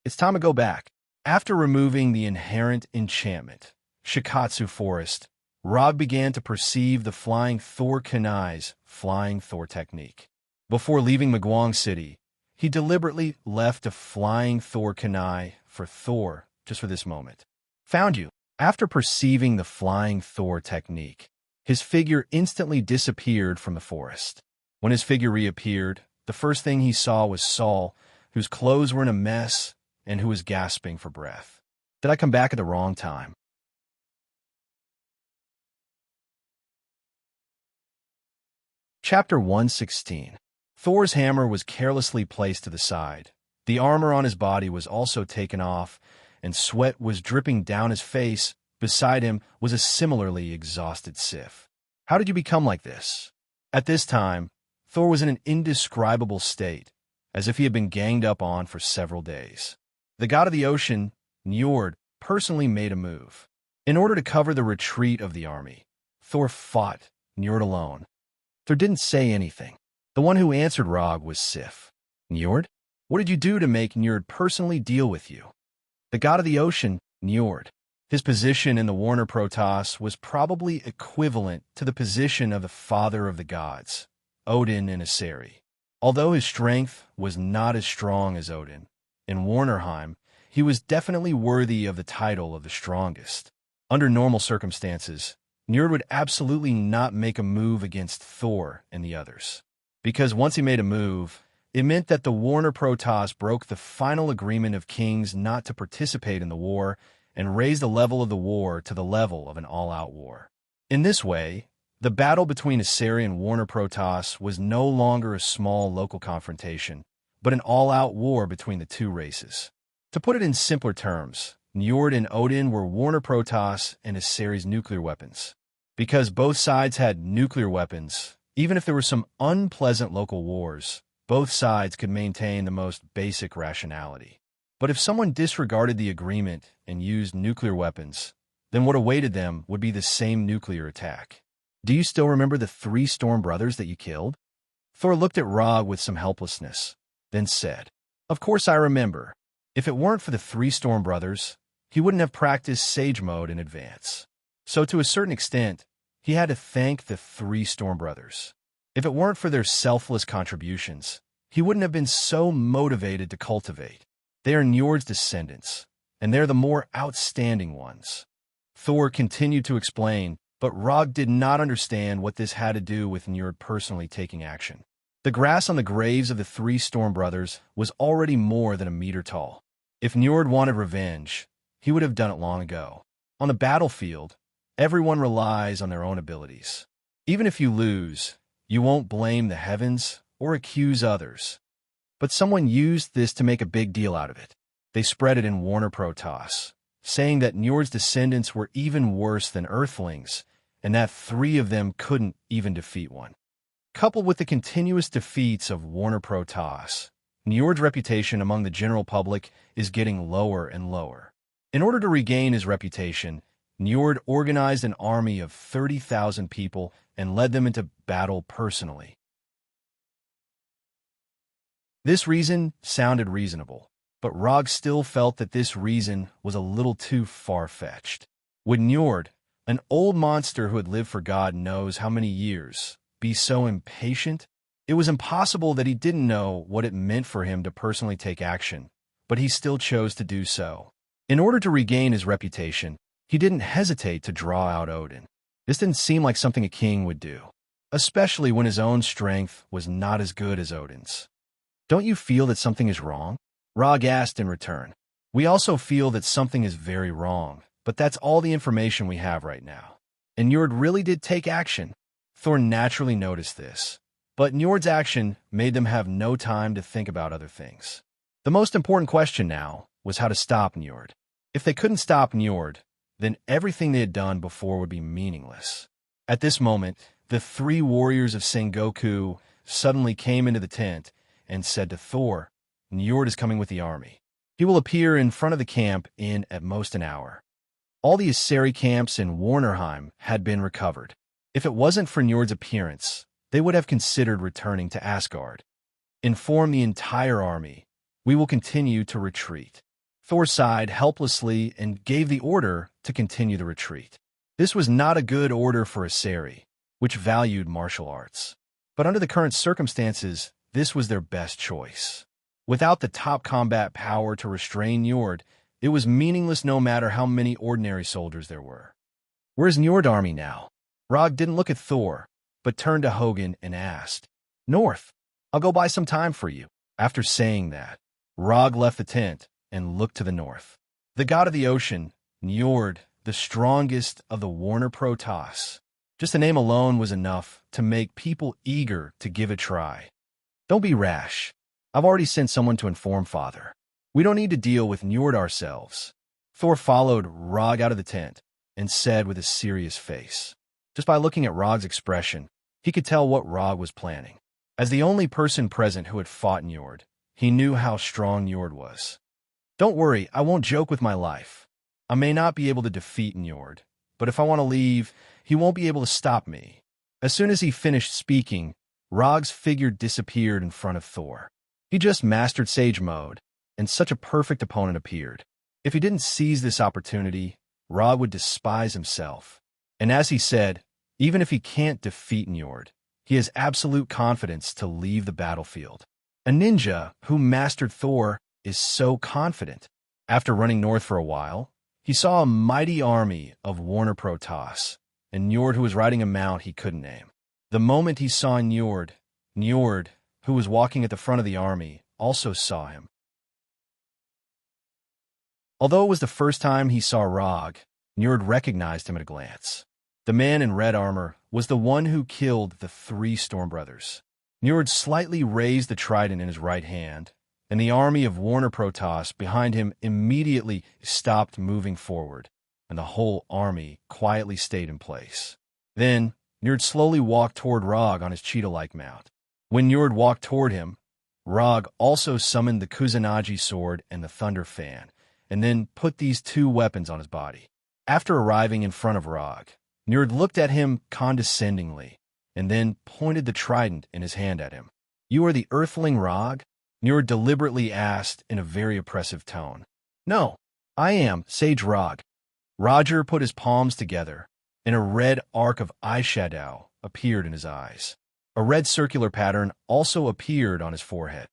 It's time to go back. After removing the inherent enchantment, Shikatsu Forest, Rob began to perceive the Flying Thor Kunai's Flying Thor technique. Before leaving Mugwang City, he deliberately left a Flying Thor Kunai for Thor just for this moment. Found you. After perceiving the Flying Thor technique, his figure instantly disappeared from the forest. When his figure reappeared, the first thing he saw was Saul, whose clothes were in a mess and who was gasping for breath. Did I come back at the wrong time? Chapter 116. Thor's hammer was carelessly placed to the side. The armor on his body was also taken off, and sweat was dripping down his face. Beside him was a similarly exhausted Sif. How did you become like this? At this time, Thor was in an indescribable state, as if he had been ganged up on for several days. The god of the ocean, Njord, personally made a move. In order to cover the retreat of the army, Thor fought Njord alone. Thor didn't say anything. The one who answered Rog was Sif. Njord? What did you do to make Njord personally deal with you? The god of the ocean, Njord. His position in the Warner Protoss was probably equivalent to the position of the father of the gods, Odin and Aseri. Although his strength was not as strong as Odin, in Warnerheim, he was definitely worthy of the title of the strongest. Under normal circumstances, Njord would absolutely not make a move against Thor and the others. Because once he made a move, it meant that the Warner Protoss broke the final agreement of kings not to participate in the war and raised the level of the war to the level of an all-out war. In this way, the battle between Aseri and Warner Protoss was no longer a small local confrontation, but an all-out war between the two races. To put it in simpler terms, Njord and Odin were Warner Protoss and Aseri's nuclear weapons. Because both sides had nuclear weapons, even if there were some unpleasant local wars, both sides could maintain the most basic rationality. But if someone disregarded the agreement and used nuclear weapons, then what awaited them would be the same nuclear attack. Do you still remember the 3 Storm Brothers that you killed? Thor looked at Rog with some helplessness, then said, Of course I remember. If it weren't for the 3 Storm Brothers, he wouldn't have practiced Sage Mode in advance. So to a certain extent, he had to thank the 3 Storm Brothers. If it weren't for their selfless contributions, he wouldn't have been so motivated to cultivate. They are Njord's descendants, and they're the more outstanding ones. Thor continued to explain, but Rog did not understand what this had to do with Njord personally taking action. The grass on the graves of the 3 Storm Brothers was already more than a meter tall. If Njord wanted revenge, he would have done it long ago. On the battlefield, everyone relies on their own abilities. Even if you lose, you won't blame the heavens or accuse others. But someone used this to make a big deal out of it. They spread it in Warner Protoss, saying that Njord's descendants were even worse than Earthlings, and that 3 of them couldn't even defeat one. Coupled with the continuous defeats of Warner Protoss, Njord's reputation among the general public is getting lower and lower. In order to regain his reputation, Njord organized an army of 30,000 people and led them into battle personally. This reason sounded reasonable, but Rog still felt that this reason was a little too far-fetched. Would Njord, an old monster who had lived for God knows how many years, be so impatient? It was impossible that he didn't know what it meant for him to personally take action, but he still chose to do so. In order to regain his reputation, he didn't hesitate to draw out Odin. This didn't seem like something a king would do, especially when his own strength was not as good as Odin's. Don't you feel that something is wrong? Rog asked in return. We also feel that something is very wrong, but that's all the information we have right now. And Njord really did take action. Thor naturally noticed this, but Njord's action made them have no time to think about other things. The most important question now was how to stop Njord. If they couldn't stop Njord, then everything they had done before would be meaningless. At this moment, the three warriors of Sengoku suddenly came into the tent and said to Thor, "Njord is coming with the army. He will appear in front of the camp in at most an hour." All the Asari camps in Warnerheim had been recovered. If it wasn't for Njord's appearance, they would have considered returning to Asgard. "Inform the entire army. We will continue to retreat." Thor sighed helplessly and gave the order to continue the retreat. This was not a good order for Asari, which valued martial arts. But under the current circumstances, this was their best choice. Without the top combat power to restrain Njord, it was meaningless no matter how many ordinary soldiers there were. "Where's Njord's army now?" Rog didn't look at Thor, but turned to Hogun and asked. "North. I'll go buy some time for you." After saying that, Rog left the tent and looked to the north. The god of the ocean, Njord, the strongest of the Warner Protoss. Just the name alone was enough to make people eager to give it a try. "Don't be rash. I've already sent someone to inform Father. We don't need to deal with Njord ourselves." Thor followed Rog out of the tent and said with a serious face. Just by looking at Rog's expression, he could tell what Rog was planning. As the only person present who had fought Njord, he knew how strong Njord was. "Don't worry, I won't joke with my life. I may not be able to defeat Njord, but if I want to leave, he won't be able to stop me." As soon as he finished speaking, Rog's figure disappeared in front of Thor. He just mastered Sage Mode, and such a perfect opponent appeared. If he didn't seize this opportunity, Rog would despise himself. And as he said, even if he can't defeat Njord, he has absolute confidence to leave the battlefield. A ninja who mastered Thor is so confident. After running north for a while, he saw a mighty army of Warner Protoss, and Njord who was riding a mount he couldn't name. The moment he saw Njord, who was walking at the front of the army, also saw him. Although it was the first time he saw Rog, Njord recognized him at a glance. The man in red armor was the one who killed the three Storm Brothers. Njord slightly raised the trident in his right hand, and the army of Warner Protoss behind him immediately stopped moving forward, and the whole army quietly stayed in place. Then, Njord slowly walked toward Rog on his cheetah-like mount. When Njord walked toward him, Rog also summoned the Kusanagi sword and the Thunder Fan, and then put these two weapons on his body. After arriving in front of Rog, Njord looked at him condescendingly, and then pointed the trident in his hand at him. "You are the Earthling Rog?" Njord deliberately asked in a very oppressive tone. "No, I am Sage Rog." Roger put his palms together, and a red arc of eyeshadow appeared in his eyes. A red circular pattern also appeared on his forehead.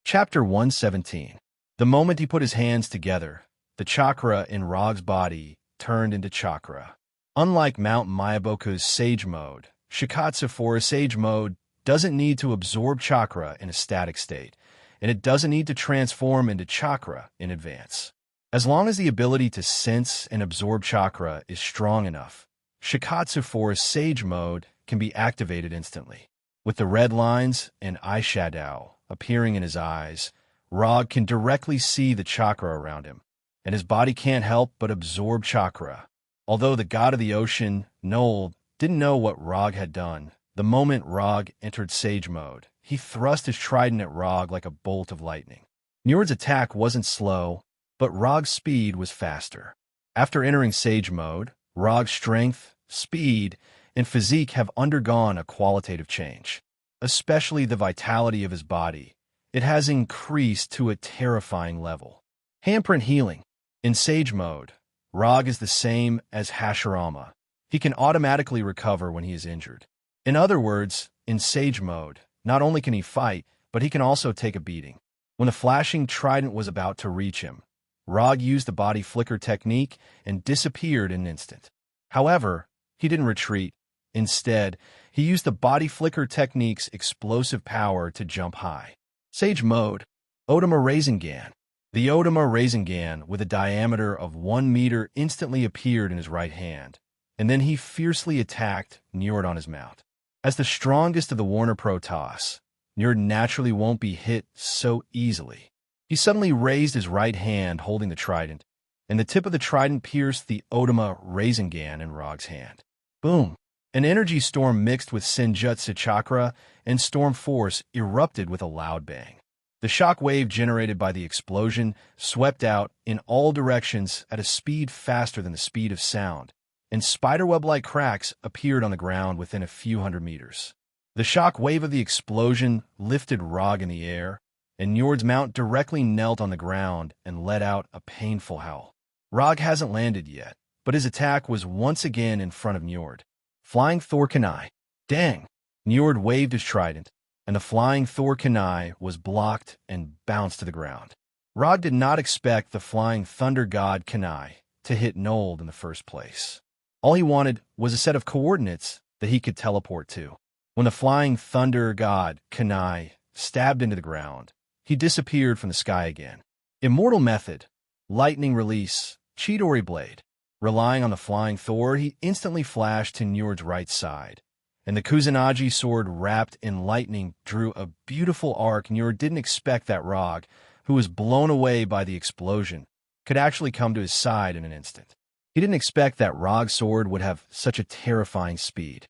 Chapter 117. The moment he put his hands together, the chakra in Rog's body turned into chakra. Unlike Mount Miyaboku's Sage Mode, Shikatsu Forest Sage Mode doesn't need to absorb chakra in a static state, and it doesn't need to transform into chakra in advance. As long as the ability to sense and absorb chakra is strong enough, Shikatsu Forest Sage Mode can be activated instantly. With the red lines and eyeshadow appearing in his eyes, Rog can directly see the chakra around him, and his body can't help but absorb chakra. Although the god of the ocean, Nold, didn't know what Rog had done, the moment Rog entered Sage Mode, he thrust his trident at Rog like a bolt of lightning. Njord's attack wasn't slow, but Rog's speed was faster. After entering Sage Mode, Rog's strength, speed, and physique have undergone a qualitative change. Especially the vitality of his body. It has increased to a terrifying level. Handprint healing. In Sage Mode, Rog is the same as Hashirama. He can automatically recover when he is injured. In other words, in Sage Mode, not only can he fight, but he can also take a beating. When the flashing trident was about to reach him, Rog used the body flicker technique and disappeared in an instant. However, he didn't retreat. Instead, he used the body flicker technique's explosive power to jump high. Sage Mode, Otama Rasengan. The Odama Rasengan, with a diameter of 1 meter, instantly appeared in his right hand, and then he fiercely attacked Njord on his mount. As the strongest of the Warner Protoss, Njord naturally won't be hit so easily. He suddenly raised his right hand holding the trident, and the tip of the trident pierced the Odama Rasengan in Rog's hand. Boom! An energy storm mixed with Senjutsu chakra and storm force erupted with a loud bang. The shock wave generated by the explosion swept out in all directions at a speed faster than the speed of sound, and spiderweb-like cracks appeared on the ground within a few hundred meters. The shock wave of the explosion lifted Rog in the air, and Njord's mount directly knelt on the ground and let out a painful howl. Rog hasn't landed yet, but his attack was once again in front of Njord. Flying Thor Kunai. Dang! Njord waved his trident, and the flying Thor Kunai was blocked and bounced to the ground. Rog did not expect the flying thunder god Kunai to hit Nold in the first place. All he wanted was a set of coordinates that he could teleport to. When the flying thunder god Kunai stabbed into the ground, he disappeared from the sky again. Immortal method, lightning release, Chidori blade. Relying on the flying Thor, he instantly flashed to Njord's right side, and the Kusanagi sword wrapped in lightning drew a beautiful arc. Njord didn't expect that Rog, who was blown away by the explosion, could actually come to his side in an instant. He didn't expect that Rog's sword would have such a terrifying speed.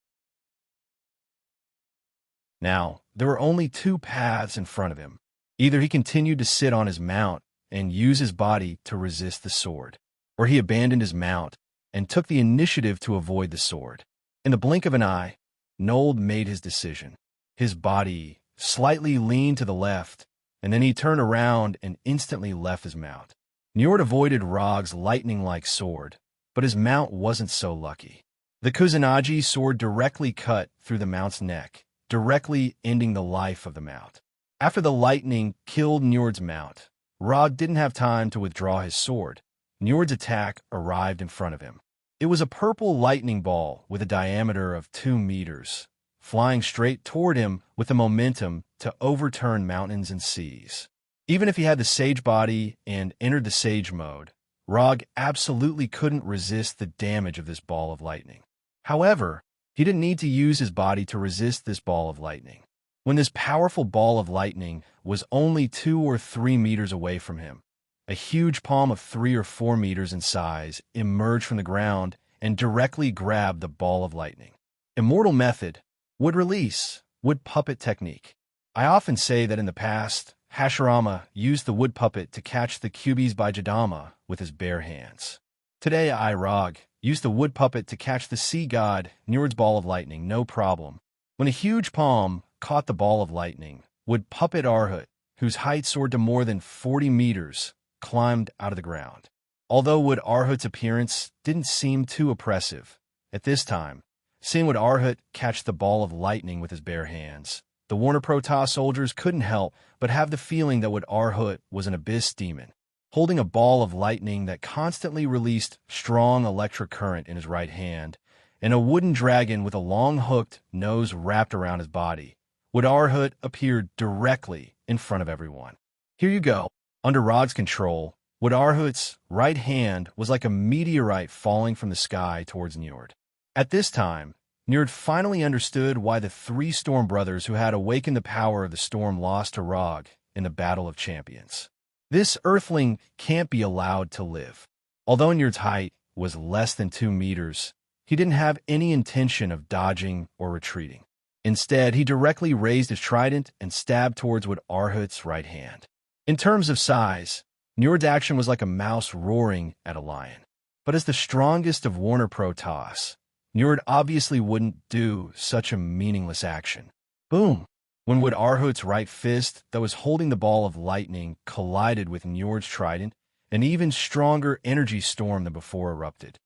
Now, there were only two paths in front of him. Either he continued to sit on his mount and use his body to resist the sword, or he abandoned his mount and took the initiative to avoid the sword. In the blink of an eye, Nold made his decision. His body slightly leaned to the left, and then he turned around and instantly left his mount. Njord avoided Rog's lightning-like sword, but his mount wasn't so lucky. The Kusanagi sword directly cut through the mount's neck, directly ending the life of the mount. After the lightning killed Njord's mount, Rog didn't have time to withdraw his sword. Njord's attack arrived in front of him. It was a purple lightning ball with a diameter of 2 meters, flying straight toward him with the momentum to overturn mountains and seas. Even if he had the Sage body and entered the Sage mode, Rog absolutely couldn't resist the damage of this ball of lightning. However, he didn't need to use his body to resist this ball of lightning. When this powerful ball of lightning was only 2 or 3 meters away from him, a huge palm of 3 or 4 meters in size emerged from the ground and directly grabbed the ball of lightning. Immortal method, wood release, wood puppet technique. I often say that in the past, Hashirama used the wood puppet to catch the Kyuubi's by Jadama with his bare hands. Today, I, Rog, used the wood puppet to catch the sea god Njord's ball of lightning, no problem. When a huge palm caught the ball of lightning, wood puppet Arhut, whose height soared to more than 40 meters, climbed out of the ground. Although Wood Arhut's appearance didn't seem too oppressive, at this time, seeing Wood Arhut catch the ball of lightning with his bare hands, the Warner Protoss soldiers couldn't help but have the feeling that Wood Arhut was an abyss demon, holding a ball of lightning that constantly released strong electric current in his right hand, and a wooden dragon with a long hooked nose wrapped around his body. Wood Arhut appeared directly in front of everyone. Here you go. Under Rog's control, Wood Arhut's right hand was like a meteorite falling from the sky towards Njord. At this time, Njord finally understood why the 3 Storm brothers who had awakened the power of the storm lost to Rog in the Battle of Champions. This Earthling can't be allowed to live. Although Njord's height was less than 2 meters, he didn't have any intention of dodging or retreating. Instead, he directly raised his trident and stabbed towards Wood Arhut's right hand. In terms of size, Njord's action was like a mouse roaring at a lion. But as the strongest of Warner Protoss, Njord obviously wouldn't do such a meaningless action. Boom! When Wood Arhut's right fist that was holding the ball of lightning collided with Njord's trident, an even stronger energy storm than before erupted.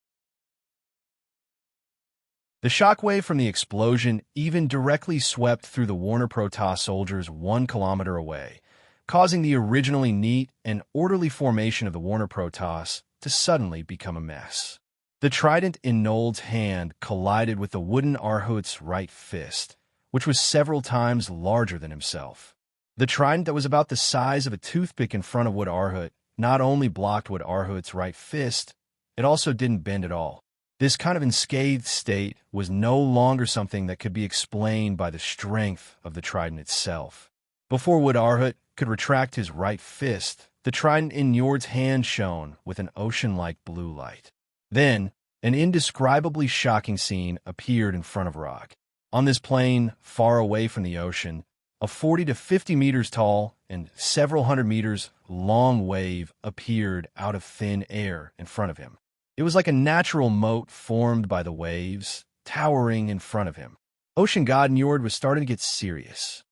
The shockwave from the explosion even directly swept through the Warner Protoss soldiers 1 kilometer away, causing the originally neat and orderly formation of the Warner Protoss to suddenly become a mess. The trident in Nold's hand collided with the wooden Arhut's right fist, which was several times larger than himself. The trident that was about the size of a toothpick in front of Wood Arhut not only blocked with Arhut's right fist, it also didn't bend at all. This kind of unscathed state was no longer something that could be explained by the strength of the trident itself. Before Wood Arhut could retract his right fist, the trident in Njord's hand shone with an ocean-like blue light. Then, an indescribably shocking scene appeared in front of Rog. On this plain, far away from the ocean, a 40 to 50 meters tall and several hundred meters long wave appeared out of thin air in front of him. It was like a natural moat formed by the waves, towering in front of him. Ocean god Njord was starting to get serious.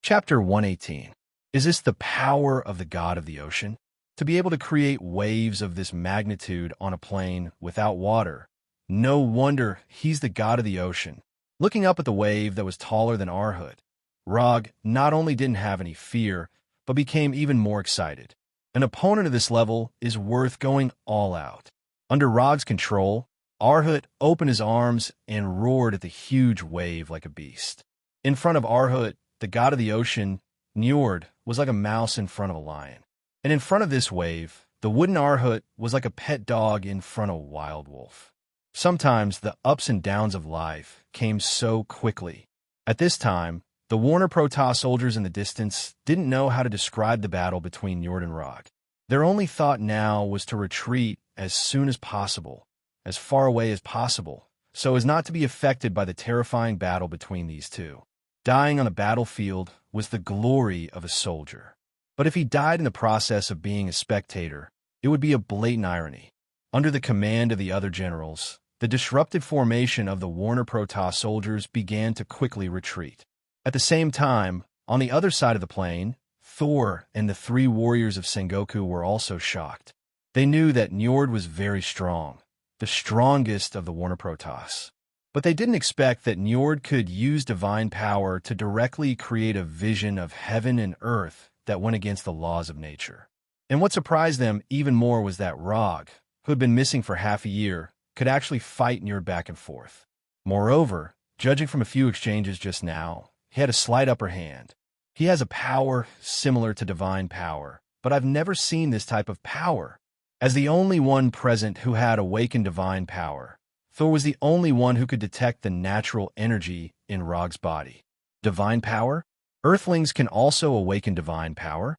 Chapter 118. Is this the power of the god of the ocean? To be able to create waves of this magnitude on a plain without water, no wonder he's the god of the ocean. Looking up at the wave that was taller than Arhut, Rog not only didn't have any fear, but became even more excited. An opponent of this level is worth going all out. Under Rog's control, Arhut opened his arms and roared at the huge wave like a beast. In front of Arhut, the god of the ocean, Njord was like a mouse in front of a lion. And in front of this wave, the wooden Arhut was like a pet dog in front of a wild wolf. Sometimes the ups and downs of life came so quickly. At this time, the Warner Protoss soldiers in the distance didn't know how to describe the battle between Njord and Rog. Their only thought now was to retreat as soon as possible, as far away as possible, so as not to be affected by the terrifying battle between these two. Dying on a battlefield was the glory of a soldier. But if he died in the process of being a spectator, it would be a blatant irony. Under the command of the other generals, the disrupted formation of the Warner Protoss soldiers began to quickly retreat. At the same time, on the other side of the plain, Thor and the 3 warriors of Sengoku were also shocked. They knew that Njord was very strong, the strongest of the Warner Protoss. But they didn't expect that Njord could use divine power to directly create a vision of heaven and earth that went against the laws of nature. And what surprised them even more was that Rog, who had been missing for half a year, could actually fight Njord back and forth. Moreover, judging from a few exchanges just now, he had a slight upper hand. He has a power similar to divine power, but I've never seen this type of power. As the only one present who had awakened divine power, Thor was the only one who could detect the natural energy in Rog's body. Divine power? Earthlings can also awaken divine power?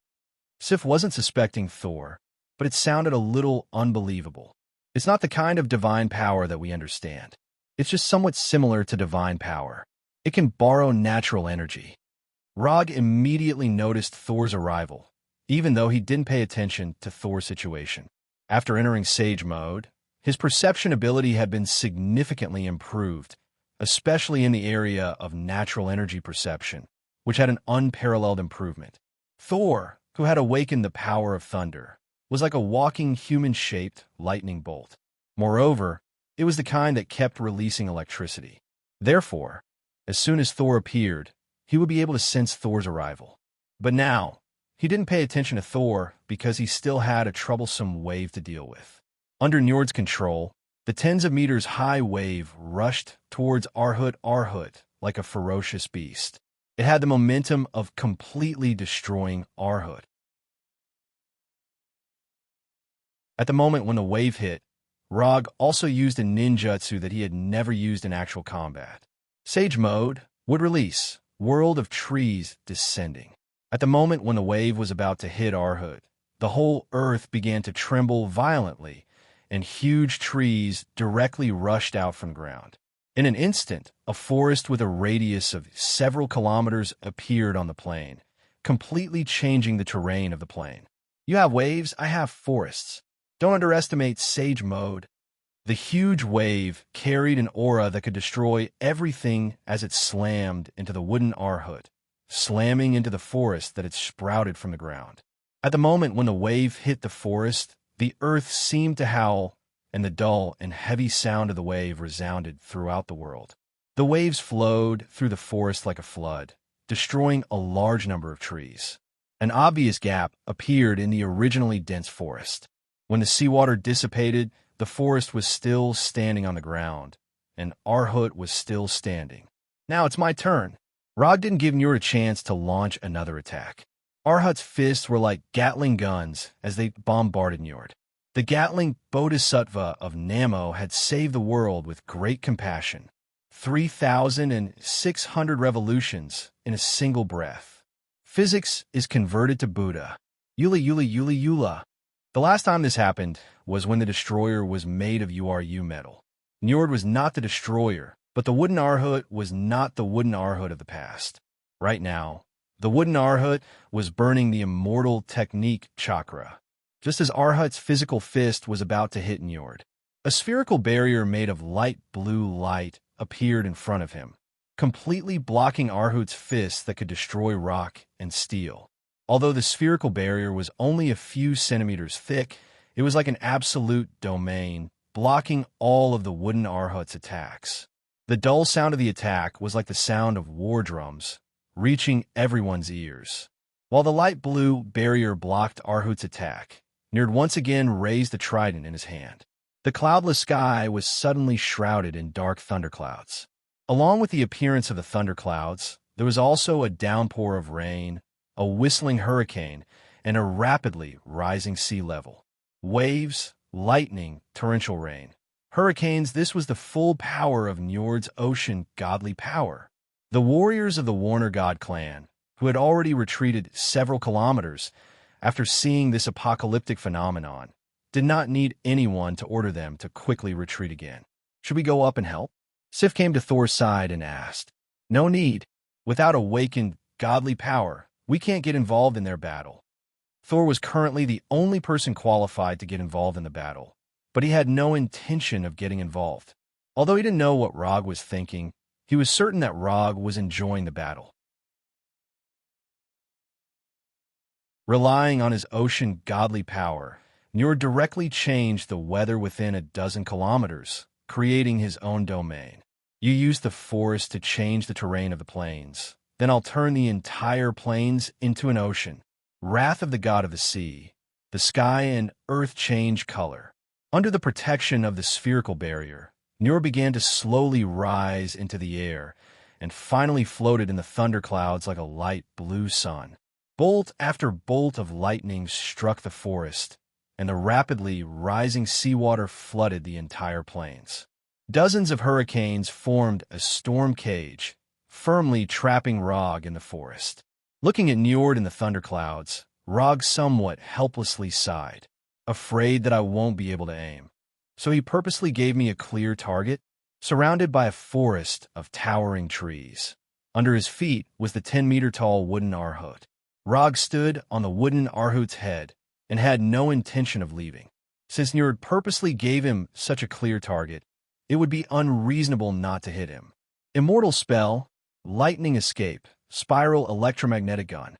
Sif wasn't suspecting Thor, but it sounded a little unbelievable. It's not the kind of divine power that we understand. It's just somewhat similar to divine power. It can borrow natural energy. Rog immediately noticed Thor's arrival, even though he didn't pay attention to Thor's situation. After entering Sage mode, his perception ability had been significantly improved, especially in the area of natural energy perception, which had an unparalleled improvement. Thor, who had awakened the power of thunder, was like a walking human-shaped lightning bolt. Moreover, it was the kind that kept releasing electricity. Therefore, as soon as Thor appeared, he would be able to sense Thor's arrival. But now, he didn't pay attention to Thor because he still had a troublesome wave to deal with. Under Njord's control, the tens of meters high wave rushed towards Arhut like a ferocious beast. It had the momentum of completely destroying Arhut. At the moment when the wave hit, Rog also used a ninjutsu that he had never used in actual combat. Sage mode would release World of Trees Descending. At the moment when the wave was about to hit Arhut, the whole earth began to tremble violently, and huge trees directly rushed out from the ground. In an instant, a forest with a radius of several kilometers appeared on the plain, completely changing the terrain of the plain. You have waves, I have forests. Don't underestimate Sage mode. The huge wave carried an aura that could destroy everything as it slammed into the wooden Arhut, slamming into the forest that had sprouted from the ground. At the moment when the wave hit the forest, the earth seemed to howl, and the dull and heavy sound of the wave resounded throughout the world. The waves flowed through the forest like a flood, destroying a large number of trees. An obvious gap appeared in the originally dense forest. When the seawater dissipated, the forest was still standing on the ground, and Arhut was still standing. Now it's my turn. Rog didn't give Njord a chance to launch another attack. Arhut's fists were like Gatling guns as they bombarded Njord. The Gatling Bodhisattva of Namo had saved the world with great compassion. 3,600 revolutions in a single breath. Physics is converted to Buddha. Yula Yula Yula Yula. The last time this happened was when the destroyer was made of URU metal. Njord was not the destroyer, but the wooden Arhut was not the wooden Arhut of the past. Right now, the wooden Arhut was burning the immortal technique chakra, just as Arhut's physical fist was about to hit Njord. A spherical barrier made of light blue light appeared in front of him, completely blocking Arhut's fist that could destroy rock and steel. Although the spherical barrier was only a few centimeters thick, it was like an absolute domain, blocking all of the wooden Arhut's attacks. The dull sound of the attack was like the sound of war drums, reaching everyone's ears. While the light blue barrier blocked Arhut's attack, Njord once again raised the trident in his hand. The cloudless sky was suddenly shrouded in dark thunderclouds. Along with the appearance of the thunderclouds, there was also a downpour of rain, a whistling hurricane, and a rapidly rising sea level. Waves, lightning, torrential rain. Hurricanes, this was the full power of Njord's ocean godly power. The warriors of the Warner God clan, who had already retreated several kilometers after seeing this apocalyptic phenomenon, did not need anyone to order them to quickly retreat again. Should we go up and help? Sif came to Thor's side and asked. No need. Without awakened godly power, we can't get involved in their battle. Thor was currently the only person qualified to get involved in the battle, but he had no intention of getting involved. Although he didn't know what Rog was thinking, he was certain that Rog was enjoying the battle. Relying on his ocean godly power, Njord directly changed the weather within a dozen kilometers, creating his own domain. You use the forest to change the terrain of the plains. Then I'll turn the entire plains into an ocean. Wrath of the god of the sea. The sky and earth change color. Under the protection of the spherical barrier, Njord began to slowly rise into the air and finally floated in the thunderclouds like a light blue sun. Bolt after bolt of lightning struck the forest, and the rapidly rising seawater flooded the entire plains. Dozens of hurricanes formed a storm cage, firmly trapping Rog in the forest. Looking at Njord in the thunderclouds, Rog somewhat helplessly sighed, afraid that I won't be able to aim. So he purposely gave me a clear target, surrounded by a forest of towering trees. Under his feet was the 10-meter-tall wooden Arhut. Rog stood on the wooden Arhut's head and had no intention of leaving. Since Njord purposely gave him such a clear target, it would be unreasonable not to hit him. Immortal spell, lightning escape, spiral electromagnetic gun.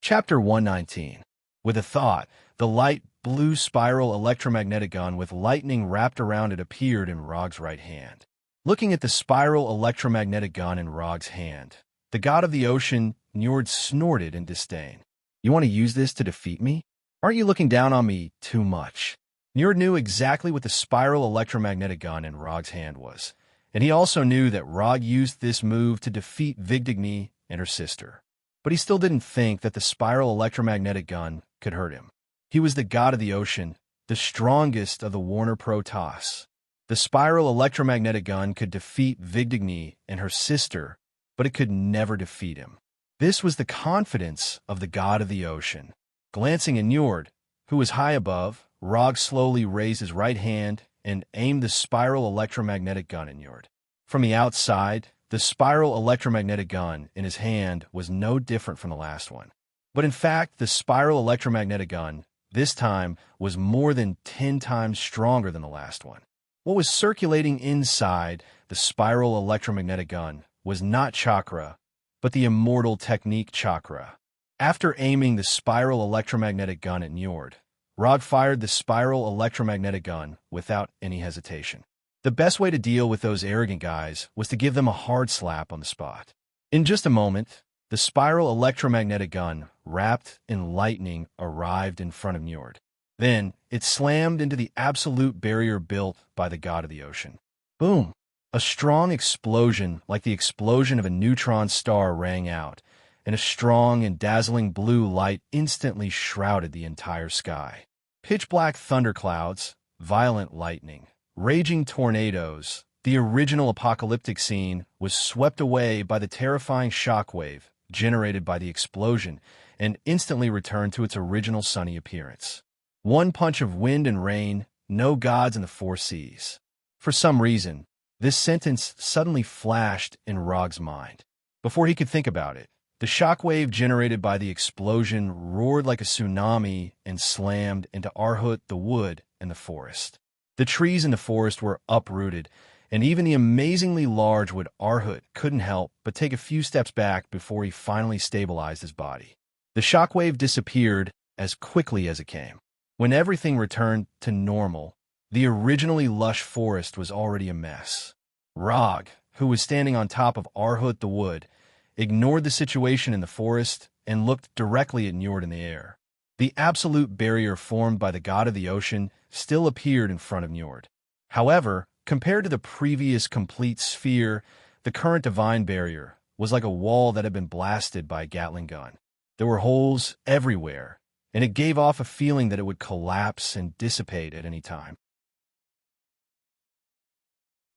Chapter 119. With a thought, the light blue spiral electromagnetic gun with lightning wrapped around it appeared in Rog's right hand. Looking at the spiral electromagnetic gun in Rog's hand, the god of the ocean, Njord, snorted in disdain. You want to use this to defeat me? Aren't you looking down on me too much? Njord knew exactly what the spiral electromagnetic gun in Rog's hand was, and he also knew that Rog used this move to defeat Vigdigni and her sister. But he still didn't think that the spiral electromagnetic gun could hurt him. He was the god of the ocean, the strongest of the Warner Protoss. The spiral electromagnetic gun could defeat Vigdigni and her sister, but it could never defeat him. This was the confidence of the god of the ocean. Glancing at Njord, who was high above, Rog slowly raised his right hand and aimed the spiral electromagnetic gun at Njord. From the outside, the spiral electromagnetic gun in his hand was no different from the last one. But in fact, the spiral electromagnetic gun, this time, was more than 10 times stronger than the last one. What was circulating inside the spiral electromagnetic gun was not chakra, but the immortal technique chakra. After aiming the spiral electromagnetic gun at Njord, Rog fired the spiral electromagnetic gun without any hesitation. The best way to deal with those arrogant guys was to give them a hard slap on the spot. In just a moment, the spiral electromagnetic gun, wrapped in lightning, arrived in front of Njord. Then, it slammed into the absolute barrier built by the god of the ocean. Boom! A strong explosion, like the explosion of a neutron star, rang out, and a strong and dazzling blue light instantly shrouded the entire sky. Pitch-black thunderclouds, violent lightning, raging tornadoes, the original apocalyptic scene was swept away by the terrifying shockwave generated by the explosion and instantly returned to its original sunny appearance. One punch of wind and rain, no gods in the four seas. For some reason, this sentence suddenly flashed in Rog's mind. Before he could think about it, the shockwave generated by the explosion roared like a tsunami and slammed into Arhut, the wood, and the forest. The trees in the forest were uprooted, and even the amazingly large wood Arhut couldn't help but take a few steps back before he finally stabilized his body. The shockwave disappeared as quickly as it came. When everything returned to normal, the originally lush forest was already a mess. Rog, who was standing on top of Arhut the wood, ignored the situation in the forest and looked directly at Njord in the air. The absolute barrier formed by the god of the ocean still appeared in front of Njord. However, compared to the previous complete sphere, the current divine barrier was like a wall that had been blasted by a Gatling gun. There were holes everywhere, and it gave off a feeling that it would collapse and dissipate at any time.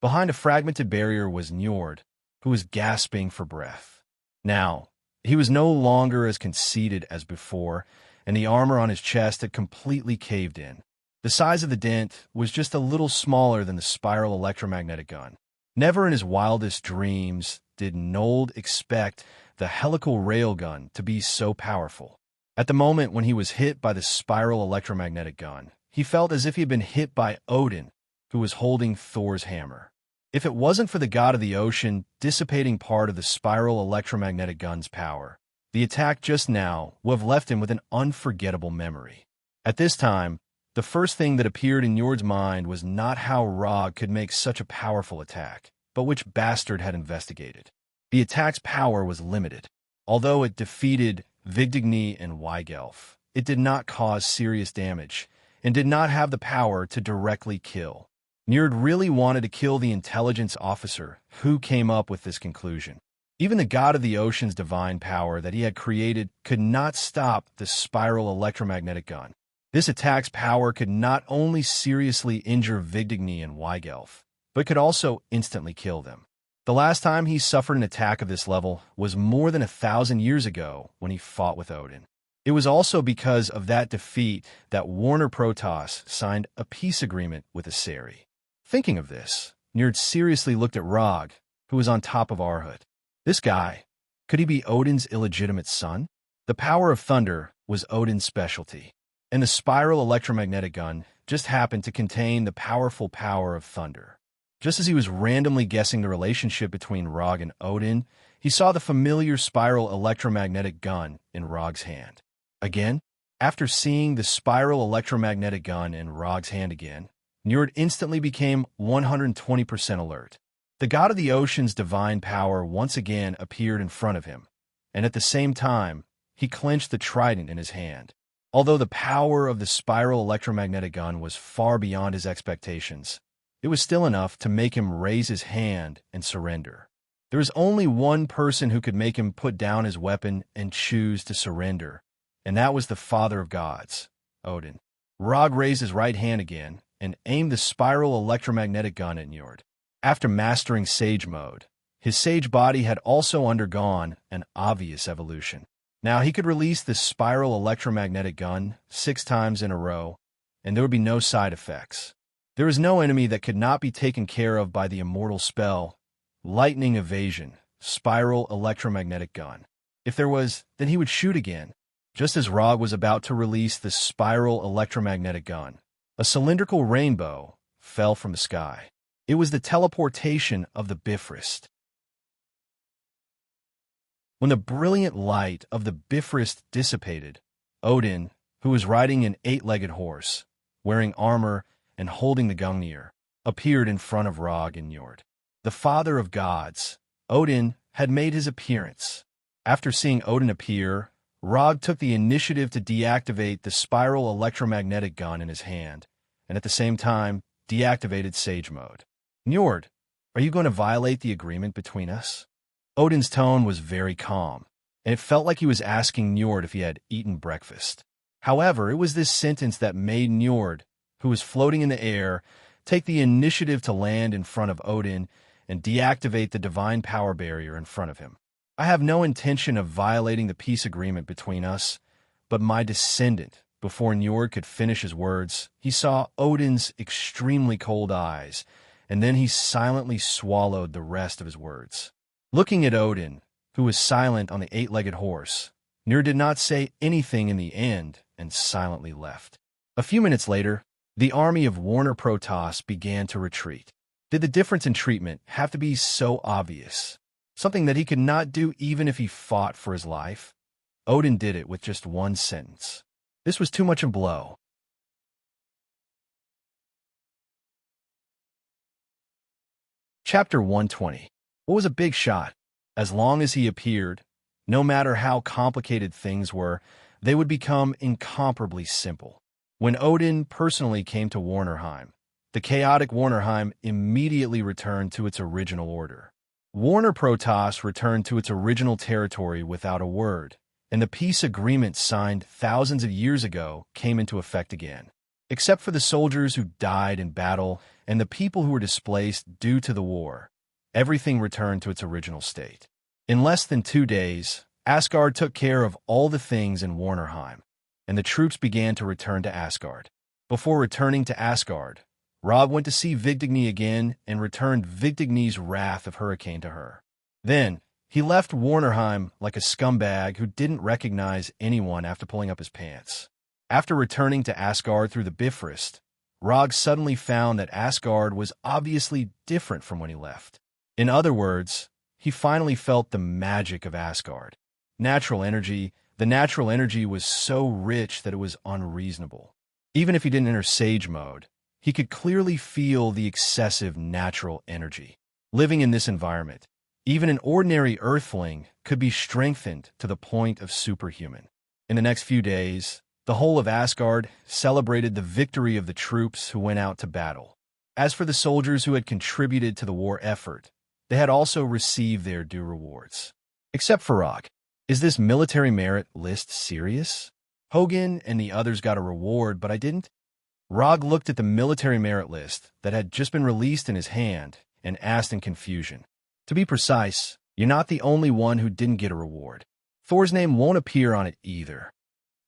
Behind a fragmented barrier was Njord, who was gasping for breath. Now, he was no longer as conceited as before, and the armor on his chest had completely caved in. The size of the dent was just a little smaller than the spiral electromagnetic gun. Never in his wildest dreams did Nold expect the helical railgun to be so powerful. At the moment when he was hit by the spiral electromagnetic gun, he felt as if he had been hit by Odin, who was holding Thor's hammer. If it wasn't for the god of the ocean dissipating part of the spiral electromagnetic gun's power, the attack just now would have left him with an unforgettable memory. At this time, the first thing that appeared in Njord's mind was not how Rog could make such a powerful attack, but which bastard had investigated. The attack's power was limited. Although it defeated Vigdigni and Weigelf, it did not cause serious damage, and did not have the power to directly kill. Njord really wanted to kill the intelligence officer who came up with this conclusion. Even the god of the ocean's divine power that he had created could not stop the spiral electromagnetic gun. This attack's power could not only seriously injure Vigdigni and Weigelf, but could also instantly kill them. The last time he suffered an attack of this level was more than 1,000 years ago when he fought with Odin. It was also because of that defeat that Warner Protoss signed a peace agreement with Aseri. Thinking of this, Njord seriously looked at Rog, who was on top of Arhut. This guy, could he be Odin's illegitimate son? The power of thunder was Odin's specialty, and the spiral electromagnetic gun just happened to contain the powerful power of thunder. Just as he was randomly guessing the relationship between Rog and Odin, he saw the familiar spiral electromagnetic gun in Rog's hand. Again, after seeing the spiral electromagnetic gun in Rog's hand again, Njord instantly became 120% alert. The god of the ocean's divine power once again appeared in front of him, and at the same time, he clenched the trident in his hand. Although the power of the spiral electromagnetic gun was far beyond his expectations, it was still enough to make him raise his hand and surrender. There was only one person who could make him put down his weapon and choose to surrender, and that was the father of gods, Odin. Rog raised his right hand again and aimed the spiral electromagnetic gun at Njord. After mastering Sage Mode, his Sage body had also undergone an obvious evolution. Now he could release the spiral electromagnetic gun 6 times in a row, and there would be no side effects. There was no enemy that could not be taken care of by the immortal spell, Lightning Evasion, Spiral Electromagnetic Gun. If there was, then he would shoot again. Just as Rog was about to release the spiral electromagnetic gun, a cylindrical rainbow fell from the sky. It was the teleportation of the Bifrost. When the brilliant light of the Bifrost dissipated, Odin, who was riding an 8-legged horse, wearing armor and holding the Gungnir, appeared in front of Rog and Njord. The father of gods, Odin, had made his appearance. After seeing Odin appear, Rog took the initiative to deactivate the spiral electromagnetic gun in his hand, and at the same time, deactivated Sage Mode. Njord, are you going to violate the agreement between us? Odin's tone was very calm, and it felt like he was asking Njord if he had eaten breakfast. However, it was this sentence that made Njord, who was floating in the air, take the initiative to land in front of Odin and deactivate the divine power barrier in front of him. I have no intention of violating the peace agreement between us, but my descendant. Before Njord could finish his words, he saw Odin's extremely cold eyes, and then he silently swallowed the rest of his words. Looking at Odin, who was silent on the eight-legged horse, Njord did not say anything in the end and silently left. A few minutes later, the army of Warner Protoss began to retreat. Did the difference in treatment have to be so obvious? Something that he could not do even if he fought for his life? Odin did it with just one sentence. This was too much a blow. Chapter 120. What was a big shot? As long as he appeared, no matter how complicated things were, they would become incomparably simple. When Odin personally came to Warnerheim, the chaotic Warnerheim immediately returned to its original order. Warner Protoss returned to its original territory without a word, and the peace agreement signed thousands of years ago came into effect again. Except for the soldiers who died in battle and the people who were displaced due to the war, everything returned to its original state. In less than 2 days, Asgard took care of all the things in Warnerheim, and the troops began to return to Asgard. Before returning to Asgard, Rob went to see Vigdigny again and returned Vigdigny's wrath of Hurricane to her. Then, he left Warnerheim like a scumbag who didn't recognize anyone after pulling up his pants. After returning to Asgard through the Bifrost, Rog suddenly found that Asgard was obviously different from when he left. In other words, he finally felt the magic of Asgard. The natural energy was so rich that it was unreasonable. Even if he didn't enter Sage Mode, he could clearly feel the excessive natural energy. Living in this environment, even an ordinary Earthling could be strengthened to the point of superhuman. In the next few days, the whole of Asgard celebrated the victory of the troops who went out to battle. As for the soldiers who had contributed to the war effort, they had also received their due rewards. Except for Rog. Is this military merit list serious? Hogan and the others got a reward, but I didn't? Rog looked at the military merit list that had just been released in his hand and asked in confusion. To be precise, you're not the only one who didn't get a reward. Thor's name won't appear on it either.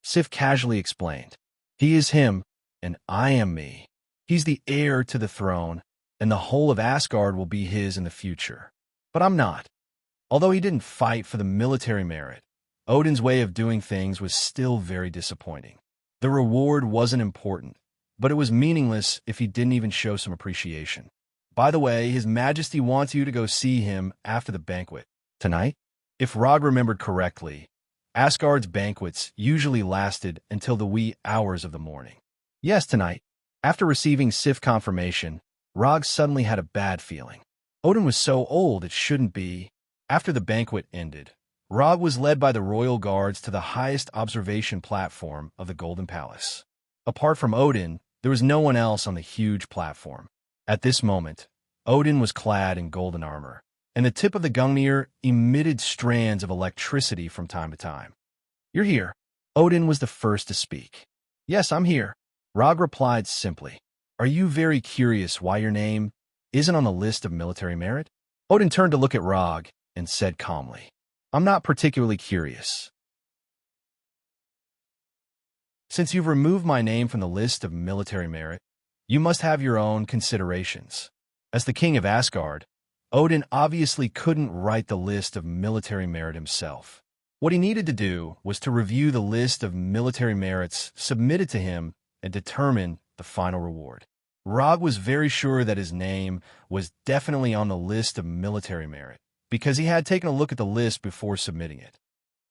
Sif casually explained. He is him, and I am me. He's the heir to the throne, and the whole of Asgard will be his in the future. But I'm not. Although he didn't fight for the military merit, Odin's way of doing things was still very disappointing. The reward wasn't important, but it was meaningless if he didn't even show some appreciation. By the way, His Majesty wants you to go see him after the banquet. Tonight? If Rog remembered correctly, Asgard's banquets usually lasted until the wee hours of the morning. Yes, tonight. After receiving Sif confirmation, Rog suddenly had a bad feeling. Odin was so old it shouldn't be. After the banquet ended, Rog was led by the royal guards to the highest observation platform of the Golden Palace. Apart from Odin, there was no one else on the huge platform. At this moment, Odin was clad in golden armor, and the tip of the Gungnir emitted strands of electricity from time to time. You're here. Odin was the first to speak. Yes, I'm here. Rog replied simply. Are you very curious why your name isn't on the list of military merit? Odin turned to look at Rog and said calmly, I'm not particularly curious. Since you've removed my name from the list of military merit, you must have your own considerations. As the king of Asgard, Odin obviously couldn't write the list of military merit himself. What he needed to do was to review the list of military merits submitted to him and determine the final reward. Rog was very sure that his name was definitely on the list of military merit, because he had taken a look at the list before submitting it.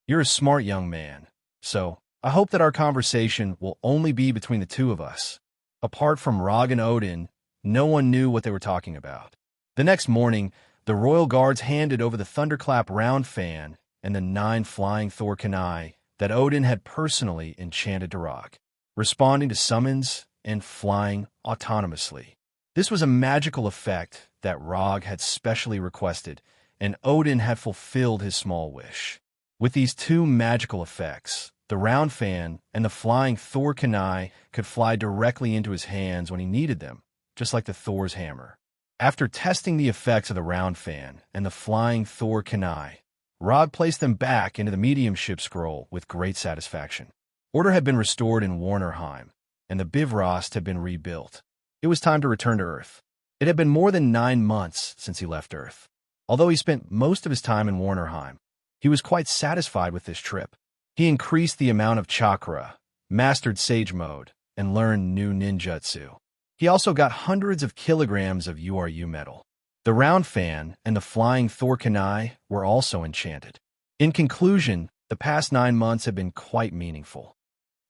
You're a smart young man, so I hope that our conversation will only be between the two of us. Apart from Rog and Odin, no one knew what they were talking about. The next morning, the royal guards handed over the thunderclap round fan and the 9 flying Thor Kanai that Odin had personally enchanted to Rog, responding to summons and flying autonomously. This was a magical effect that Rog had specially requested, and Odin had fulfilled his small wish. With these two magical effects, the round fan and the flying Thor kunai could fly directly into his hands when he needed them, just like the Thor's hammer. After testing the effects of the round fan and the flying Thor kunai, Rog placed them back into the mediumship scroll with great satisfaction. Order had been restored in Warnerheim, and the Bifrost had been rebuilt. It was time to return to Earth. It had been more than 9 months since he left Earth. Although he spent most of his time in Warnerheim, he was quite satisfied with this trip. He increased the amount of chakra, mastered Sage Mode, and learned new ninjutsu. He also got hundreds of kilograms of URU metal. The round fan and the flying Thor kunai were also enchanted. In conclusion, the past 9 months have been quite meaningful.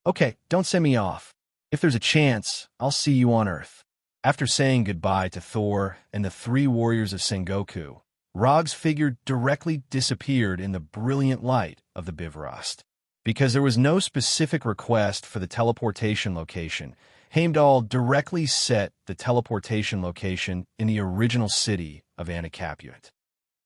Okay, don't send me off. If there's a chance, I'll see you on Earth. After saying goodbye to Thor and the 3 warriors of Sengoku, Rog's figure directly disappeared in the brilliant light of the Bifrost. Because there was no specific request for the teleportation location, Heimdall directly set the teleportation location in the original city of Anacaput.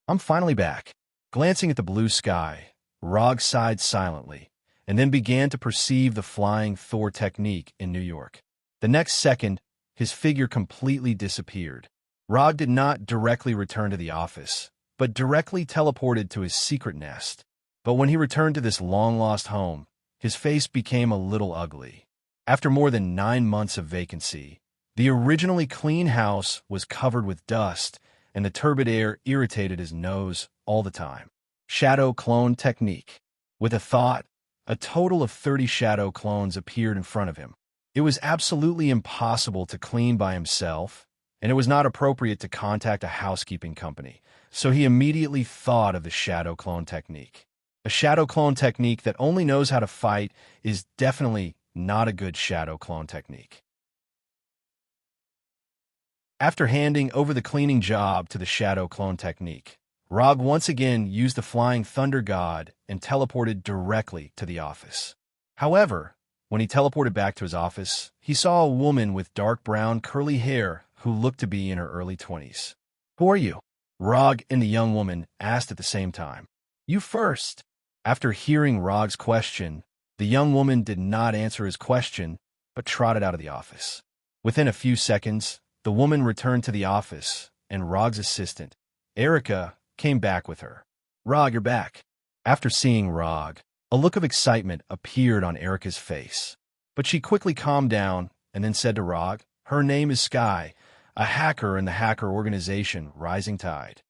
I'm finally back. Glancing at the blue sky, Rog sighed silently, and then began to perceive the flying Thor technique in New York. The next second, his figure completely disappeared. Rog did not directly return to the office, but directly teleported to his secret nest. But when he returned to this long-lost home, his face became a little ugly. After more than 9 months of vacancy, the originally clean house was covered with dust, and the turbid air irritated his nose all the time. Shadow clone technique. With a thought, a total of 30 shadow clones appeared in front of him. It was absolutely impossible to clean by himself, and it was not appropriate to contact a housekeeping company, so he immediately thought of the shadow clone technique. A shadow clone technique that only knows how to fight is definitely not a good shadow clone technique. After handing over the cleaning job to the shadow clone technique, Rog once again used the flying thunder god and teleported directly to the office. However, when he teleported back to his office, he saw a woman with dark brown curly hair who looked to be in her early 20s. "Who are you?" Rog and the young woman asked at the same time. "You first." After hearing Rog's question, the young woman did not answer his question, but trotted out of the office. Within a few seconds, the woman returned to the office, and Rog's assistant, Erica, came back with her. "Rog, you're back." After seeing Rog, a look of excitement appeared on Erica's face. But she quickly calmed down and then said to Rog, "Her name is Sky, a hacker in the hacker organization Rising Tide."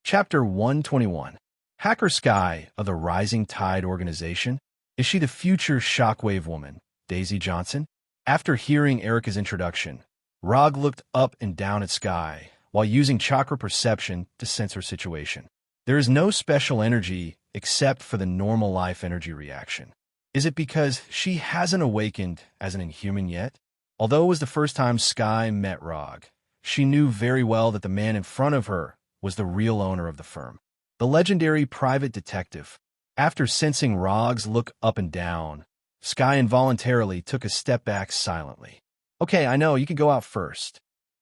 Chapter 121. Hacker Sky of the Rising Tide organization? Is she the future Shockwave woman, Daisy Johnson? After hearing Erica's introduction, Rog looked up and down at Sky while using chakra perception to sense her situation. There is no special energy except for the normal life energy reaction. Is it because she hasn't awakened as an inhuman yet? Although it was the first time Sky met Rog, she knew very well that the man in front of her was the real owner of the firm, the legendary private detective. After sensing Rog's look up and down, Sky involuntarily took a step back silently. "Okay, I know, you can go out first,"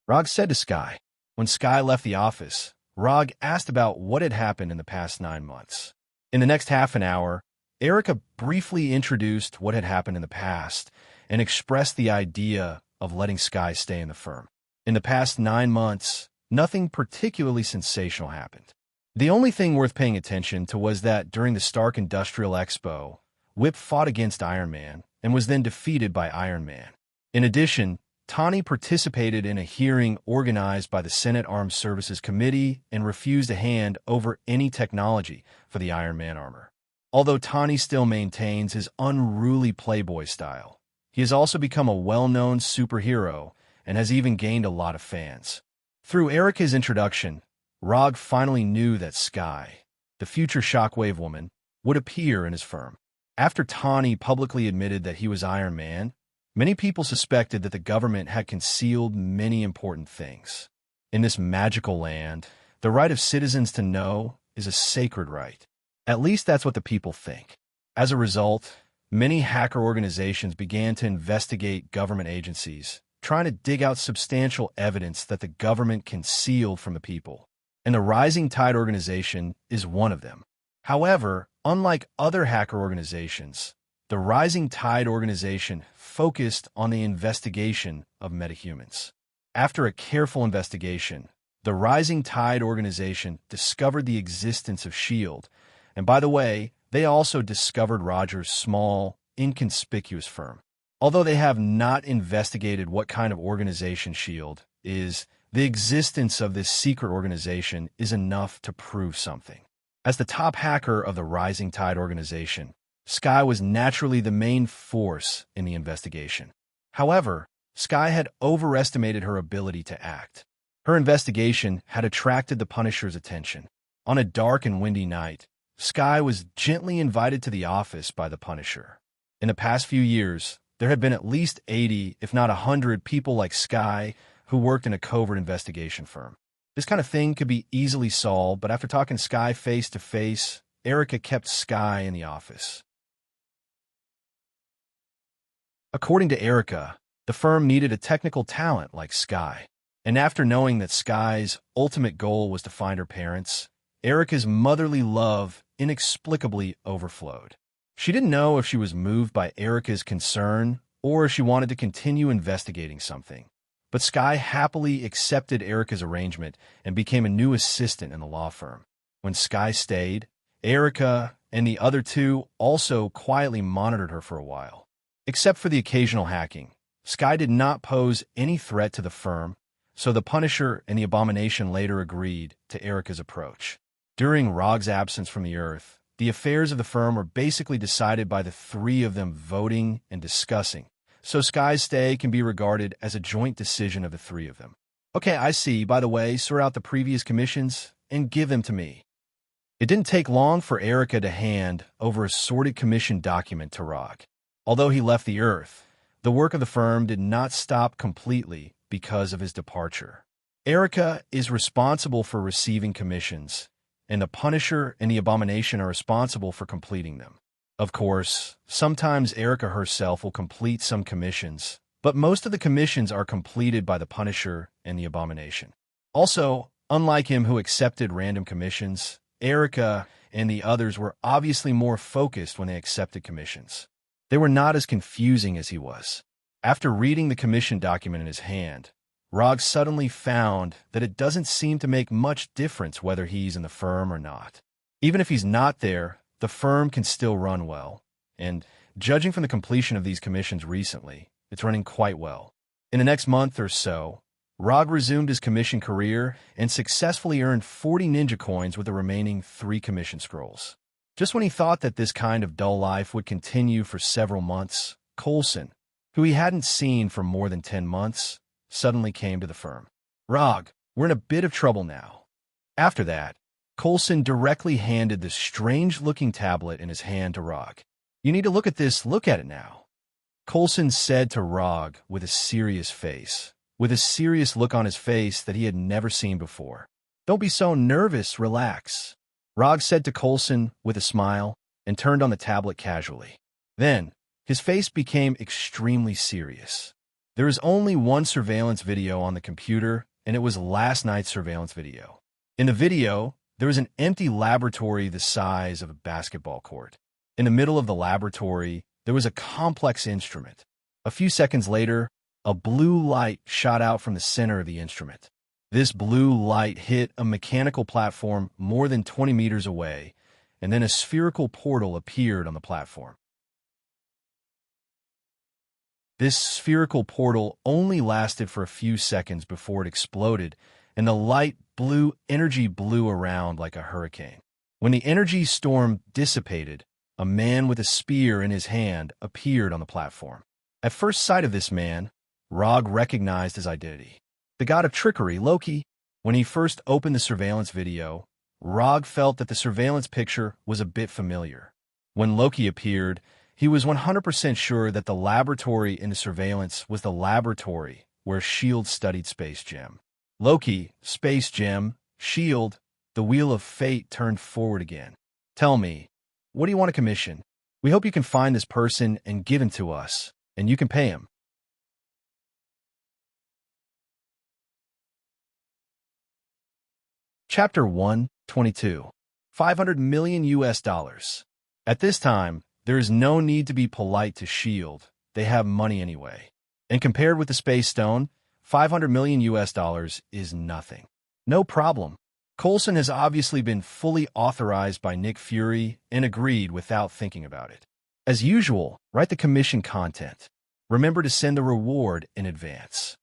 Rog said to Sky. When Sky left the office, Rog asked about what had happened in the past 9 months. In the next half an hour, Erica briefly introduced what had happened in the past and expressed the idea of letting Sky stay in the firm. In the past 9 months, nothing particularly sensational happened. The only thing worth paying attention to was that during the Stark Industrial Expo, Whip fought against Iron Man and was then defeated by Iron Man. In addition, Tawny participated in a hearing organized by the Senate Armed Services Committee and refused to hand over any technology for the Iron Man armor. Although Tawny still maintains his unruly playboy style, he has also become a well-known superhero and has even gained a lot of fans. Through Erica's introduction, Rog finally knew that Sky, the future Shockwave woman, would appear in his firm. After Tawny publicly admitted that he was Iron Man, many people suspected that the government had concealed many important things. In this magical land, the right of citizens to know is a sacred right. At least that's what the people think. As a result, many hacker organizations began to investigate government agencies, trying to dig out substantial evidence that the government concealed from the people. And the Rising Tide organization is one of them. However, unlike other hacker organizations, the Rising Tide organization focused on the investigation of metahumans. After a careful investigation, the Rising Tide organization discovered the existence of S.H.I.E.L.D., and by the way, they also discovered Roger's small, inconspicuous firm. Although they have not investigated what kind of organization S.H.I.E.L.D. is, the existence of this secret organization is enough to prove something. As the top hacker of the Rising Tide organization, Skye was naturally the main force in the investigation. However, Skye had overestimated her ability to act. Her investigation had attracted the Punisher's attention. On a dark and windy night, Skye was gently invited to the office by the Punisher. In the past few years, there had been at least 80, if not 100, people like Skye who worked in a covert investigation firm. This kind of thing could be easily solved, but after talking to Skye face to face, Erica kept Skye in the office. According to Erica, the firm needed a technical talent like Skye. And after knowing that Skye's ultimate goal was to find her parents, Erica's motherly love inexplicably overflowed. She didn't know if she was moved by Erica's concern or if she wanted to continue investigating something. But Skye happily accepted Erica's arrangement and became a new assistant in the law firm. When Skye stayed, Erica and the other two also quietly monitored her for a while. Except for the occasional hacking, Skye did not pose any threat to the firm, so the Punisher and the Abomination later agreed to Erica's approach. During Rog's absence from the Earth, the affairs of the firm were basically decided by the three of them voting and discussing, so Skye's stay can be regarded as a joint decision of the three of them. Okay, I see. By the way, sort out the previous commissions and give them to me. It didn't take long for Erica to hand over a sorted commission document to Rog. Although he left the Earth, the work of the firm did not stop completely because of his departure. Erica is responsible for receiving commissions, and the Punisher and the Abomination are responsible for completing them. Of course, sometimes Erica herself will complete some commissions, but most of the commissions are completed by the Punisher and the Abomination. Also, unlike him who accepted random commissions, Erica and the others were obviously more focused when they accepted commissions. They were not as confusing as he was. After reading the commission document in his hand, Rog suddenly found that it doesn't seem to make much difference whether he's in the firm or not. Even if he's not there, the firm can still run well, and judging from the completion of these commissions recently, it's running quite well. In the next month or so, Rog resumed his commission career and successfully earned 40 ninja coins with the remaining 3 commission scrolls. Just when he thought that this kind of dull life would continue for several months, Coulson, who he hadn't seen for more than 10 months, suddenly came to the firm. Rog, we're in a bit of trouble now. After that, Coulson directly handed the strange-looking tablet in his hand to Rog. You need to look at this, look at it now. Coulson said to Rog with a serious face, with a serious look on his face that he had never seen before. Don't be so nervous, relax. Rog said to Coulson with a smile and turned on the tablet casually. Then, his face became extremely serious. There is only one surveillance video on the computer, and it was last night's surveillance video. In the video, there was an empty laboratory the size of a basketball court. In the middle of the laboratory, there was a complex instrument. A few seconds later, a blue light shot out from the center of the instrument. This blue light hit a mechanical platform more than 20 meters away, and then a spherical portal appeared on the platform. This spherical portal only lasted for a few seconds before it exploded, and the light energy blew around like a hurricane. When the energy storm dissipated, a man with a spear in his hand appeared on the platform. At first sight of this man, Rog recognized his identity. The god of trickery, Loki. When he first opened the surveillance video, Rog felt that the surveillance picture was a bit familiar. When Loki appeared, he was 100% sure that the laboratory in the surveillance was the laboratory where S.H.I.E.L.D. studied Space Gem. Loki, Space Gem, Shield, the Wheel of Fate turned forward again. Tell me, what do you want to commission? We hope you can find this person and give him to us, and you can pay him. Chapter 122. 500 million US dollars. At this time, there is no need to be polite to Shield. They have money anyway. And compared with the Space Stone, 500 million US dollars is nothing. No problem. Coulson has obviously been fully authorized by Nick Fury and agreed without thinking about it. As usual, write the commission content. Remember to send the reward in advance.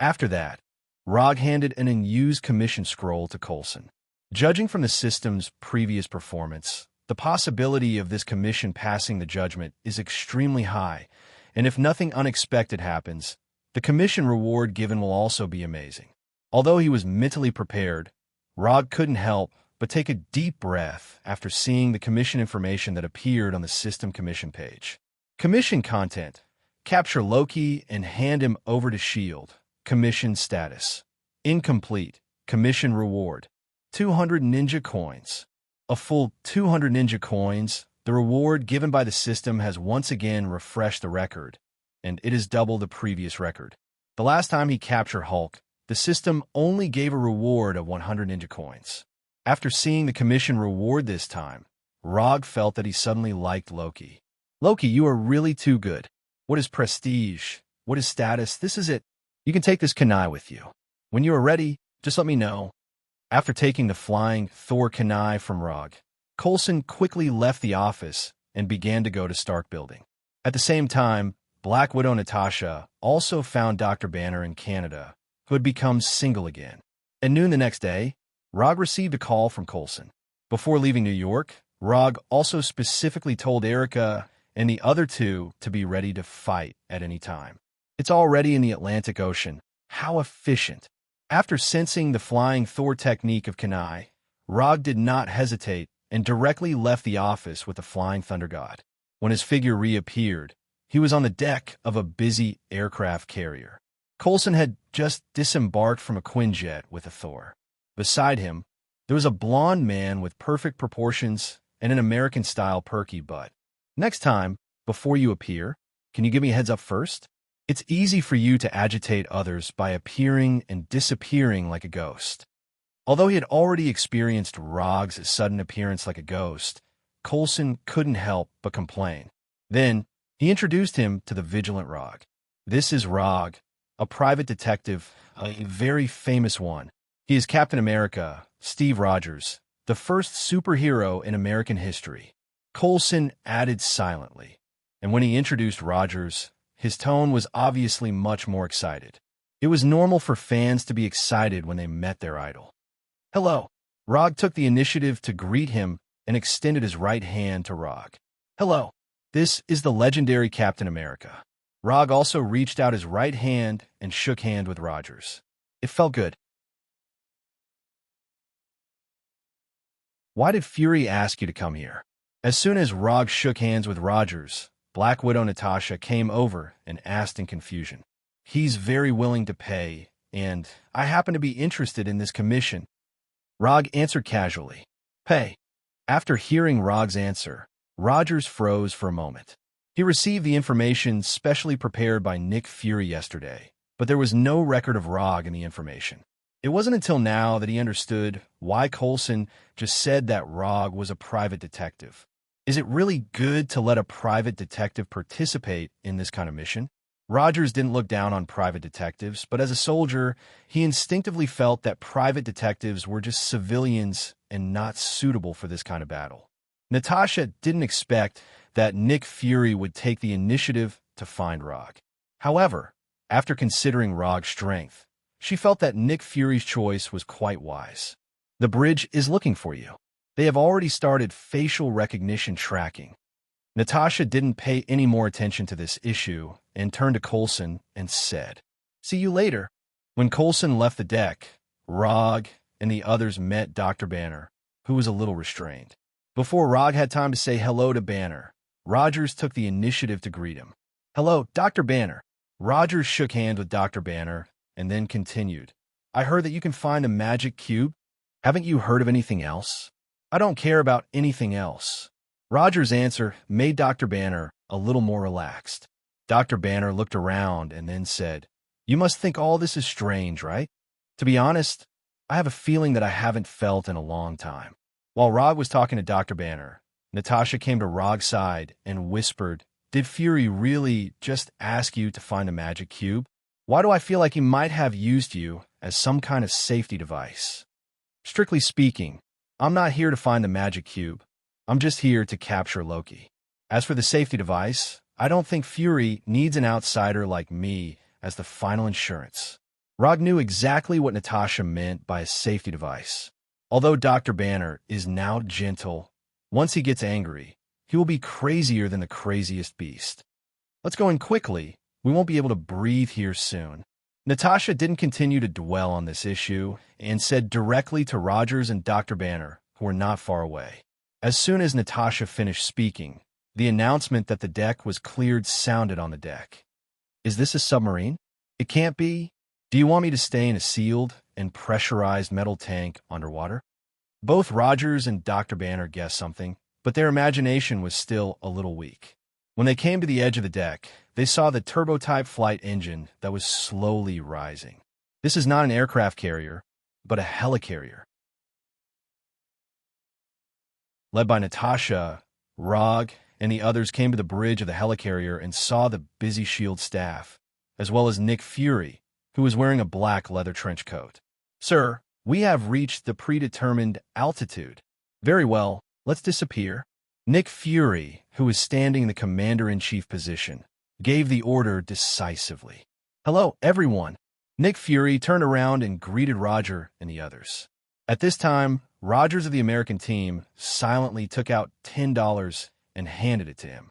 After that, Rog handed an unused commission scroll to Coulson. Judging from the system's previous performance, the possibility of this commission passing the judgment is extremely high, and if nothing unexpected happens, the commission reward given will also be amazing. Although he was mentally prepared, Rog couldn't help but take a deep breath after seeing the commission information that appeared on the system commission page. Commission content: capture Loki and hand him over to S.H.I.E.L.D. Commission status: incomplete. Commission reward: 200 ninja coins. A full 200 ninja coins. The reward given by the system has once again refreshed the record, and it is double the previous record. The last time he captured Hulk, the system only gave a reward of 100 ninja coins. After seeing the commission reward this time, Rog felt that he suddenly liked Loki. Loki, you are really too good. What is prestige? What is status? This is it. You can take this kunai with you. When you are ready, just let me know. After taking the flying Thor kunai from Rog, Coulson quickly left the office and began to go to Stark Building. At the same time, Black Widow Natasha also found Dr. Banner in Canada, who had become single again. At noon the next day, Rog received a call from Coulson. Before leaving New York, Rog also specifically told Erica and the other two to be ready to fight at any time. It's already in the Atlantic Ocean. How efficient! After sensing the flying Thor technique of kunai, Rog did not hesitate and directly left the office with the flying Thunder God. When his figure reappeared, he was on the deck of a busy aircraft carrier. Coulson had just disembarked from a Quinjet with a Thor. Beside him, there was a blond man with perfect proportions and an American-style perky butt. Next time, before you appear, can you give me a heads up first? It's easy for you to agitate others by appearing and disappearing like a ghost. Although he had already experienced Rog's sudden appearance like a ghost, Coulson couldn't help but complain. Then, he introduced him to the vigilant Rog. This is Rog, a private detective, a very famous one. He is Captain America, Steve Rogers, the first superhero in American history. Coulson added silently, and when he introduced Rogers, his tone was obviously much more excited. It was normal for fans to be excited when they met their idol. Hello. Rog took the initiative to greet him and extended his right hand to Rog. Hello. This is the legendary Captain America. Rog also reached out his right hand and shook hands with Rogers. It felt good. Why did Fury ask you to come here? As soon as Rog shook hands with Rogers, Black Widow Natasha came over and asked in confusion. He's very willing to pay, and I happen to be interested in this commission. Rog answered casually. Pay. After hearing Rog's answer, Rogers froze for a moment. He received the information specially prepared by Nick Fury yesterday, but there was no record of Rog in the information. It wasn't until now that he understood why Coulson just said that Rog was a private detective. Is it really good to let a private detective participate in this kind of mission? Rogers didn't look down on private detectives, but as a soldier, he instinctively felt that private detectives were just civilians and not suitable for this kind of battle. Natasha didn't expect that Nick Fury would take the initiative to find Rog. However, after considering Rog's strength, she felt that Nick Fury's choice was quite wise. The bridge is looking for you. They have already started facial recognition tracking. Natasha didn't pay any more attention to this issue and turned to Coulson and said, See you later. When Coulson left the deck, Rog and the others met Dr. Banner, who was a little restrained. Before Rog had time to say hello to Banner, Rogers took the initiative to greet him. Hello, Dr. Banner. Rogers shook hands with Dr. Banner and then continued. I heard that you can find a magic cube. Haven't you heard of anything else? I don't care about anything else. Roger's answer made Dr. Banner a little more relaxed. Dr. Banner looked around and then said, "You must think all this is strange, right? To be honest, I have a feeling that I haven't felt in a long time." While Rog was talking to Dr. Banner, Natasha came to Rog's side and whispered, "Did Fury really just ask you to find a magic cube? Why do I feel like he might have used you as some kind of safety device? Strictly speaking, I'm not here to find the magic cube. I'm just here to capture Loki. As for the safety device, I don't think Fury needs an outsider like me as the final insurance." Rog knew exactly what Natasha meant by a safety device. Although Dr. Banner is now gentle, once he gets angry, he will be crazier than the craziest beast. "Let's go in quickly. We won't be able to breathe here soon." Natasha didn't continue to dwell on this issue and said directly to Rogers and Dr. Banner, who were not far away. As soon as Natasha finished speaking, the announcement that the deck was cleared sounded on the deck. "Is this a submarine? It can't be. Do you want me to stay in a sealed and pressurized metal tank underwater?" Both Rogers and Dr. Banner guessed something, but their imagination was still a little weak. When they came to the edge of the deck, they saw the turbo-type flight engine that was slowly rising. This is not an aircraft carrier, but a helicarrier. Led by Natasha, Rog, and the others came to the bridge of the helicarrier and saw the busy SHIELD staff, as well as Nick Fury, who was wearing a black leather trench coat. "Sir, we have reached the predetermined altitude." "Very well, let's disappear." Nick Fury, who was standing in the commander-in-chief position, gave the order decisively. "Hello, everyone." Nick Fury turned around and greeted Roger and the others. At this time, Rogers of the American team silently took out $10 and handed it to him.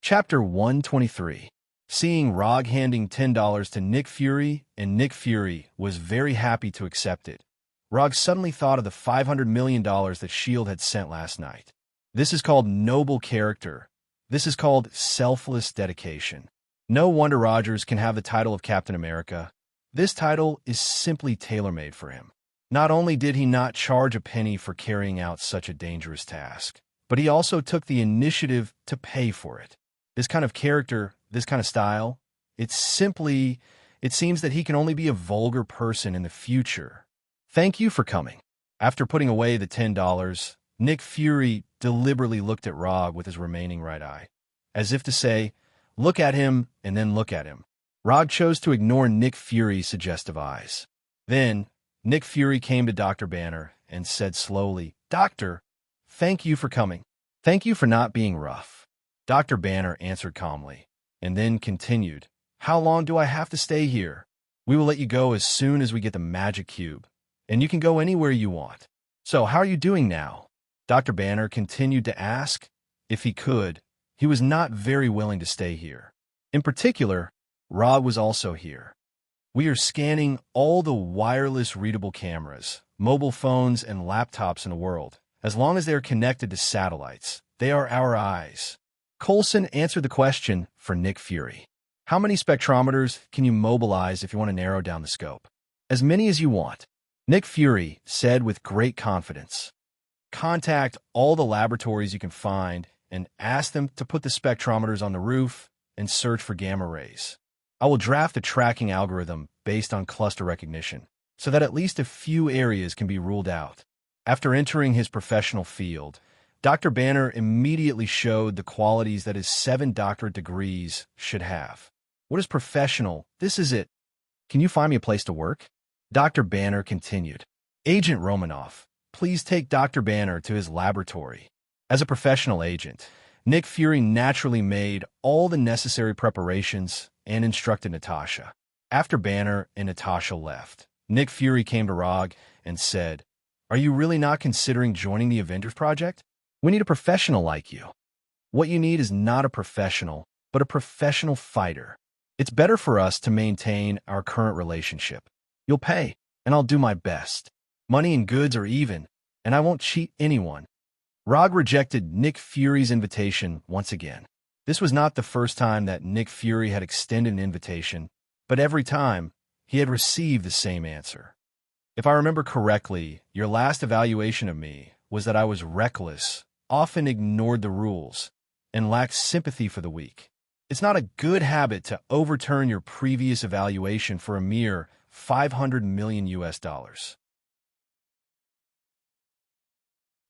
Chapter 123. Seeing Rog handing $10 to Nick Fury, and Nick Fury was very happy to accept it, Rog suddenly thought of the $500 million that S.H.I.E.L.D. had sent last night. This is called noble character. This is called selfless dedication. No wonder Rogers can have the title of Captain America. This title is simply tailor-made for him. Not only did he not charge a penny for carrying out such a dangerous task, but he also took the initiative to pay for it. This kind of character, this kind of style, it seems that he can only be a vulgar person in the future. "Thank you for coming." After putting away the $10, Nick Fury deliberately looked at Rog with his remaining right eye, as if to say, "Look at him and then look at him." Rog chose to ignore Nick Fury's suggestive eyes. Then, Nick Fury came to Dr. Banner and said slowly, "Doctor, thank you for coming. Thank you for not being rough." Dr. Banner answered calmly, and then continued, "How long do I have to stay here? We will let you go as soon as we get the magic cube, and you can go anywhere you want. So how are you doing now?" Dr. Banner continued to ask. If he could, he was not very willing to stay here. In particular, Rog was also here. "We are scanning all the wireless readable cameras, mobile phones, and laptops in the world. As long as they are connected to satellites, they are our eyes." Coulson answered the question for Nick Fury. "How many spectrometers can you mobilize if you want to narrow down the scope?" "As many as you want," Nick Fury said with great confidence. "Contact all the laboratories you can find and ask them to put the spectrometers on the roof and search for gamma rays. I will draft a tracking algorithm based on cluster recognition so that at least a few areas can be ruled out." After entering his professional field, Dr. Banner immediately showed the qualities that his 7 doctorate degrees should have. "What is professional? This is it. Can you find me a place to work?" Dr. Banner continued. "Agent Romanoff, please take Dr. Banner to his laboratory." As a professional agent, Nick Fury naturally made all the necessary preparations and instructed Natasha. After Banner and Natasha left, Nick Fury came to Rog and said, "Are you really not considering joining the Avengers Project? We need a professional like you. What you need is not a professional, but a professional fighter. It's better for us to maintain our current relationship. You'll pay, and I'll do my best. Money and goods are even, and I won't cheat anyone." Rog rejected Nick Fury's invitation once again. This was not the first time that Nick Fury had extended an invitation, but every time, he had received the same answer. If I remember correctly, your last evaluation of me was that I was reckless, often ignored the rules, and lacked sympathy for the weak. It's not a good habit to overturn your previous evaluation for a mere $500 million US.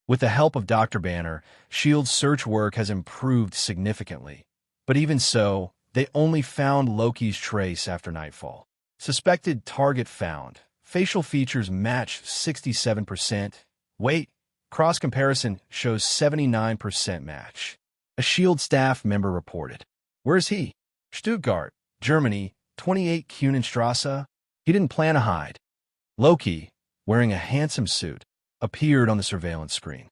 With the help of Dr. Banner, S.H.I.E.L.D.'s search work has improved significantly. But even so, they only found Loki's trace after nightfall. Suspected target found. Facial features match 67%. Weight, cross-comparison shows 79% match. A S.H.I.E.L.D. staff member reported. Where is he? Stuttgart, Germany, 28 Kuhnenstrasse. He didn't plan a hide. Loki, wearing a handsome suit, appeared on the surveillance screen.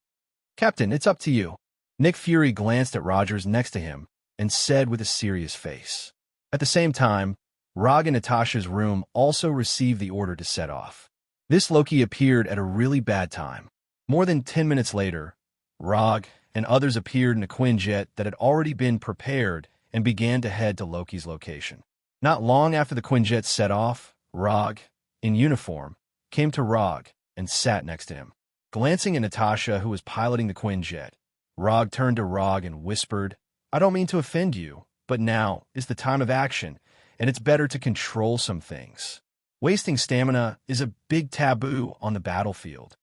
Captain, it's up to you. Nick Fury glanced at Rogers next to him and said with a serious face. At the same time, Rog and Natasha's room also received the order to set off. This Loki appeared at a really bad time. More than 10 minutes later, Rog and others appeared in a Quinjet that had already been prepared and began to head to Loki's location. Not long after the Quinjet set off, Rog, in uniform, came to Rog and sat next to him. Glancing at Natasha, who was piloting the Quinjet, Rog turned to Rog and whispered, I don't mean to offend you, but now is the time of action, and it's better to control some things. Wasting stamina is a big taboo on the battlefield.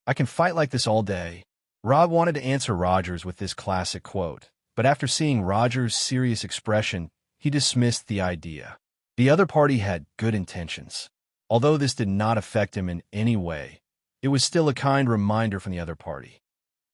I can fight like this all day. Rog wanted to answer Rogers with this classic quote, but after seeing Rogers' serious expression, he dismissed the idea. The other party had good intentions. Although this did not affect him in any way, it was still a kind reminder from the other party.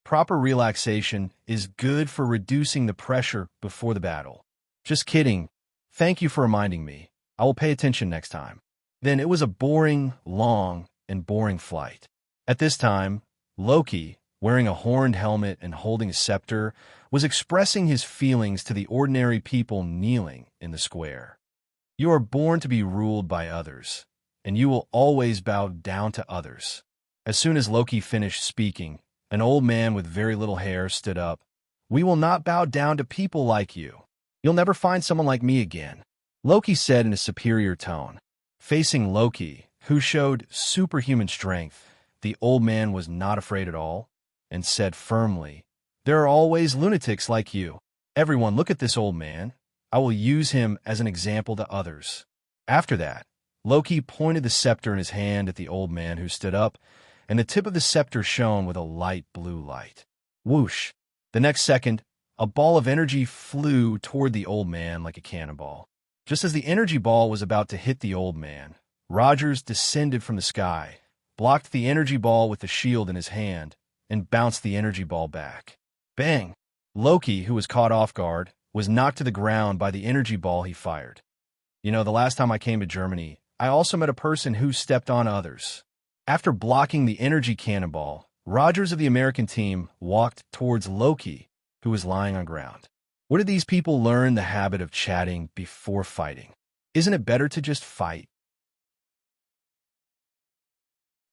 Proper relaxation is good for reducing the pressure before the battle. Just kidding. Thank you for reminding me. I will pay attention next time. Then it was a boring, long, and boring flight. At this time, Loki, wearing a horned helmet and holding a scepter, was expressing his feelings to the ordinary people kneeling in the square. You are born to be ruled by others, and you will always bow down to others. As soon as Loki finished speaking, an old man with very little hair stood up. We will not bow down to people like you. You'll never find someone like me again, Loki said in a superior tone. Facing Loki, who showed superhuman strength, the old man was not afraid at all, and said firmly, There are always lunatics like you. Everyone, look at this old man. I will use him as an example to others. After that, Loki pointed the scepter in his hand at the old man, who stood up, and the tip of the scepter shone with a light blue light. Whoosh! The next second, a ball of energy flew toward the old man like a cannonball. Just as the energy ball was about to hit the old man, Rogers descended from the sky, blocked the energy ball with the shield in his hand, and bounced the energy ball back. Bang! Loki, who was caught off guard, was knocked to the ground by the energy ball he fired. You know, the last time I came to Germany, I also met a person who stepped on others. After blocking the energy cannonball, Rogers of the American team walked towards Loki, who was lying on ground. Where did these people learn the habit of chatting before fighting? Isn't it better to just fight?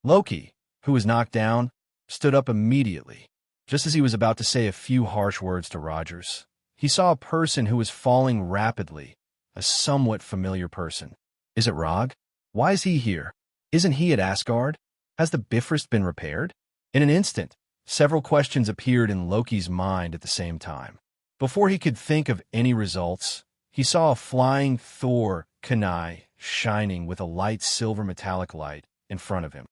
Loki, who was knocked down, stood up immediately. Just as he was about to say a few harsh words to Rogers, he saw a person who was falling rapidly, a somewhat familiar person. Is it Rog? Why is he here? Isn't he at Asgard? Has the Bifrost been repaired? In an instant, several questions appeared in Loki's mind at the same time. Before he could think of any results, he saw a flying Thor kunai shining with a light silver metallic light in front of him.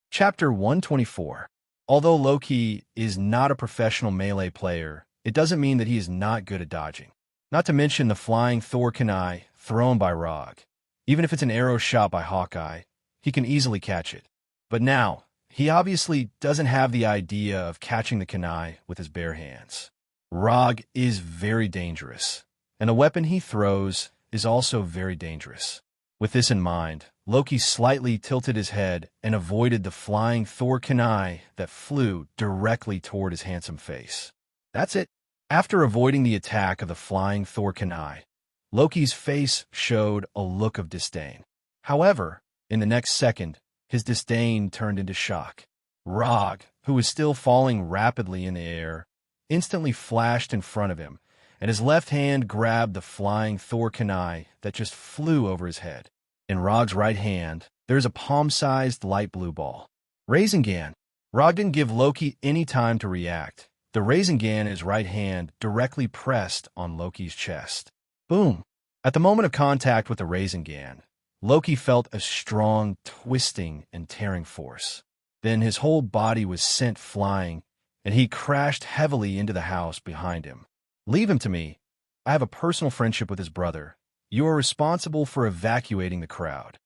Chapter 124. Although Loki is not a professional melee player, it doesn't mean that he is not good at dodging. Not to mention the flying Thor kunai thrown by Rog. Even if it's an arrow shot by Hawkeye, he can easily catch it. But now, he obviously doesn't have the idea of catching the kunai with his bare hands. Rog is very dangerous, and the weapon he throws is also very dangerous. With this in mind, Loki slightly tilted his head and avoided the flying Thor kunai that flew directly toward his handsome face. That's it. After avoiding the attack of the flying Thor kunai, Loki's face showed a look of disdain. However, in the next second, his disdain turned into shock. Rog, who was still falling rapidly in the air, instantly flashed in front of him, and his left hand grabbed the flying Thor kunai that just flew over his head. In Rog's right hand, there is a palm-sized light blue ball. Rasengan. Rog didn't give Loki any time to react. The Rasengan in his right hand directly pressed on Loki's chest. Boom! At the moment of contact with the Rasengan, Loki felt a strong, twisting, and tearing force. Then his whole body was sent flying, and he crashed heavily into the house behind him. Leave him to me. I have a personal friendship with his brother. You are responsible for evacuating the crowd.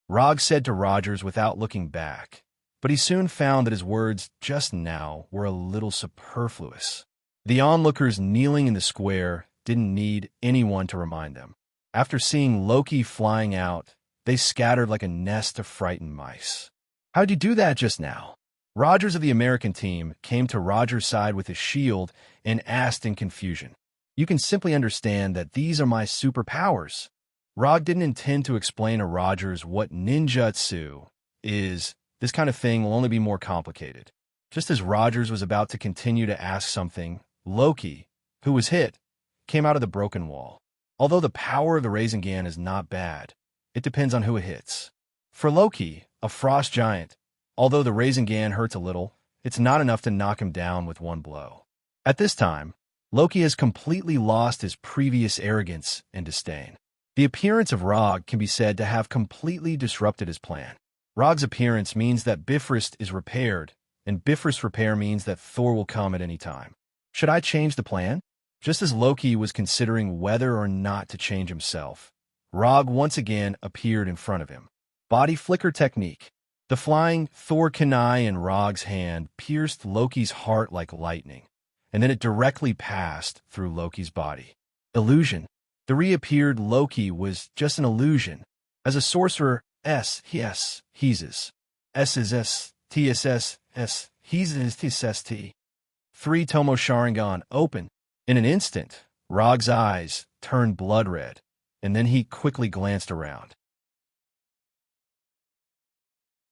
Rog said to Rogers without looking back, but he soon found that his words just now were a little superfluous. The onlookers kneeling in the square didn't need anyone to remind them. After seeing Loki flying out, they scattered like a nest of frightened mice. How'd you do that just now? Rogers of the American team came to Rogers' side with his shield and asked in confusion. You can simply understand that these are my superpowers. Rog didn't intend to explain to Rogers what ninjutsu is. This kind of thing will only be more complicated. Just as Rogers was about to continue to ask something, Loki, who was hit, came out of the broken wall. Although the power of the Rasengan is not bad, it depends on who it hits. For Loki, a frost giant, although the Rasengan hurts a little, it's not enough to knock him down with one blow. At this time, Loki has completely lost his previous arrogance and disdain. The appearance of Rog can be said to have completely disrupted his plan. Rog's appearance means that Bifrost is repaired, and Bifrost repair means that Thor will come at any time. Should I change the plan? Just as Loki was considering whether or not to change himself, Rog once again appeared in front of him. Body flicker technique. The flying Thor kunai in Rog's hand pierced Loki's heart like lightning, and then it directly passed through Loki's body. Illusion. The reappeared Loki was just an illusion. As a sorcerer, heeses. S, TSS, heeses, TSST. 3 Tomo Sharingan open. In an instant, Rog's eyes turned blood red, and then he quickly glanced around.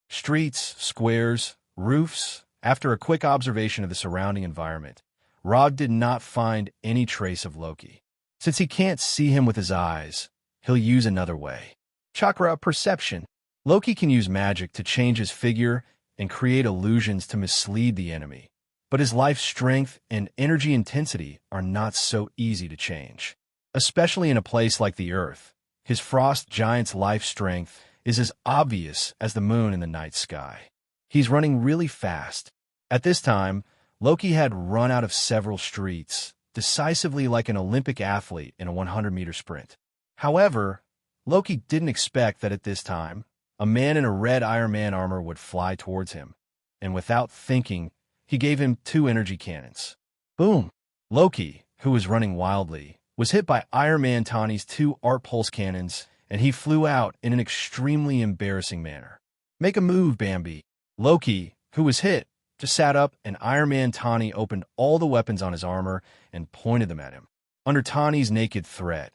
Streets, squares, roofs. After a quick observation of the surrounding environment, Rog did not find any trace of Loki. Since he can't see him with his eyes, he'll use another way. Chakra perception. Loki can use magic to change his figure and create illusions to mislead the enemy. But his life strength and energy intensity are not so easy to change. Especially in a place like the Earth, his frost giant's life strength is as obvious as the moon in the night sky. He's running really fast. At this time, Loki had run out of several streets, decisively like an Olympic athlete in a 100-meter sprint. However, Loki didn't expect that at this time, a man in a red Iron Man armor would fly towards him, and without thinking, he gave him 2 energy cannons. Boom! Loki, who was running wildly, was hit by Iron Man Tani's 2 art pulse cannons, and he flew out in an extremely embarrassing manner. Make a move, Bambi. Loki, who was hit, just sat up, and Iron Man Tani opened all the weapons on his armor and pointed them at him. Under Tani's naked threat,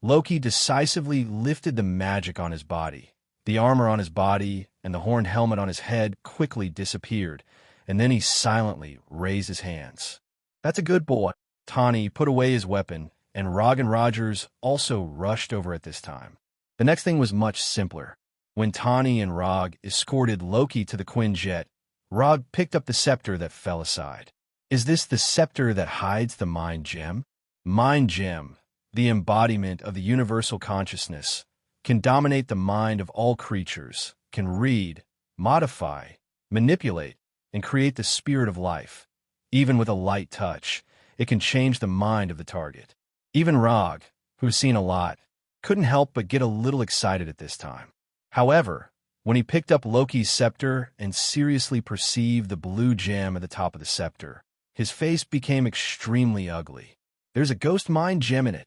Loki decisively lifted the magic on his body. The armor on his body and the horned helmet on his head quickly disappeared, and then he silently raised his hands. That's a good boy. Tani put away his weapon, and Rog and Rogers also rushed over at this time. The next thing was much simpler. When Tani and Rog escorted Loki to the Quinjet, Rog picked up the scepter that fell aside. Is this the scepter that hides the Mind Gem? Mind Gem, the embodiment of the universal consciousness, can dominate the mind of all creatures, can read, modify, manipulate, and create the spirit of life. Even with a light touch, it can change the mind of the target. Even Rog, who's seen a lot, couldn't help but get a little excited at this time. However, when he picked up Loki's scepter and seriously perceived the blue gem at the top of the scepter, his face became extremely ugly. There's a ghost mind gem in it.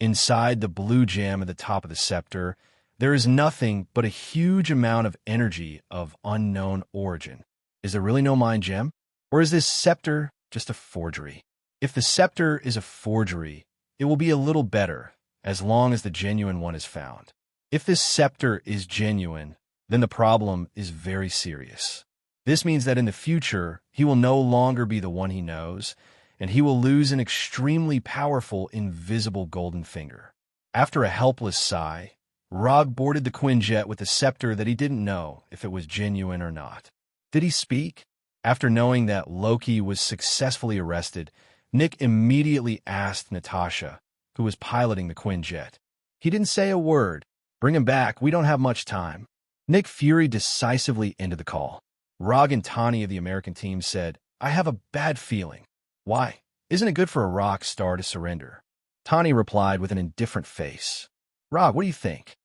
Inside the blue gem at the top of the scepter, there is nothing but a huge amount of energy of unknown origin. Is there really no mind gem? Or is this scepter just a forgery? If the scepter is a forgery, it will be a little better, as long as the genuine one is found. If this scepter is genuine, then the problem is very serious. This means that in the future, he will no longer be the one he knows, and he will lose an extremely powerful, invisible golden finger. After a helpless sigh, Rog boarded the Quinjet with a scepter that he didn't know if it was genuine or not. Did he speak? After knowing that Loki was successfully arrested, Nick immediately asked Natasha, who was piloting the Quinjet. He didn't say a word. Bring him back, we don't have much time. Nick Fury decisively ended the call. Rog and Tani of the American team said, I have a bad feeling. Why? Isn't it good for a rock star to surrender? Tani replied with an indifferent face. Rog, what do you think?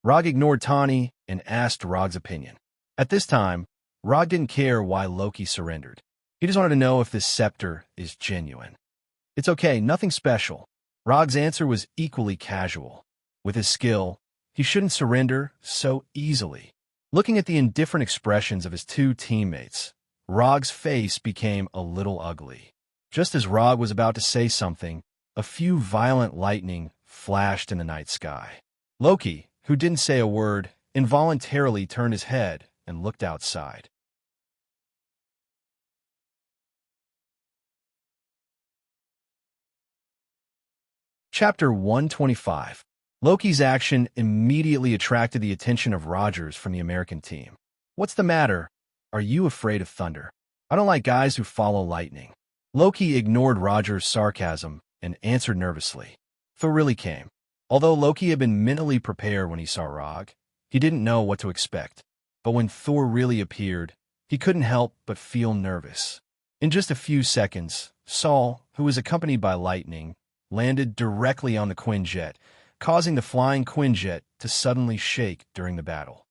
Rog ignored Tani and asked Rog's opinion. At this time, Rog didn't care why Loki surrendered. He just wanted to know if this scepter is genuine. It's okay, nothing special. Rog's answer was equally casual. With his skill, he shouldn't surrender so easily. Looking at the indifferent expressions of his two teammates, Rog's face became a little ugly. Just as Rog was about to say something, a few violent lightning flashed in the night sky. Loki, who didn't say a word, involuntarily turned his head and looked outside. Chapter 125. Loki's action immediately attracted the attention of Rogers from the American team. What's the matter? Are you afraid of thunder? I don't like guys who follow lightning. Loki ignored Rogers' sarcasm and answered nervously. Thor really came. Although Loki had been mentally prepared when he saw Rog, he didn't know what to expect. But when Thor really appeared, he couldn't help but feel nervous. In just a few seconds, Saul, who was accompanied by lightning, landed directly on the Quinjet, causing the flying Quinjet to suddenly shake during the battle.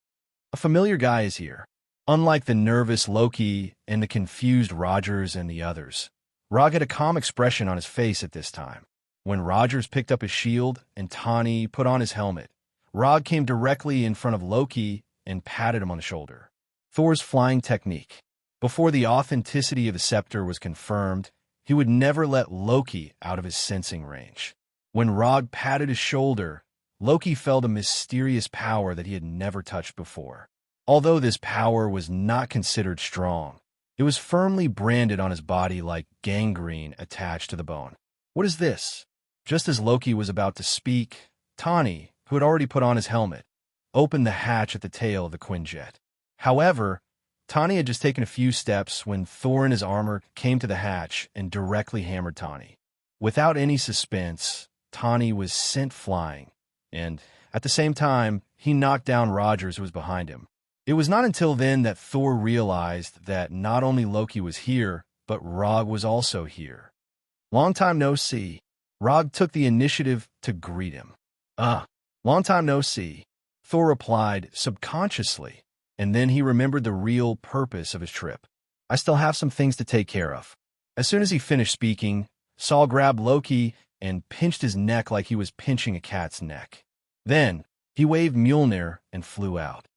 A familiar guy is here. Unlike the nervous Loki and the confused Rogers and the others, Rog had a calm expression on his face at this time. When Rogers picked up his shield and Tani put on his helmet, Rog came directly in front of Loki and patted him on the shoulder. Thor's flying technique. Before the authenticity of the scepter was confirmed, he would never let Loki out of his sensing range. When Rog patted his shoulder, Loki felt a mysterious power that he had never touched before. Although this power was not considered strong, it was firmly branded on his body like gangrene attached to the bone. What is this? Just as Loki was about to speak, Tani, who had already put on his helmet, opened the hatch at the tail of the Quinjet. However, Tani had just taken a few steps when Thor in his armor came to the hatch and directly hammered Tani. Without any suspense, Tani was sent flying, and at the same time, he knocked down Rogers, who was behind him. It was not until then that Thor realized that not only Loki was here, but Rog was also here. Long time no see. Rog took the initiative to greet him. Long time no see. Thor replied subconsciously, and then he remembered the real purpose of his trip. I still have some things to take care of. As soon as he finished speaking, Saul grabbed Loki and pinched his neck like he was pinching a cat's neck. Then, he waved Mjolnir and flew out.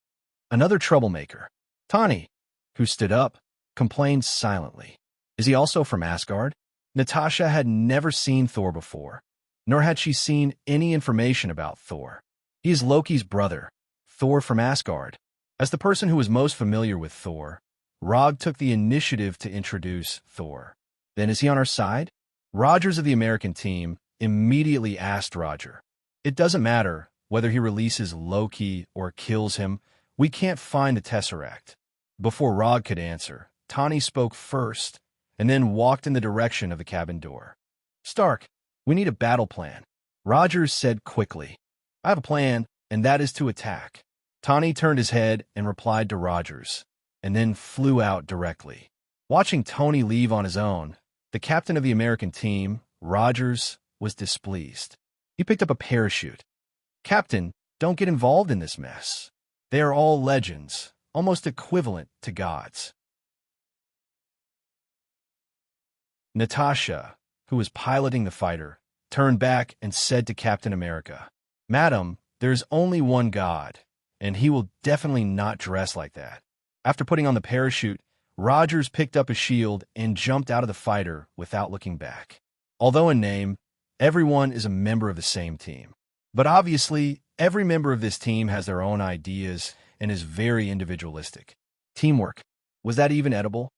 Another troublemaker. Tani, who stood up, complained silently. Is he also from Asgard? Natasha had never seen Thor before, nor had she seen any information about Thor. He is Loki's brother, Thor from Asgard. As the person who was most familiar with Thor, Rog took the initiative to introduce Thor. Then is he on our side? Rogers of the American team immediately asked Roger. It doesn't matter whether he releases Loki or kills him, we can't find the Tesseract. Before Rog could answer, Tani spoke first and then walked in the direction of the cabin door. Stark, we need a battle plan. Rogers said quickly. I have a plan, and that is to attack. Tani turned his head and replied to Rogers, and then flew out directly. Watching Tony leave on his own, the captain of the American team, Rogers, was displeased. He picked up a parachute. Captain, don't get involved in this mess. They are all legends, almost equivalent to gods. Natasha, who was piloting the fighter, turned back and said to Captain America, Madam, there is only one god, and he will definitely not dress like that. After putting on the parachute, Rogers picked up a shield and jumped out of the fighter without looking back. Although in name, everyone is a member of the same team. But obviously, every member of this team has their own ideas and is very individualistic. Teamwork. Was that even edible?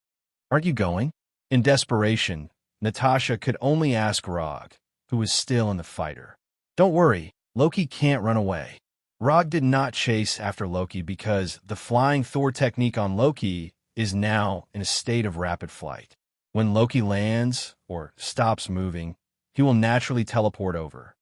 Aren't you going? In desperation, Natasha could only ask Rog, who was still in the fighter. Don't worry, Loki can't run away. Rog did not chase after Loki because the flying Thor technique on Loki is now in a state of rapid flight. When Loki lands or stops moving, he will naturally teleport over.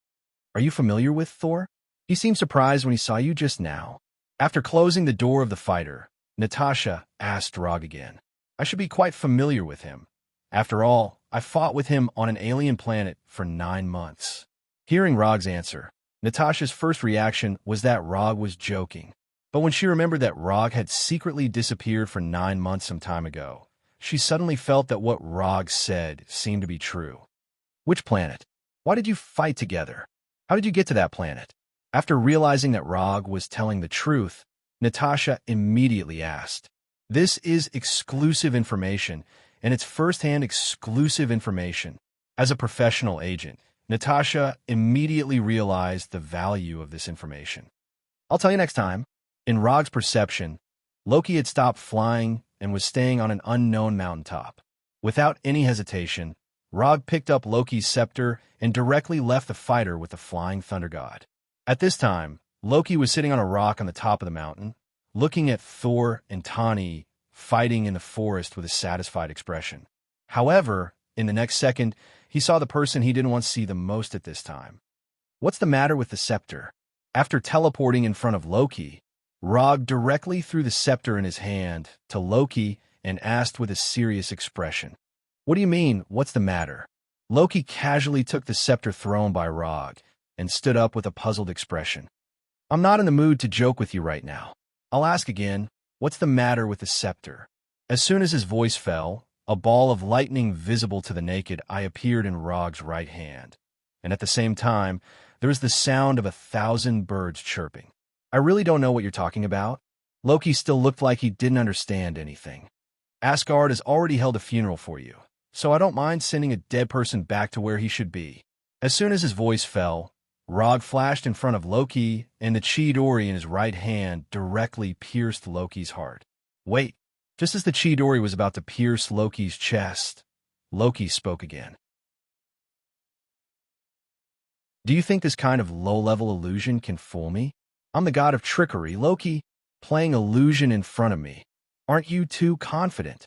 Are you familiar with Thor? He seemed surprised when he saw you just now. After closing the door of the fighter, Natasha asked Rog again. I should be quite familiar with him. After all, I fought with him on an alien planet for 9 months. Hearing Rog's answer, Natasha's first reaction was that Rog was joking. But when she remembered that Rog had secretly disappeared for 9 months some time ago, she suddenly felt that what Rog said seemed to be true. Which planet? Why did you fight together? How did you get to that planet? After realizing that Rog was telling the truth, Natasha immediately asked. This is exclusive information, and it's first-hand exclusive information. As a professional agent, Natasha immediately realized the value of this information. I'll tell you next time. In Rog's perception, Loki had stopped flying and was staying on an unknown mountaintop. Without any hesitation, Rog picked up Loki's scepter and directly left the fighter with the flying thunder god. At this time, Loki was sitting on a rock on the top of the mountain, looking at Thor and Tani fighting in the forest with a satisfied expression. However, in the next second, he saw the person he didn't want to see the most at this time. What's the matter with the scepter? After teleporting in front of Loki, Rog directly threw the scepter in his hand to Loki and asked with a serious expression. What do you mean, what's the matter? Loki casually took the scepter thrown by Rog and stood up with a puzzled expression. I'm not in the mood to joke with you right now. I'll ask again, what's the matter with the scepter? As soon as his voice fell, a ball of lightning visible to the naked eye appeared in Rog's right hand, and at the same time, there was the sound of 1,000 birds chirping. I really don't know what you're talking about. Loki still looked like he didn't understand anything. Asgard has already held a funeral for you, so I don't mind sending a dead person back to where he should be. As soon as his voice fell, Rog flashed in front of Loki, and the Chidori in his right hand directly pierced Loki's heart. Wait, just as the Chidori was about to pierce Loki's chest, Loki spoke again. Do you think this kind of low-level illusion can fool me? I'm the god of trickery, Loki, playing illusion in front of me. Aren't you too confident?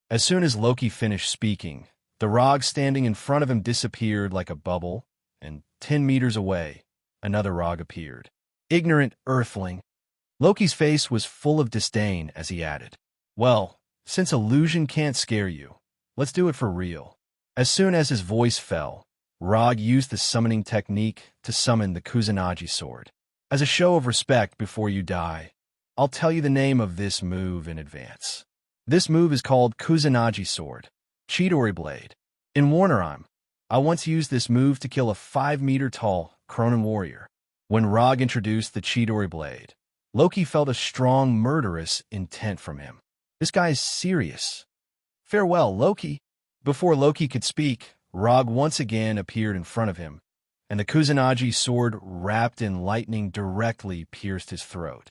As soon as Loki finished speaking, the Rog standing in front of him disappeared like a bubble, and 10 meters away, another Rog appeared. Ignorant earthling. Loki's face was full of disdain as he added, well, since illusion can't scare you, let's do it for real. As soon as his voice fell, Rog used the summoning technique to summon the Kusanagi sword. As a show of respect before you die, I'll tell you the name of this move in advance. This move is called Kusanagi sword, Chidori blade. In Warnerheim, I once used this move to kill a 5-meter-tall Cronin warrior. When Rog introduced the Chidori blade, Loki felt a strong murderous intent from him. This guy is serious. Farewell, Loki. Before Loki could speak, Rog once again appeared in front of him, and the Kusanagi sword wrapped in lightning directly pierced his throat.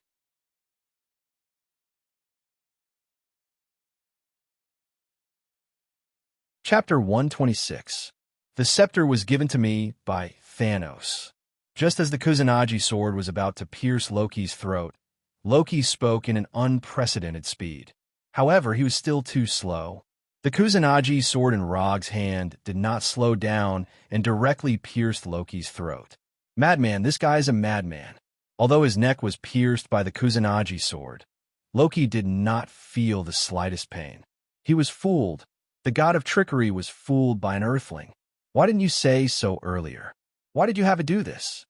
Chapter 126. The scepter was given to me by Thanos. Just as the Kusanagi sword was about to pierce Loki's throat, Loki spoke in an unprecedented speed. However, he was still too slow. The Kusanagi sword in Rog's hand did not slow down and directly pierced Loki's throat. Madman, this guy is a madman. Although his neck was pierced by the Kusanagi sword, Loki did not feel the slightest pain. He was fooled. The god of trickery was fooled by an earthling. Why didn't you say so earlier? Why did you have to do this?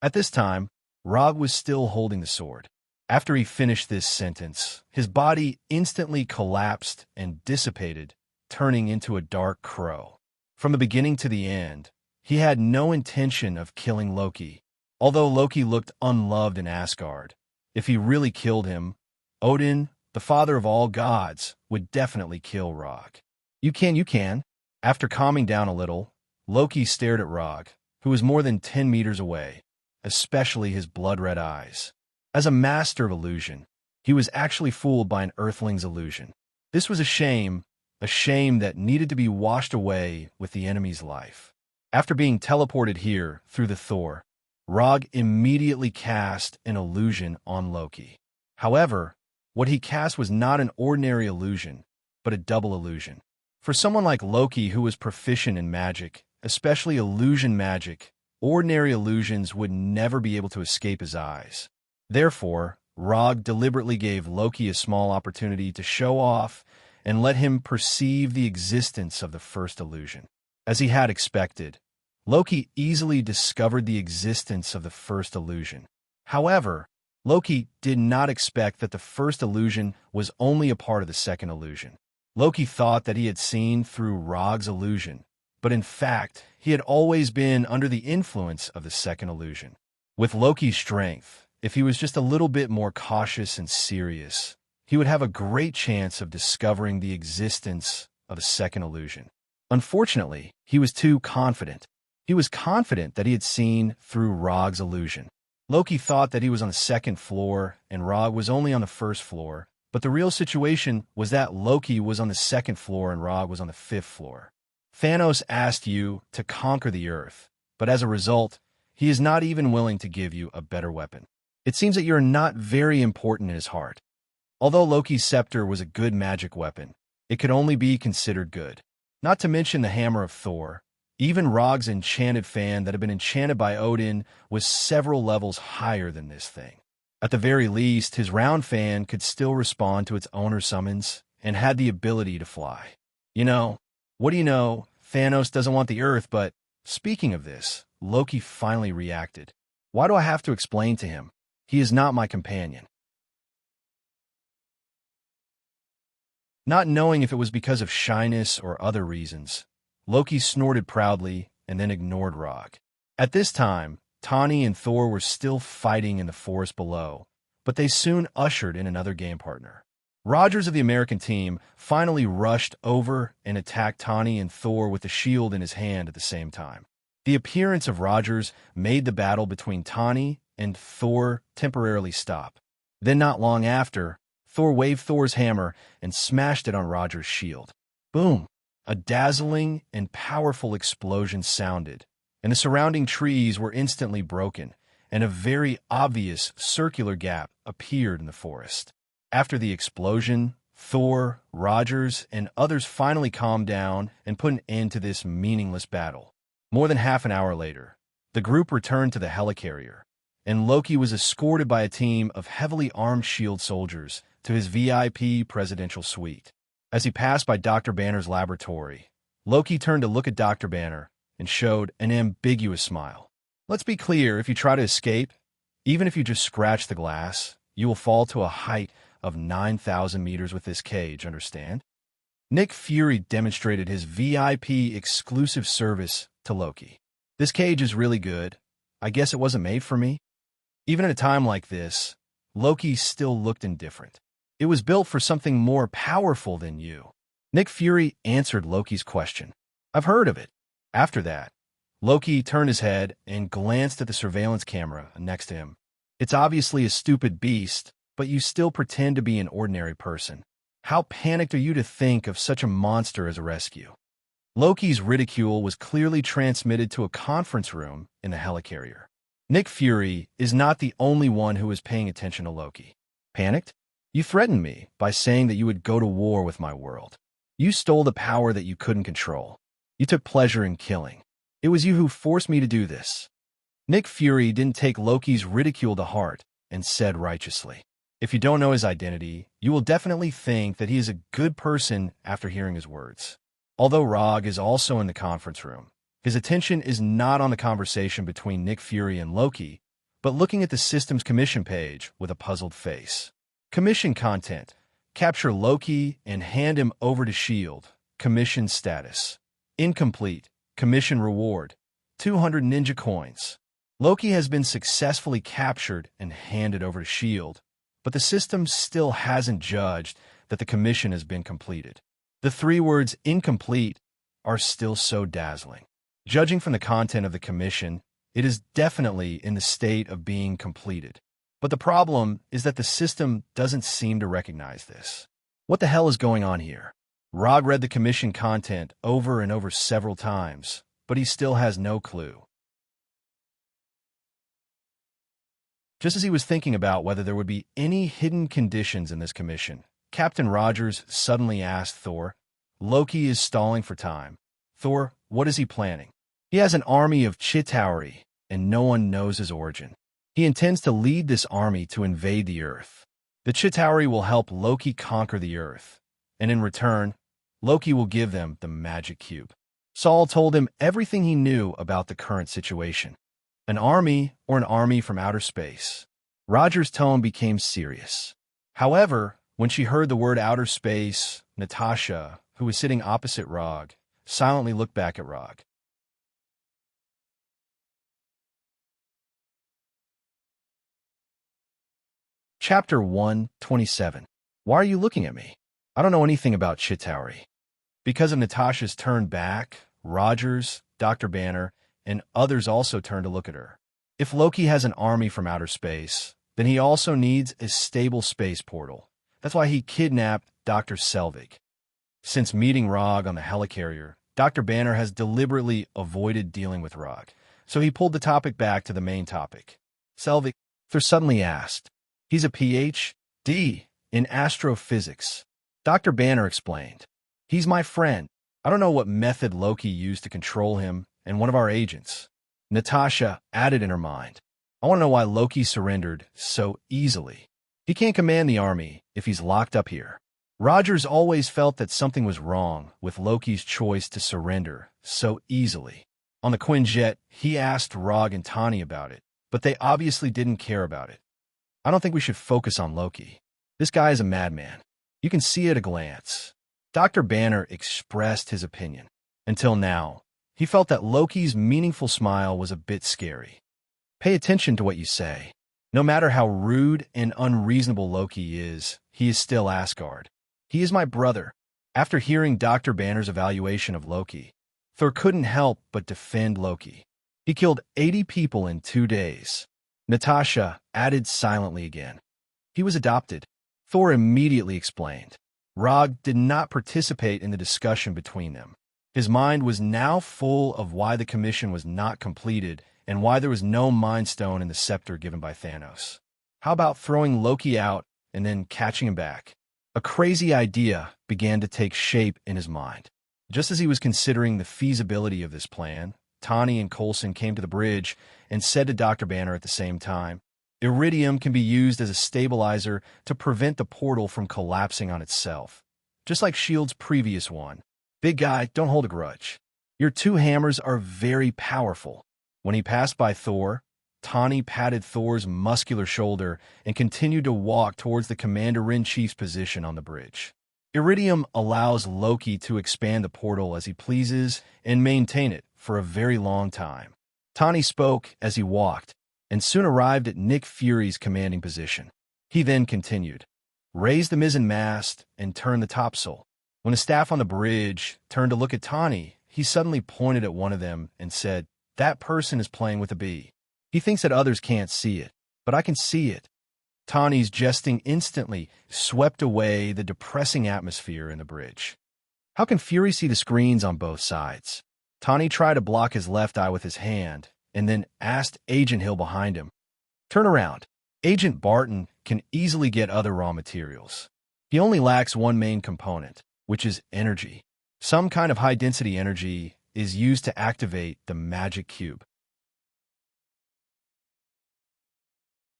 At this time, Rog was still holding the sword. After he finished this sentence, his body instantly collapsed and dissipated, turning into a dark crow. From the beginning to the end, he had no intention of killing Loki. Although Loki looked unloved in Asgard, if he really killed him, Odin, the father of all gods, would definitely kill Rog. You can. After calming down a little, Loki stared at Rog, who was more than 10 meters away, especially his blood-red eyes. As a master of illusion, He was actually fooled by an Earthling's illusion. This was a shame that needed to be washed away with the enemy's life. After being teleported here through the Thor, Rog immediately cast an illusion on Loki. However, what he cast was not an ordinary illusion, but a double illusion. For someone like Loki who was proficient in magic, especially illusion magic, ordinary illusions would never be able to escape his eyes. Therefore, Rog deliberately gave Loki a small opportunity to show off and let him perceive the existence of the first illusion. As he had expected, Loki easily discovered the existence of the first illusion. However, Loki did not expect that the first illusion was only a part of the second illusion. Loki thought that he had seen through Rog's illusion, but in fact, he had always been under the influence of the second illusion. With Loki's strength, if he was just a little bit more cautious and serious, he would have a great chance of discovering the existence of the second illusion. Unfortunately, he was too confident. He was confident that he had seen through Rog's illusion. Loki thought that he was on the second floor and Rog was only on the first floor, but the real situation was that Loki was on the second floor and Rog was on the fifth floor. Thanos asked you to conquer the Earth, but as a result, he is not even willing to give you a better weapon. It seems that you are not very important in his heart. Although Loki's scepter was a good magic weapon, it could only be considered good. Not to mention the hammer of Thor. Even Rog's enchanted fan that had been enchanted by Odin was several levels higher than this thing. At the very least, his round fan could still respond to its owner's summons and had the ability to fly. What do you know? Thanos doesn't want the Earth, but speaking of this, Loki finally reacted. Why do I have to explain to him? He is not my companion. Not knowing if it was because of shyness or other reasons, Loki snorted proudly and then ignored Rog. At this time, Tani and Thor were still fighting in the forest below, but they soon ushered in another game partner. Rogers of the American team finally rushed over and attacked Tani and Thor with the shield in his hand at the same time. The appearance of Rogers made the battle between Tani and Thor temporarily stop. Then not long after, Thor waved Thor's hammer and smashed it on Rogers' shield. Boom! A dazzling and powerful explosion sounded, and the surrounding trees were instantly broken, and a very obvious circular gap appeared in the forest. After the explosion, Thor, Rogers, and others finally calmed down and put an end to this meaningless battle. More than half an hour later, the group returned to the helicarrier, and Loki was escorted by a team of heavily armed shield soldiers to his VIP presidential suite. As he passed by Dr. Banner's laboratory, Loki turned to look at Dr. Banner and showed an ambiguous smile. Let's be clear, if you try to escape, even if you just scratch the glass, you will fall to a height of 9,000 meters with this cage, understand? Nick Fury demonstrated his VIP exclusive service to Loki. This cage is really good. I guess it wasn't made for me. Even at a time like this, Loki still looked indifferent. It was built for something more powerful than you. Nick Fury answered Loki's question. I've heard of it. After that, Loki turned his head and glanced at the surveillance camera next to him. It's obviously a stupid beast, but you still pretend to be an ordinary person. How panicked are you to think of such a monster as a rescue? Loki's ridicule was clearly transmitted to a conference room in the helicarrier. Nick Fury is not the only one who is paying attention to Loki. Panicked? You threatened me by saying that you would go to war with my world. You stole the power that you couldn't control. You took pleasure in killing. It was you who forced me to do this. Nick Fury didn't take Loki's ridicule to heart and said righteously, if you don't know his identity, you will definitely think that he is a good person after hearing his words. Although Rog is also in the conference room, his attention is not on the conversation between Nick Fury and Loki, but looking at the system's commission page with a puzzled face. Commission content. Capture Loki and hand him over to S.H.I.E.L.D. Commission status. Incomplete. Commission reward. 200 ninja coins. Loki has been successfully captured and handed over to S.H.I.E.L.D., but the system still hasn't judged that the commission has been completed. The three words incomplete are still so dazzling. Judging from the content of the commission, it is definitely in the state of being completed. But the problem is that the system doesn't seem to recognize this. What the hell is going on here? Rog read the commission content over and over several times, but he still has no clue. Just as he was thinking about whether there would be any hidden conditions in this commission, Captain Rogers suddenly asked Thor, "Loki is stalling for time. Thor, what is he planning?" "He has an army of Chitauri, and no one knows his origin. He intends to lead this army to invade the Earth. The Chitauri will help Loki conquer the Earth, and in return, Loki will give them the magic cube." Saul told him everything he knew about the current situation. An army or an army from outer space? Roger's tone became serious. However, when she heard the word outer space, Natasha, who was sitting opposite Rog, silently looked back at Rog. Chapter 127. Why are you looking at me? I don't know anything about Chitauri. Because of Natasha's turn back, Rogers, Dr. Banner, and others also turned to look at her. If Loki has an army from outer space, then he also needs a stable space portal. That's why he kidnapped Dr. Selvig. Since meeting Rog on the helicarrier, Dr. Banner has deliberately avoided dealing with Rog, so he pulled the topic back to the main topic. Selvig, Thor suddenly asked. He's a Ph.D. in astrophysics. Dr. Banner explained. He's my friend. I don't know what method Loki used to control him and one of our agents. Natasha added in her mind. I want to know why Loki surrendered so easily. He can't command the army if he's locked up here. Rogers always felt that something was wrong with Loki's choice to surrender so easily. On the Quinjet, he asked Rog and Tani about it, but they obviously didn't care about it. I don't think we should focus on Loki. This guy is a madman. You can see at a glance. Dr. Banner expressed his opinion. Until now, he felt that Loki's meaningful smile was a bit scary. Pay attention to what you say. No matter how rude and unreasonable Loki is, he is still Asgard. He is my brother. After hearing Dr. Banner's evaluation of Loki, Thor couldn't help but defend Loki. He killed 80 people in 2 days. Natasha added silently again. He was adopted. Thor immediately explained. Rog did not participate in the discussion between them. His mind was now full of why the commission was not completed and why there was no Mind Stone in the scepter given by Thanos. How about throwing Loki out and then catching him back? A crazy idea began to take shape in his mind. Just as he was considering the feasibility of this plan, Tani and Coulson came to the bridge and said to Dr. Banner at the same time, Iridium can be used as a stabilizer to prevent the portal from collapsing on itself, just like S.H.I.E.L.D.'s previous one. Big guy, don't hold a grudge. Your 2 hammers are very powerful. When he passed by Thor, Tani patted Thor's muscular shoulder and continued to walk towards the Commander-in-Chief's position on the bridge. Iridium allows Loki to expand the portal as he pleases and maintain it for a very long time. Tani spoke as he walked, and soon arrived at Nick Fury's commanding position. He then continued, raise the mizzen mast and turn the topsail. When the staff on the bridge turned to look at Tani, he suddenly pointed at one of them and said, that person is playing with a bee. He thinks that others can't see it, but I can see it. Tani's jesting instantly swept away the depressing atmosphere in the bridge. How can Fury see the screens on both sides? Tani tried to block his left eye with his hand, and then asked Agent Hill behind him, turn around. Agent Barton can easily get other raw materials. He only lacks one main component, which is energy. Some kind of high-density energy is used to activate the magic cube.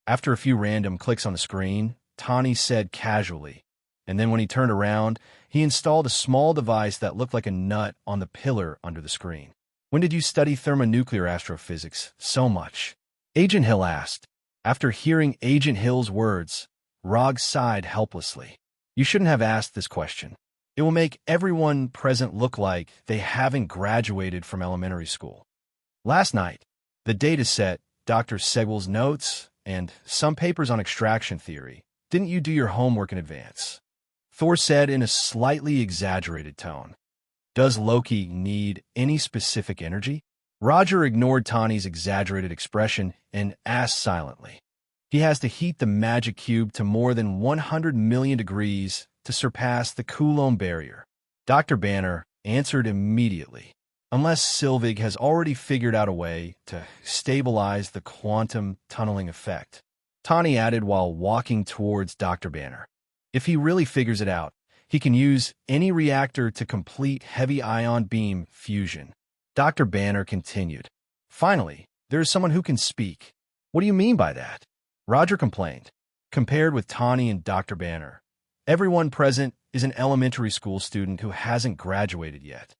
After a few random clicks on the screen, Tani said casually, and then when he turned around, he installed a small device that looked like a nut on the pillar under the screen. When did you study thermonuclear astrophysics so much? Agent Hill asked. After hearing Agent Hill's words, Rog sighed helplessly. You shouldn't have asked this question. It will make everyone present look like they haven't graduated from elementary school. Last night, the dataset, Dr. Segwell's notes, and some papers on extraction theory. Didn't you do your homework in advance? Thor said in a slightly exaggerated tone. Does Loki need any specific energy? Roger ignored Tani's exaggerated expression and asked silently. He has to heat the magic cube to more than 100 million degrees to surpass the Coulomb barrier. Dr. Banner answered immediately. Unless Sylvig has already figured out a way to stabilize the quantum tunneling effect. Tawny added while walking towards Dr. Banner. If he really figures it out, he can use any reactor to complete heavy ion beam fusion. Dr. Banner continued. Finally, there is someone who can speak. What do you mean by that? Roger complained. Compared with Tawny and Dr. Banner, everyone present is an elementary school student who hasn't graduated yet.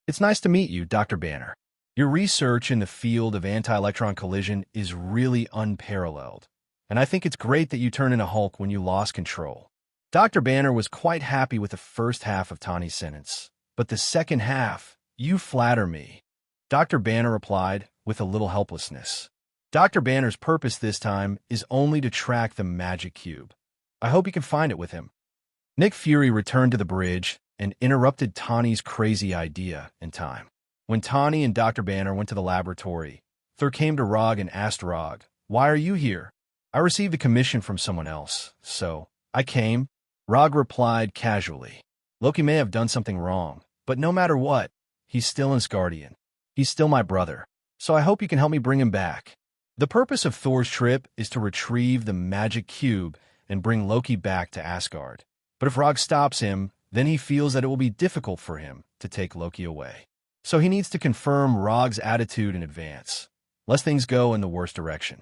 It's nice to meet you, Dr. Banner. Your research in the field of anti-electron collision is really unparalleled, and I think it's great that you turned into Hulk when you lost control. Dr. Banner was quite happy with the first half of Tawny's sentence, but the second half, you flatter me. Dr. Banner replied with a little helplessness. Dr. Banner's purpose this time is only to track the magic cube. I hope you can find it with him. Nick Fury returned to the bridge and interrupted Tawny's crazy idea in time. When Tawny and Dr. Banner went to the laboratory, Thor came to Rog and asked Rog, "Why are you here?" "I received a commission from someone else, so I came." Rog replied casually. Loki may have done something wrong, but no matter what, he's still Asgardian. He's still my brother, so I hope you can help me bring him back. The purpose of Thor's trip is to retrieve the magic cube and bring Loki back to Asgard. But if Rog stops him, then he feels that it will be difficult for him to take Loki away. So he needs to confirm Rog's attitude in advance, lest things go in the worst direction.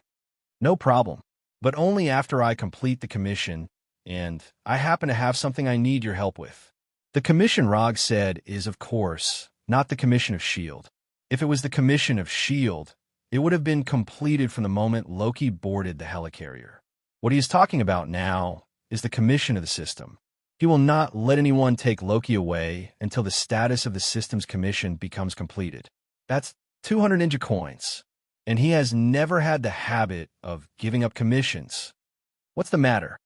No problem, but only after I complete the commission, and I happen to have something I need your help with. The commission, Rog said, is, of course, not the commission of S.H.I.E.L.D. If it was the commission of S.H.I.E.L.D., it would have been completed from the moment Loki boarded the helicarrier. What he is talking about now is the commission of the system. He will not let anyone take Loki away until the status of the system's commission becomes completed. That's 200 ninja coins, and he has never had the habit of giving up commissions. What's the matter?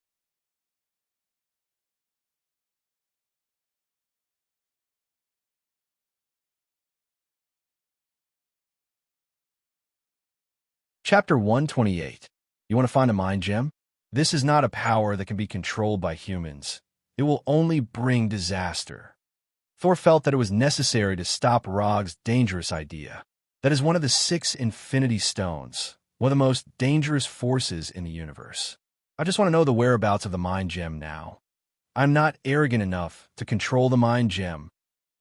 Chapter 128. You want to find a mind gem? This is not a power that can be controlled by humans. It will only bring disaster. Thor felt that it was necessary to stop Rog's dangerous idea. That is one of the 6 Infinity Stones, one of the most dangerous forces in the universe. I just want to know the whereabouts of the mind gem now. I'm not arrogant enough to control the mind gem.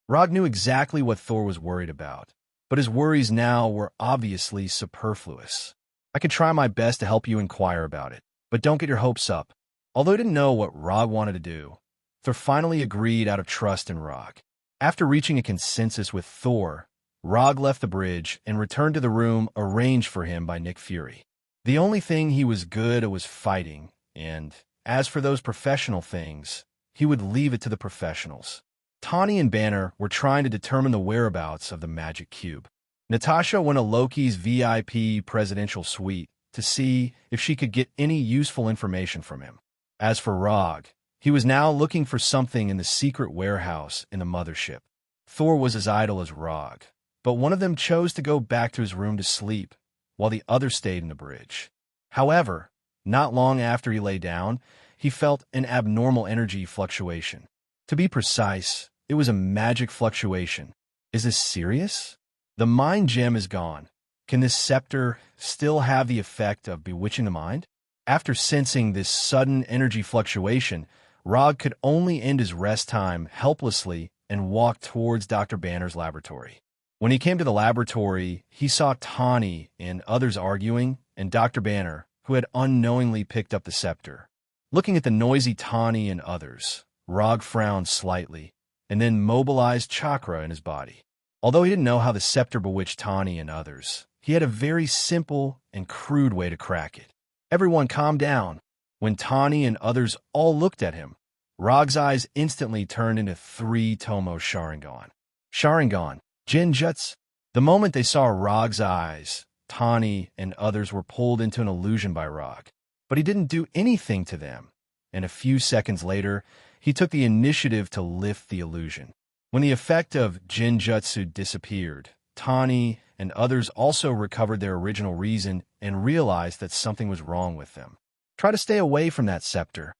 Rog knew exactly what Thor was worried about, but his worries now were obviously superfluous. I could try my best to help you inquire about it, but don't get your hopes up. Although he didn't know what Rog wanted to do, Thor finally agreed out of trust in Rog. After reaching a consensus with Thor, Rog left the bridge and returned to the room arranged for him by Nick Fury. The only thing he was good at was fighting, and as for those professional things, he would leave it to the professionals. Tawny and Banner were trying to determine the whereabouts of the magic cube. Natasha went to Loki's VIP presidential suite to see if she could get any useful information from him. As for Rog, he was now looking for something in the secret warehouse in the mothership. Thor was as idle as Rog, but one of them chose to go back to his room to sleep, while the other stayed in the bridge. However, not long after he lay down, he felt an abnormal energy fluctuation. To be precise, it was a magic fluctuation. Is this serious? The mind gem is gone. Can this scepter still have the effect of bewitching the mind? After sensing this sudden energy fluctuation, Rog could only end his rest time helplessly and walk towards Dr. Banner's laboratory. When he came to the laboratory, he saw Tawny and others arguing, and Dr. Banner, who had unknowingly picked up the scepter. Looking at the noisy Tawny and others, Rog frowned slightly, and then mobilized chakra in his body. Although he didn't know how the scepter bewitched Tawny and others, he had a very simple and crude way to crack it. Everyone calm down. When Tawny and others all looked at him, Rog's eyes instantly turned into 3 Tomo Sharingan. Sharingan, Jinjutsu. The moment they saw Rog's eyes, Tawny and others were pulled into an illusion by Rog. But he didn't do anything to them, and a few seconds later, he took the initiative to lift the illusion. When the effect of Jinjutsu disappeared, Tawny and others also recovered their original reason and realized that something was wrong with them. Try to stay away from that scepter,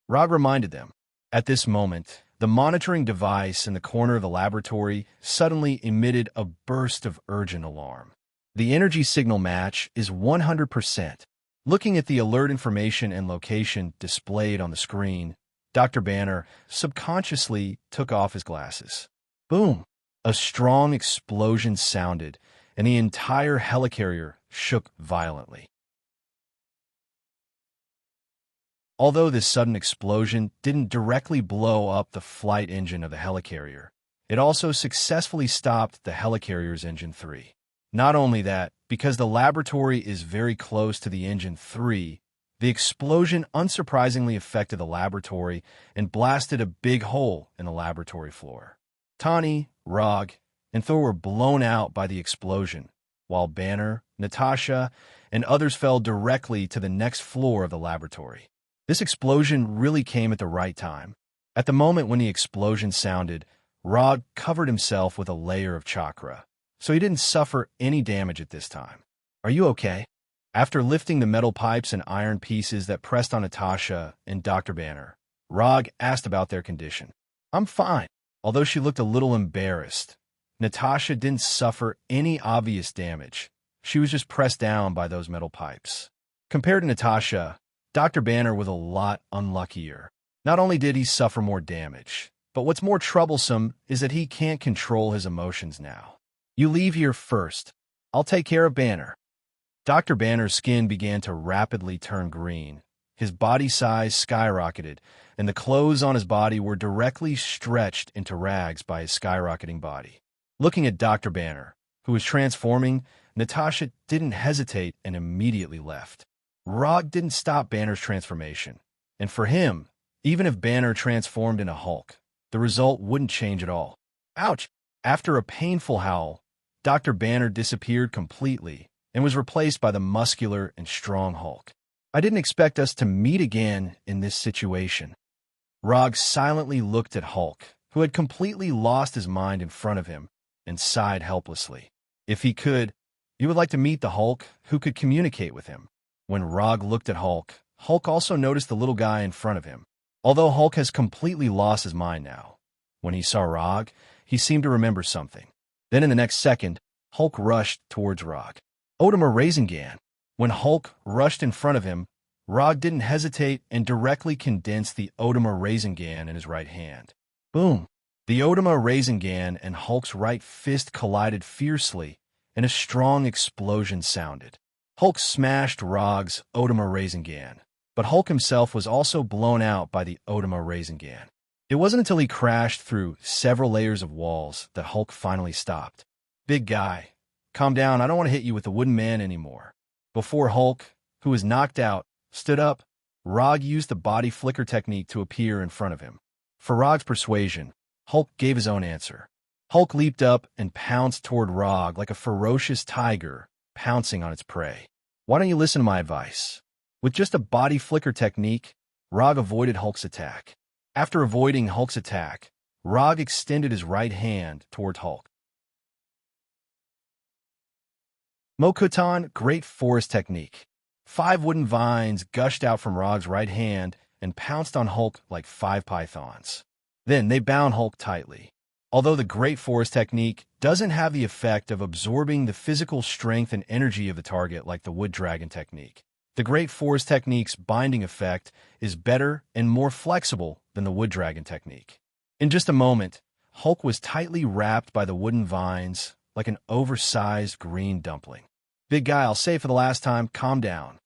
Rog reminded them. At this moment, the monitoring device in the corner of the laboratory suddenly emitted a burst of urgent alarm. The energy signal match is 100%. Looking at the alert information and location displayed on the screen, Dr. Banner subconsciously took off his glasses. Boom! A strong explosion sounded, and the entire helicarrier shook violently. Although this sudden explosion didn't directly blow up the flight engine of the helicarrier, it also successfully stopped the helicarrier's engine 3. Not only that, because the laboratory is very close to the engine 3, the explosion unsurprisingly affected the laboratory and blasted a big hole in the laboratory floor. Tani, Rog, and Thor were blown out by the explosion, while Banner, Natasha, and others fell directly to the next floor of the laboratory. This explosion really came at the right time. At the moment when the explosion sounded, Rog covered himself with a layer of chakra, so he didn't suffer any damage at this time. Are you okay? After lifting the metal pipes and iron pieces that pressed on Natasha and Dr. Banner, Rog asked about their condition. I'm fine. Although she looked a little embarrassed, Natasha didn't suffer any obvious damage. She was just pressed down by those metal pipes. Compared to Natasha, Dr. Banner was a lot unluckier. Not only did he suffer more damage, but what's more troublesome is that he can't control his emotions now. You leave here first. I'll take care of Banner. Dr. Banner's skin began to rapidly turn green. His body size skyrocketed, and the clothes on his body were directly stretched into rags by his skyrocketing body. Looking at Dr. Banner, who was transforming, Natasha didn't hesitate and immediately left. Rog didn't stop Banner's transformation, and for him, even if Banner transformed into Hulk, the result wouldn't change at all. Ouch! After a painful howl, Dr. Banner disappeared completely and was replaced by the muscular and strong Hulk. I didn't expect us to meet again in this situation. Rog silently looked at Hulk, who had completely lost his mind in front of him, and sighed helplessly. If he could, he would like to meet the Hulk who could communicate with him. When Rog looked at Hulk, Hulk also noticed the little guy in front of him. Although Hulk has completely lost his mind now, when he saw Rog, he seemed to remember something. Then in the next second, Hulk rushed towards Rog. Odama Rasengan. When Hulk rushed in front of him, Rog didn't hesitate and directly condensed the Odama Rasengan in his right hand. Boom! The Odama Rasengan and Hulk's right fist collided fiercely, and a strong explosion sounded. Hulk smashed Rog's Odama Rasengan, but Hulk himself was also blown out by the Odama Rasengan. It wasn't until he crashed through several layers of walls that Hulk finally stopped. Big guy, calm down, I don't want to hit you with the wooden man anymore. Before Hulk, who was knocked out, stood up, Rog used the body flicker technique to appear in front of him. For Rog's persuasion, Hulk gave his own answer. Hulk leaped up and pounced toward Rog like a ferocious tiger pouncing on its prey. Why don't you listen to my advice? With just a body flicker technique, Rog avoided Hulk's attack. After avoiding Hulk's attack, Rog extended his right hand toward Hulk. Mokutan Great Forest Technique. 5 wooden vines gushed out from Rog's right hand and pounced on Hulk like 5 pythons. Then they bound Hulk tightly. Although the Great Forest Technique doesn't have the effect of absorbing the physical strength and energy of the target like the Wood Dragon Technique, the Great Forest Technique's binding effect is better and more flexible than the Wood Dragon Technique. In just a moment, Hulk was tightly wrapped by the wooden vines like an oversized green dumpling. Big guy, I'll say for the last time, calm down.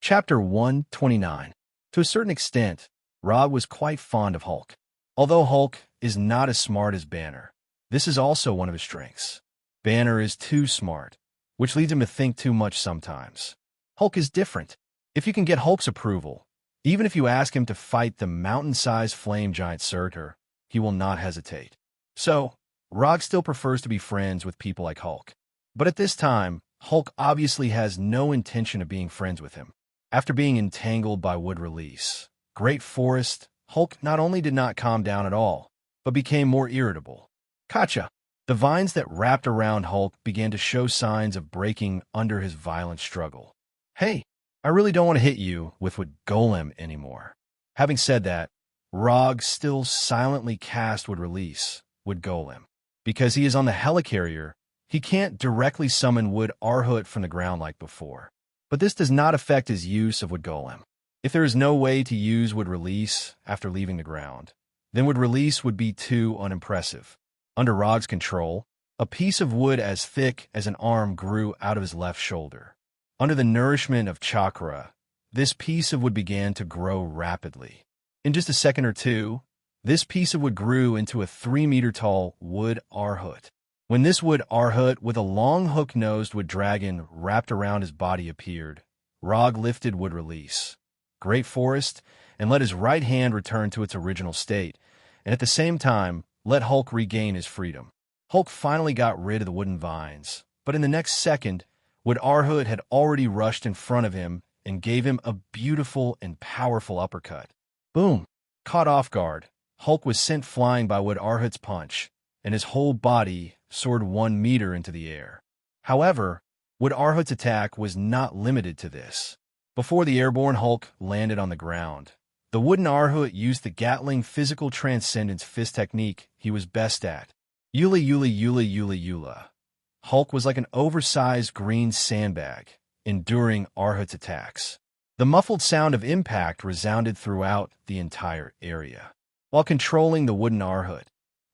Chapter 129. To a certain extent, Rog was quite fond of Hulk. Although Hulk is not as smart as Banner, this is also one of his strengths. Banner is too smart, which leads him to think too much sometimes. Hulk is different. If you can get Hulk's approval, even if you ask him to fight the mountain-sized flame giant Surtur, he will not hesitate. So, Rog still prefers to be friends with people like Hulk. But at this time, Hulk obviously has no intention of being friends with him. After being entangled by Wood Release, Great Forest, Hulk not only did not calm down at all, but became more irritable. Kacha! The vines that wrapped around Hulk began to show signs of breaking under his violent struggle. Hey, I really don't want to hit you with wood golem anymore. Having said that, Rog still silently cast would release wood golem. Because he is on the helicarrier, he can't directly summon wood Arhut from the ground like before. But this does not affect his use of wood golem. If there is no way to use wood release after leaving the ground, then wood release would be too unimpressive. Under Rog's control, a piece of wood as thick as an arm grew out of his left shoulder. Under the nourishment of chakra, this piece of wood began to grow rapidly. In just a second or two, this piece of wood grew into a 3-meter-tall wood Arhut. When this wood Arhut with a long hook-nosed wood dragon wrapped around his body appeared, Rog lifted wood release, Great Forest, and let his right hand return to its original state, and at the same time, let Hulk regain his freedom. Hulk finally got rid of the wooden vines, but in the next second, wood Arhut had already rushed in front of him and gave him a beautiful and powerful uppercut. Boom! Caught off guard, Hulk was sent flying by wood Arhut's punch, and his whole body soared 1 meter into the air. However, wood Arhut's attack was not limited to this. Before the airborne Hulk landed on the ground, the wooden Arhut used the Gatling physical transcendence fist technique he was best at. Yula Yula Yula Yula Yula. Hulk was like an oversized green sandbag, enduring Arhut's attacks. The muffled sound of impact resounded throughout the entire area. While controlling the wooden Arhut,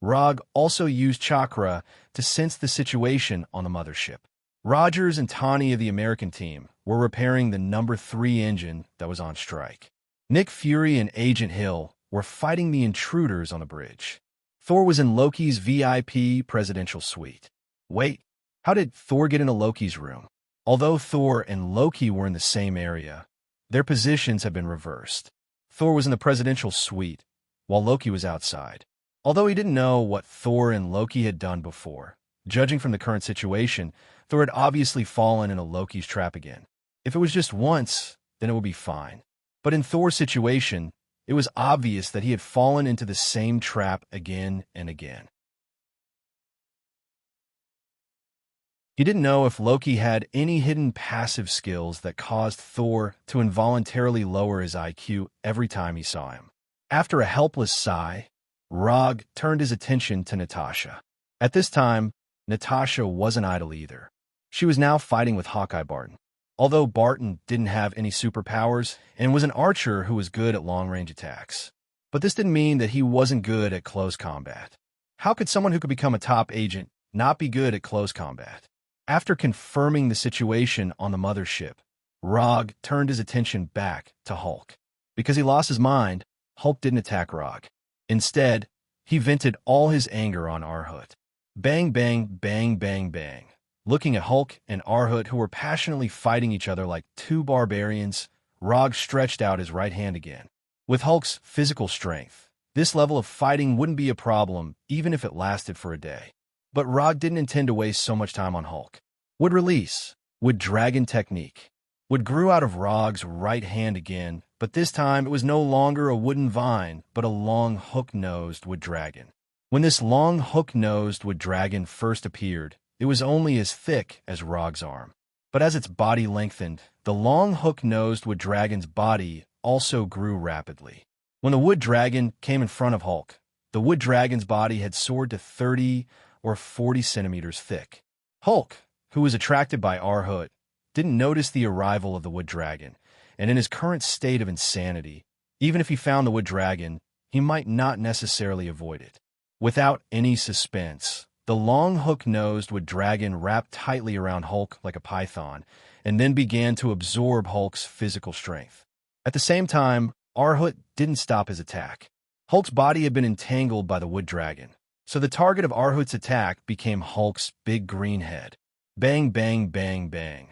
Rog also used chakra to sense the situation on the mothership. Rogers and Tawny of the American team were repairing the number 3 engine that was on strike. Nick Fury and Agent Hill were fighting the intruders on the bridge. Thor was in Loki's VIP presidential suite. Wait, how did Thor get into Loki's room? Although Thor and Loki were in the same area, their positions have been reversed. Thor was in the presidential suite, while Loki was outside. Although he didn't know what Thor and Loki had done before, judging from the current situation, Thor had obviously fallen into Loki's trap again. If it was just once, then it would be fine. But in Thor's situation, it was obvious that he had fallen into the same trap again and again. He didn't know if Loki had any hidden passive skills that caused Thor to involuntarily lower his IQ every time he saw him. After a helpless sigh, Rog turned his attention to Natasha. At this time, Natasha wasn't idle either. She was now fighting with Hawkeye Barton. Although Barton didn't have any superpowers and was an archer who was good at long-range attacks. But this didn't mean that he wasn't good at close combat. How could someone who could become a top agent not be good at close combat? After confirming the situation on the mothership, Rog turned his attention back to Hulk. Because he lost his mind, Hulk didn't attack Rog. Instead, he vented all his anger on Arhut. Bang, bang, bang, bang, bang. Looking at Hulk and Arhut, who were passionately fighting each other like two barbarians, Rog stretched out his right hand again. With Hulk's physical strength, this level of fighting wouldn't be a problem even if it lasted for a day. But Rog didn't intend to waste so much time on Hulk. Wood release, wood dragon technique. Wood grew out of Rog's right hand again, but this time it was no longer a wooden vine, but a long hook-nosed wood dragon. When this long hook-nosed wood dragon first appeared, it was only as thick as Rog's arm. But as its body lengthened, the long hook-nosed wood dragon's body also grew rapidly. When the wood dragon came in front of Hulk, the wood dragon's body had soared to 30 or 40 centimeters thick. Hulk, who was attracted by Arhut, didn't notice the arrival of the wood dragon, and in his current state of insanity, even if he found the wood dragon, he might not necessarily avoid it. Without any suspense, the long hook-nosed wood dragon wrapped tightly around Hulk like a python, and then began to absorb Hulk's physical strength. At the same time, Arhut didn't stop his attack. Hulk's body had been entangled by the wood dragon, so the target of Arhut's attack became Hulk's big green head. Bang, bang, bang, bang.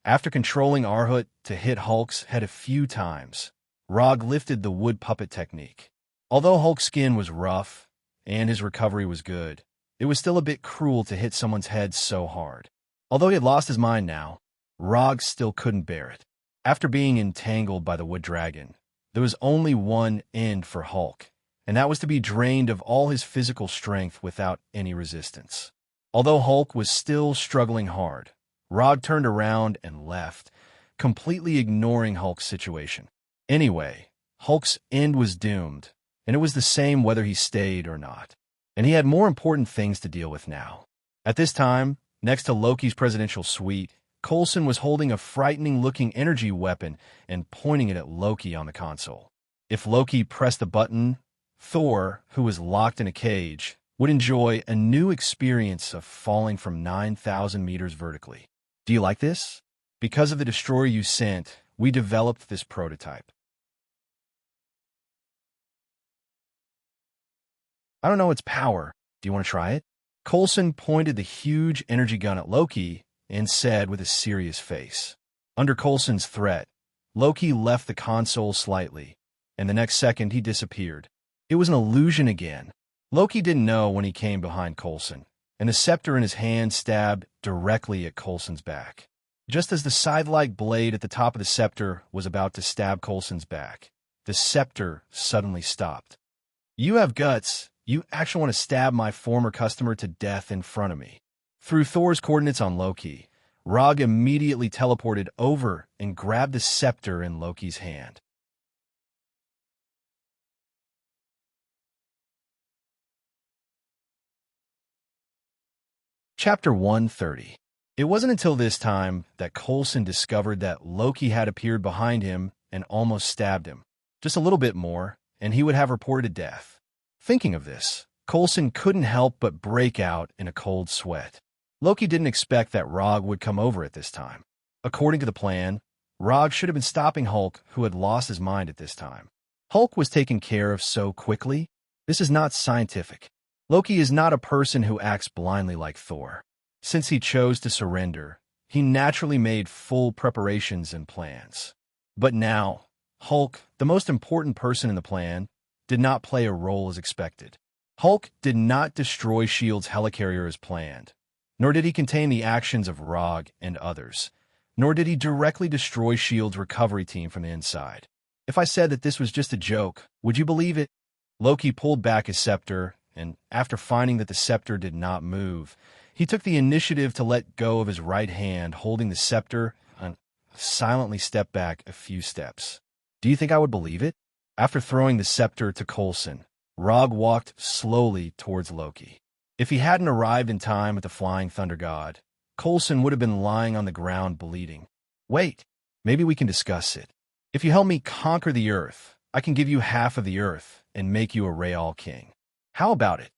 After controlling Arhut to hit Hulk's head a few times, Rog lifted the wood puppet technique. Although Hulk's skin was rough and his recovery was good, it was still a bit cruel to hit someone's head so hard. Although he had lost his mind now, Rog still couldn't bear it. After being entangled by the wood dragon, there was only one end for Hulk, and that was to be drained of all his physical strength without any resistance. Although Hulk was still struggling hard, Rog turned around and left, completely ignoring Hulk's situation. Anyway, Hulk's end was doomed, and it was the same whether he stayed or not. And he had more important things to deal with now. At this time, next to Loki's presidential suite, Coulson was holding a frightening-looking energy weapon and pointing it at Loki on the console. If Loki pressed the button, Thor, who was locked in a cage, would enjoy a new experience of falling from 9,000 meters vertically. Do you like this? Because of the destroyer you sent, we developed this prototype. I don't know its power. Do you want to try it? Coulson pointed the huge energy gun at Loki and said with a serious face. Under Coulson's threat, Loki left the console slightly, and the next second he disappeared. It was an illusion again. Loki didn't know when he came behind Coulson, and the scepter in his hand stabbed directly at Coulson's back. Just as the scythe-like blade at the top of the scepter was about to stab Coulson's back, the scepter suddenly stopped. You have guts. You actually want to stab my former customer to death in front of me. Through Thor's coordinates on Loki, Rog immediately teleported over and grabbed the scepter in Loki's hand. Chapter 130. It wasn't until this time that Coulson discovered that Loki had appeared behind him and almost stabbed him. Just a little bit more, and he would have reported death. Thinking of this, Coulson couldn't help but break out in a cold sweat. Loki didn't expect that Rog would come over at this time. According to the plan, Rog should have been stopping Hulk, who had lost his mind at this time. Hulk was taken care of so quickly. This is not scientific. Loki is not a person who acts blindly like Thor. Since he chose to surrender, he naturally made full preparations and plans. But now, Hulk, the most important person in the plan, did not play a role as expected. Hulk did not destroy S.H.I.E.L.D.'s helicarrier as planned, nor did he contain the actions of Rog and others, nor did he directly destroy S.H.I.E.L.D.'s recovery team from the inside. If I said that this was just a joke, would you believe it? Loki pulled back his scepter, and after finding that the scepter did not move, he took the initiative to let go of his right hand holding the scepter and silently stepped back a few steps. Do you think I would believe it? After throwing the scepter to Coulson, Rog walked slowly towards Loki. If he hadn't arrived in time at the Flying Thunder God, Coulson would have been lying on the ground bleeding. Wait, maybe we can discuss it. If you help me conquer the Earth, I can give you half of the Earth and make you a Real King. How about it?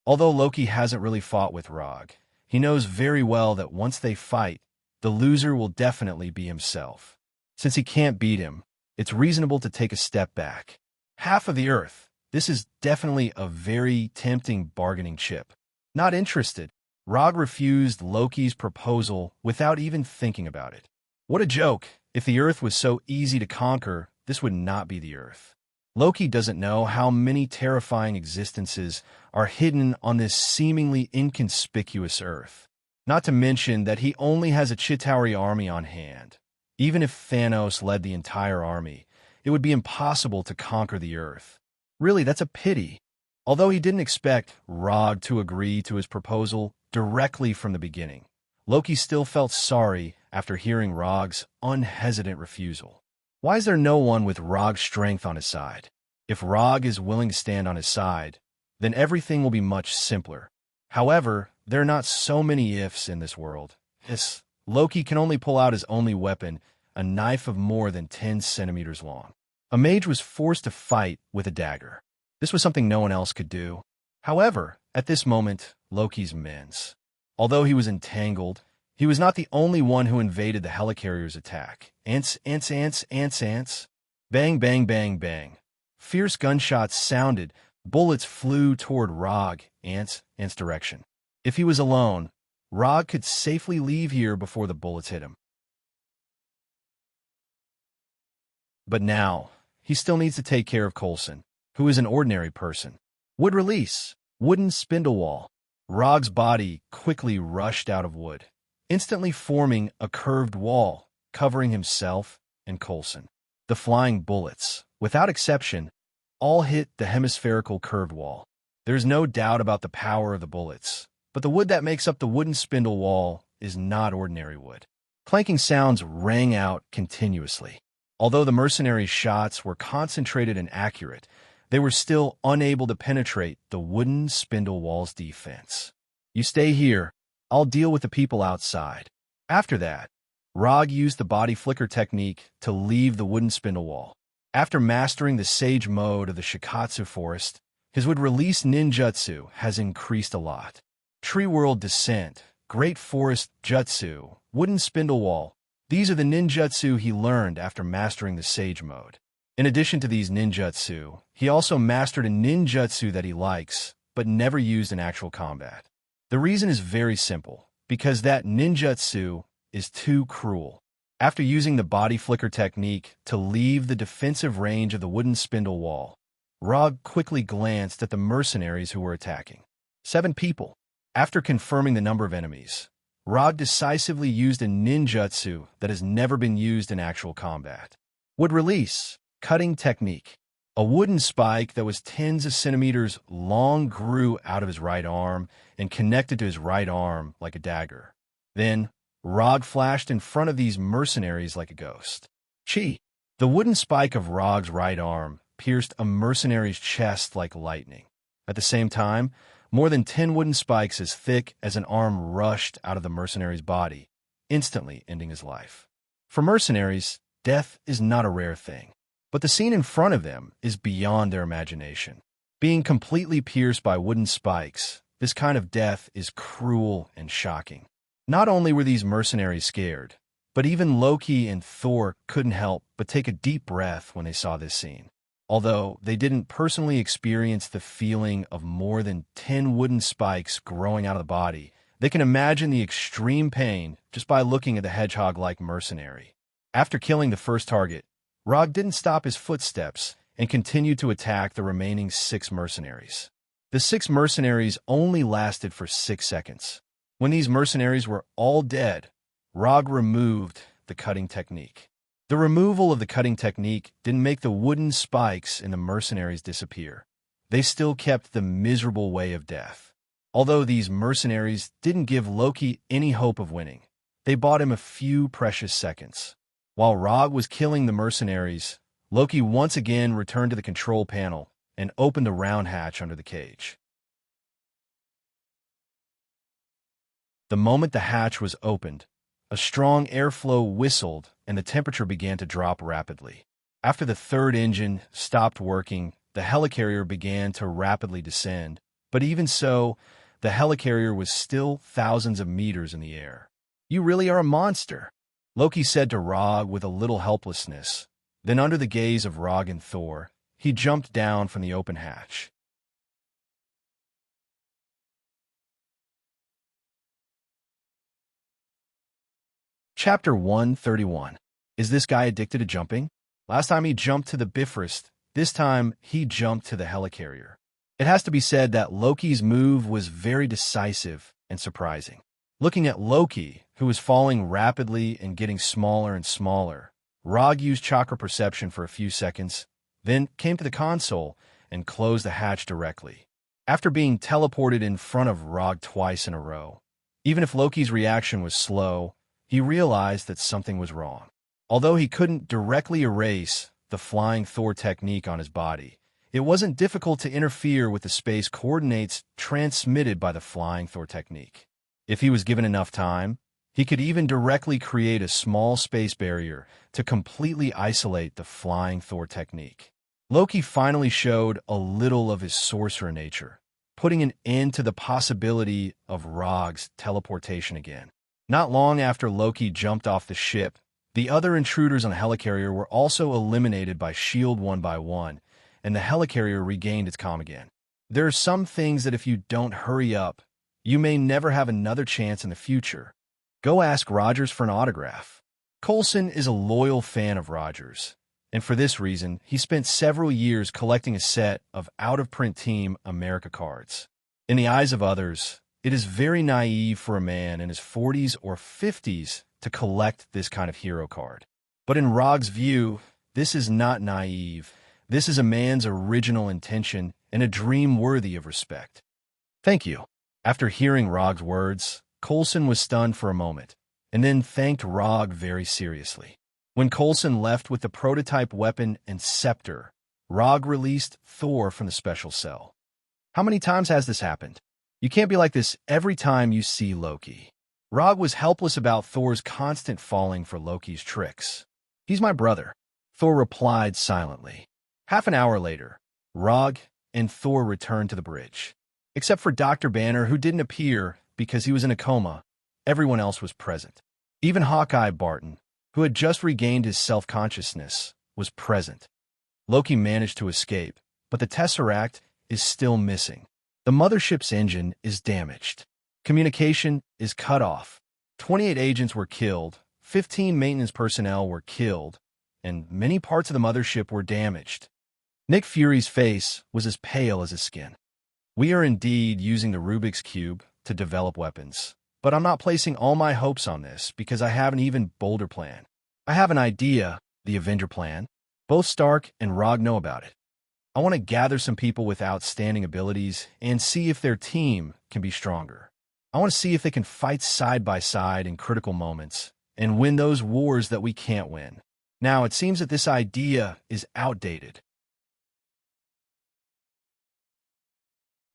Although Loki hasn't really fought with Rog, he knows very well that once they fight, the loser will definitely be himself. Since he can't beat him, it's reasonable to take a step back. Half of the Earth. This is definitely a very tempting bargaining chip. Not interested, Rog refused Loki's proposal without even thinking about it. What a joke! If the Earth was so easy to conquer, this would not be the Earth. Loki doesn't know how many terrifying existences are hidden on this seemingly inconspicuous Earth. Not to mention that he only has a Chitauri army on hand. Even if Thanos led the entire army, it would be impossible to conquer the Earth. Really, that's a pity. Although he didn't expect Rog to agree to his proposal directly from the beginning, Loki still felt sorry after hearing Rog's unhesitant refusal. Why is there no one with Rog's strength on his side? If Rog is willing to stand on his side, then everything will be much simpler. However, there are not so many ifs in this world. Yes, Loki can only pull out his only weapon, a knife of more than 10 centimeters long. A mage was forced to fight with a dagger. This was something no one else could do. However, at this moment, Loki's immense. Although he was entangled, he was not the only one who invaded the helicarrier's attack. Ants, ants, ants, ants, ants. Bang, bang, bang, bang. Fierce gunshots sounded. Bullets flew toward Rog, ants direction. If he was alone, Rog could safely leave here before the bullets hit him. But now, he still needs to take care of Coulson, who is an ordinary person. Wood release. Wooden spindle wall. Rog's body quickly rushed out of wood, instantly forming a curved wall, covering himself and Coulson. The flying bullets, without exception, all hit the hemispherical curved wall. There's no doubt about the power of the bullets. But the wood that makes up the wooden spindle wall is not ordinary wood. Clanking sounds rang out continuously. Although the mercenaries' shots were concentrated and accurate, they were still unable to penetrate the wooden spindle wall's defense. "You stay here. I'll deal with the people outside." After that, Rog used the body flicker technique to leave the wooden spindle wall. After mastering the sage mode of the Shikatsu forest, his wood-release ninjutsu has increased a lot. Tree World Descent, Great Forest Jutsu, Wooden Spindle Wall. These are the ninjutsu he learned after mastering the sage mode. In addition to these ninjutsu, he also mastered a ninjutsu that he likes, but never used in actual combat. The reason is very simple, because that ninjutsu is too cruel. After using the body flicker technique to leave the defensive range of the wooden spindle wall, Rog quickly glanced at the mercenaries who were attacking. 7 people. After confirming the number of enemies, Rog decisively used a ninjutsu that has never been used in actual combat. Wood release, cutting technique. A wooden spike that was tens of centimeters long grew out of his right arm and connected to his right arm like a dagger. Then, Rog flashed in front of these mercenaries like a ghost. Chi! The wooden spike of Rog's right arm pierced a mercenary's chest like lightning. At the same time, more than 10 wooden spikes as thick as an arm rushed out of the mercenary's body, instantly ending his life. For mercenaries, death is not a rare thing. But the scene in front of them is beyond their imagination. Being completely pierced by wooden spikes, this kind of death is cruel and shocking. Not only were these mercenaries scared, but even Loki and Thor couldn't help but take a deep breath when they saw this scene. Although they didn't personally experience the feeling of more than 10 wooden spikes growing out of the body, they can imagine the extreme pain just by looking at the hedgehog-like mercenary. After killing the first target, Rog didn't stop his footsteps and continued to attack the remaining 6 mercenaries. The 6 mercenaries only lasted for 6 seconds. When these mercenaries were all dead, Rog removed the cutting technique. The removal of the cutting technique didn't make the wooden spikes in the mercenaries disappear. They still kept the miserable way of death. Although these mercenaries didn't give Loki any hope of winning, they bought him a few precious seconds. While Rog was killing the mercenaries, Loki once again returned to the control panel and opened a round hatch under the cage. The moment the hatch was opened, a strong airflow whistled and the temperature began to drop rapidly. After the third engine stopped working, the helicarrier began to rapidly descend, but even so, the helicarrier was still thousands of meters in the air. "You really are a monster," Loki said to Rog with a little helplessness. Then under the gaze of Rog and Thor, he jumped down from the open hatch. Chapter 131. Is this guy addicted to jumping? Last time he jumped to the Bifrost, this time he jumped to the helicarrier. It has to be said that Loki's move was very decisive and surprising. Looking at Loki, who was falling rapidly and getting smaller and smaller, Rog used chakra perception for a few seconds, then came to the console and closed the hatch directly. After being teleported in front of Rog twice in a row, even if Loki's reaction was slow, he realized that something was wrong. Although he couldn't directly erase the flying Thor technique on his body, it wasn't difficult to interfere with the space coordinates transmitted by the flying Thor technique. If he was given enough time, he could even directly create a small space barrier to completely isolate the flying Thor technique. Loki finally showed a little of his sorcerer nature, putting an end to the possibility of Rog's teleportation again. Not long after Loki jumped off the ship, the other intruders on the helicarrier were also eliminated by S.H.I.E.L.D. one by one, and the helicarrier regained its calm again. There are some things that if you don't hurry up, you may never have another chance in the future. Go ask Rogers for an autograph. Coulson is a loyal fan of Rogers, and for this reason, he spent several years collecting a set of out-of-print Team America cards. In the eyes of others, it is very naive for a man in his 40s or 50s to collect this kind of hero card. But in Rog's view, this is not naive. This is a man's original intention and a dream worthy of respect. Thank you. After hearing Rog's words, Coulson was stunned for a moment, and then thanked Rog very seriously. When Coulson left with the prototype weapon and scepter, Rog released Thor from the special cell. How many times has this happened? You can't be like this every time you see Loki. Rog was helpless about Thor's constant falling for Loki's tricks. He's my brother, Thor replied silently. Half an hour later, Rog and Thor returned to the bridge. Except for Dr. Banner, who didn't appear because he was in a coma, everyone else was present. Even Hawkeye Barton, who had just regained his self-consciousness, was present. Loki managed to escape, but the Tesseract is still missing. The mothership's engine is damaged. Communication is cut off. 28 agents were killed, 15 maintenance personnel were killed, and many parts of the mothership were damaged. Nick Fury's face was as pale as his skin. We are indeed using the Rubik's Cube to develop weapons, but I'm not placing all my hopes on this because I have an even bolder plan. I have an idea, the Avenger plan. Both Stark and Rog know about it. I want to gather some people with outstanding abilities and see if their team can be stronger. I want to see if they can fight side by side in critical moments and win those wars that we can't win. Now, it seems that this idea is outdated.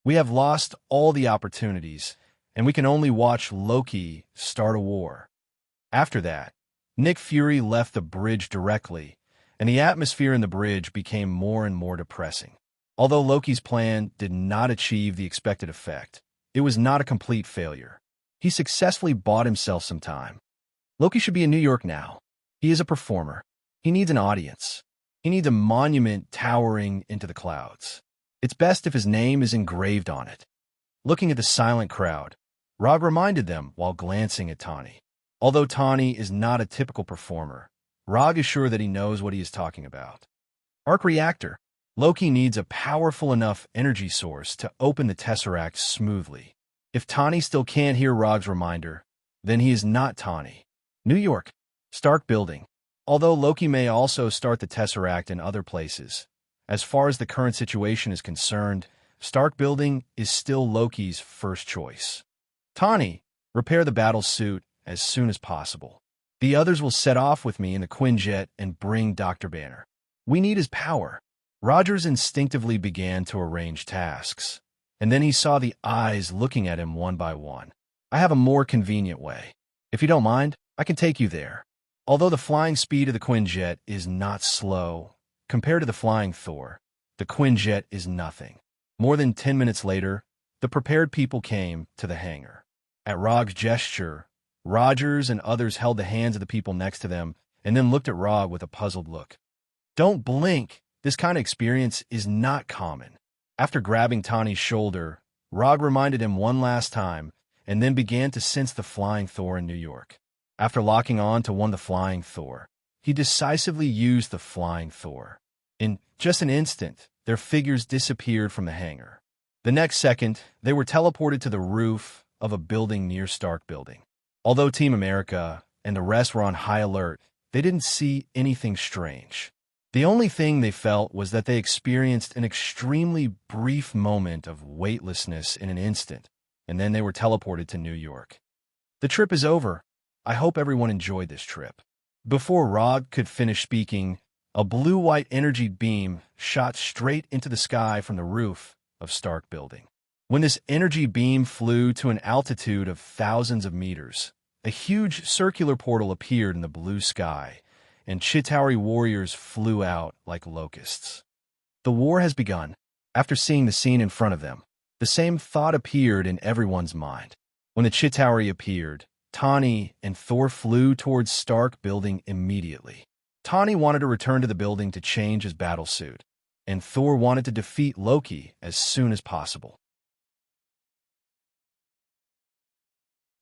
We have lost all the opportunities, and we can only watch Loki start a war. After that, Nick Fury left the bridge directly, and the atmosphere in the bridge became more and more depressing. Although Loki's plan did not achieve the expected effect, it was not a complete failure. He successfully bought himself some time. Loki should be in New York now. He is a performer. He needs an audience. He needs a monument towering into the clouds. It's best if his name is engraved on it. Looking at the silent crowd, Rog reminded them while glancing at Tawny. Although Tawny is not a typical performer, Rog is sure that he knows what he is talking about. Arc reactor. Loki needs a powerful enough energy source to open the Tesseract smoothly. If Tawny still can't hear Rog's reminder, then he is not Tawny. New York. Stark Building. Although Loki may also start the Tesseract in other places, as far as the current situation is concerned, Stark Building is still Loki's first choice. Tawny, repair the battle suit as soon as possible. The others will set off with me in the Quinjet and bring Dr. Banner. We need his power. Rogers instinctively began to arrange tasks, and then he saw the eyes looking at him one by one. I have a more convenient way. If you don't mind, I can take you there. Although the flying speed of the Quinjet is not slow, compared to the flying Thor, the Quinjet is nothing. More than 10 minutes later, the prepared people came to the hangar. At Rog's gesture, Rogers and others held the hands of the people next to them and then looked at Rog with a puzzled look. Don't blink. This kind of experience is not common. After grabbing Tawny's shoulder, Rog reminded him one last time and then began to sense the flying Thor in New York. After locking on to the flying Thor, he decisively used the flying Thor. In just an instant, their figures disappeared from the hangar. The next second, they were teleported to the roof of a building near Stark Building. Although Team America and the rest were on high alert, they didn't see anything strange. The only thing they felt was that they experienced an extremely brief moment of weightlessness in an instant, and then they were teleported to New York. The trip is over. I hope everyone enjoyed this trip. Before Rog could finish speaking, a blue-white energy beam shot straight into the sky from the roof of Stark Building. When this energy beam flew to an altitude of thousands of meters, a huge circular portal appeared in the blue sky, and Chitauri warriors flew out like locusts. The war has begun. After seeing the scene in front of them, the same thought appeared in everyone's mind. When the Chitauri appeared, Tawny and Thor flew towards Stark Building immediately. Tawny wanted to return to the building to change his battle suit, and Thor wanted to defeat Loki as soon as possible.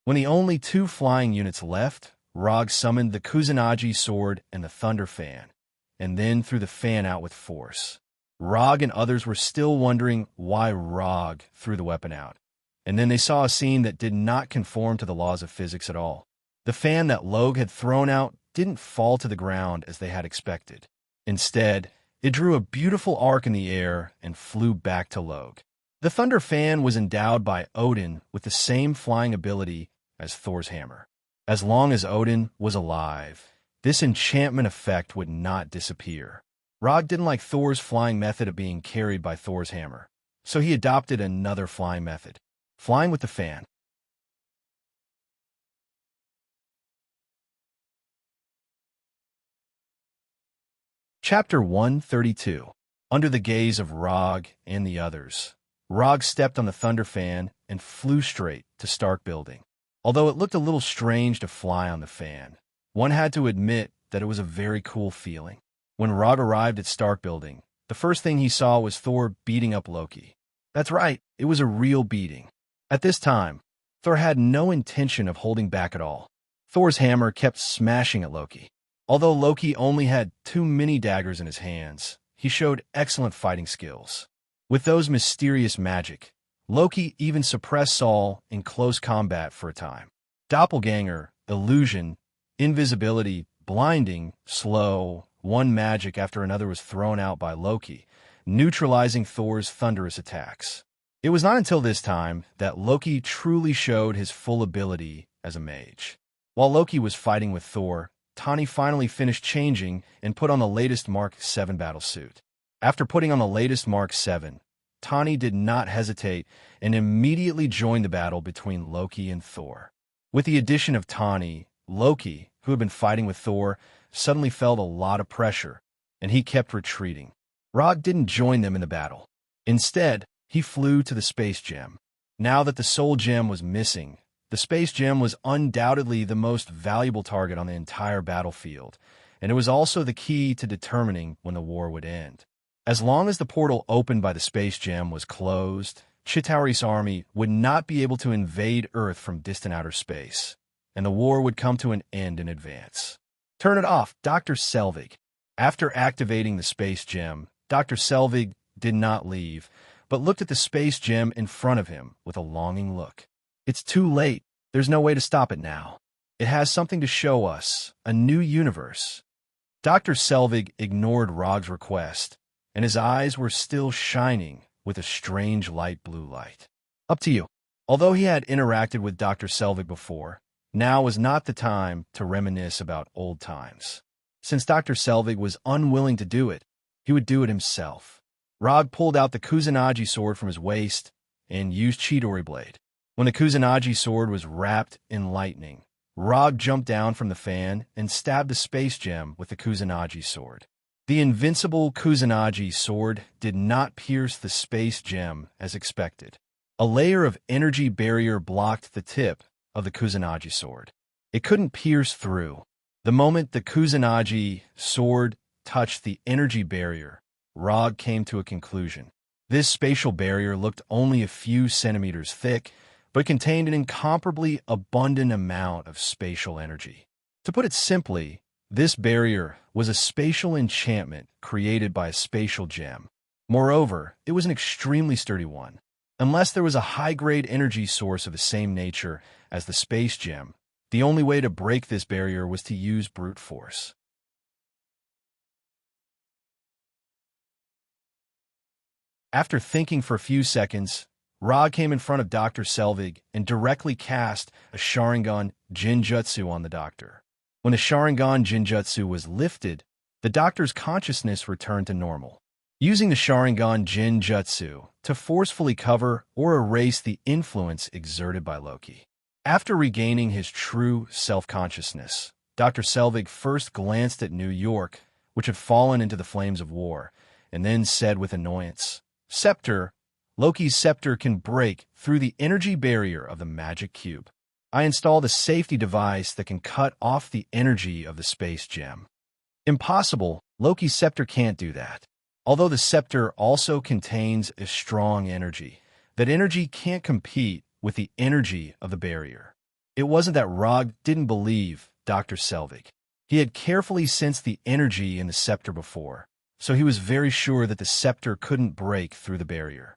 When the only two flying units left, Rog summoned the Kusanagi sword and the Thunder Fan, and then threw the fan out with force. Rog and others were still wondering why Rog threw the weapon out, and then they saw a scene that did not conform to the laws of physics at all. The fan that Logue had thrown out didn't fall to the ground as they had expected. Instead, it drew a beautiful arc in the air and flew back to Logue. The Thunder Fan was endowed by Odin with the same flying ability as Thor's hammer. As long as Odin was alive, this enchantment effect would not disappear. Rog didn't like Thor's flying method of being carried by Thor's hammer, so he adopted another flying method, flying with the fan. Chapter 132. Under the gaze of Rog and the others, Rog stepped on the Thunder Fan and flew straight to Stark Building. Although it looked a little strange to fly on the fan, one had to admit that it was a very cool feeling. When Rog arrived at Stark Building, the first thing he saw was Thor beating up Loki. That's right, it was a real beating. At this time, Thor had no intention of holding back at all. Thor's hammer kept smashing at Loki. Although Loki only had 2 mini daggers in his hands, he showed excellent fighting skills. With those mysterious magic, Loki even suppressed Saul in close combat for a time. Doppelganger, illusion, invisibility, blinding, slow, one magic after another was thrown out by Loki, neutralizing Thor's thunderous attacks. It was not until this time that Loki truly showed his full ability as a mage. While Loki was fighting with Thor, Tani finally finished changing and put on the latest Mark 7 battlesuit. After putting on the latest Mark 7, Tani did not hesitate and immediately joined the battle between Loki and Thor. With the addition of Tani, Loki, who had been fighting with Thor, suddenly felt a lot of pressure, and he kept retreating. Rog didn't join them in the battle. Instead, he flew to the Space Gem. Now that the Soul Gem was missing, the Space Gem was undoubtedly the most valuable target on the entire battlefield, and it was also the key to determining when the war would end. As long as the portal opened by the Space Gem was closed, Chitauri's army would not be able to invade Earth from distant outer space, and the war would come to an end in advance. Turn it off, Dr. Selvig. After activating the Space Gem, Dr. Selvig did not leave, but looked at the Space Gem in front of him with a longing look. It's too late. There's no way to stop it now. It has something to show us, a new universe. Dr. Selvig ignored Rog's request, and his eyes were still shining with a strange light blue light. Up to you. Although he had interacted with Dr. Selvig before, now was not the time to reminisce about old times. Since Dr. Selvig was unwilling to do it, he would do it himself. Rog pulled out the Kusanagi sword from his waist and used Chidori blade. When the Kusanagi sword was wrapped in lightning, Rog jumped down from the fan and stabbed the Space Gem with the Kusanagi sword. The invincible Kusanagi sword did not pierce the Space Gem as expected. A layer of energy barrier blocked the tip of the Kusanagi sword. It couldn't pierce through. The moment the Kusanagi sword touched the energy barrier, Rog came to a conclusion. This spatial barrier looked only a few centimeters thick, but contained an incomparably abundant amount of spatial energy. To put it simply, this barrier was a spatial enchantment created by a spatial gem. Moreover, it was an extremely sturdy one. Unless there was a high-grade energy source of the same nature as the Space Gem, the only way to break this barrier was to use brute force. After thinking for a few seconds, Rog came in front of Dr. Selvig and directly cast a Sharingan Jinjutsu on the doctor. When the Sharingan Jinjutsu was lifted, the doctor's consciousness returned to normal. Using the Sharingan Jinjutsu to forcefully cover or erase the influence exerted by Loki. After regaining his true self-consciousness, Dr. Selvig first glanced at New York, which had fallen into the flames of war, and then said with annoyance, "Scepter, Loki's scepter can break through the energy barrier of the magic cube. I installed a safety device that can cut off the energy of the Space Gem." Impossible, Loki's scepter can't do that. Although the scepter also contains a strong energy, that energy can't compete with the energy of the barrier. It wasn't that Rog didn't believe Dr. Selvig. He had carefully sensed the energy in the scepter before, so he was very sure that the scepter couldn't break through the barrier.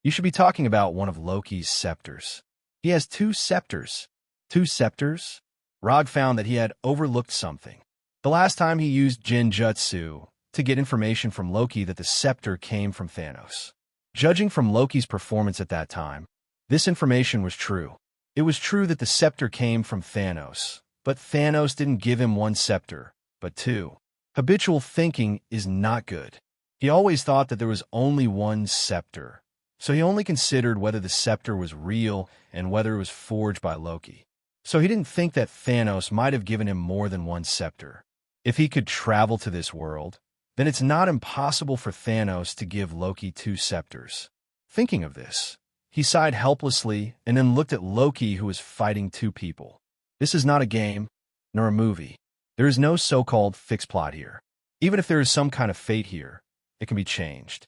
You should be talking about one of Loki's scepters. He has 2 scepters. 2 scepters? Rog found that he had overlooked something. The last time he used Jinjutsu to get information from Loki that the scepter came from Thanos. Judging from Loki's performance at that time, this information was true. It was true that the scepter came from Thanos, but Thanos didn't give him one scepter, but two. Habitual thinking is not good. He always thought that there was only one scepter, so he only considered whether the scepter was real and whether it was forged by Loki. So he didn't think that Thanos might have given him more than one scepter. If he could travel to this world, then it's not impossible for Thanos to give Loki two scepters. Thinking of this, he sighed helplessly and then looked at Loki, who was fighting two people. This is not a game, nor a movie. There is no so-called fixed plot here. Even if there is some kind of fate here, it can be changed.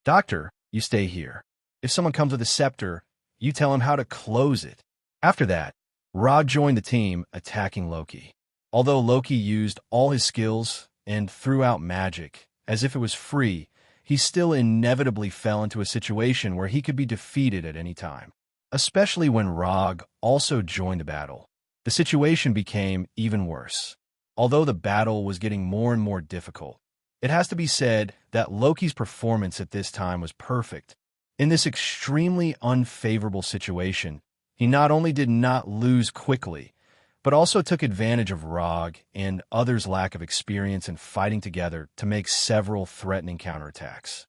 Doctor, you stay here. If someone comes with a scepter, you tell him how to close it. After that, Rod joined the team, attacking Loki. Although Loki used all his skills and threw out magic as if it was free, he still inevitably fell into a situation where he could be defeated at any time. Especially when Rog also joined the battle, the situation became even worse. Although the battle was getting more and more difficult, it has to be said that Loki's performance at this time was perfect. In this extremely unfavorable situation, he not only did not lose quickly, but also took advantage of Rog and others' lack of experience in fighting together to make several threatening counterattacks.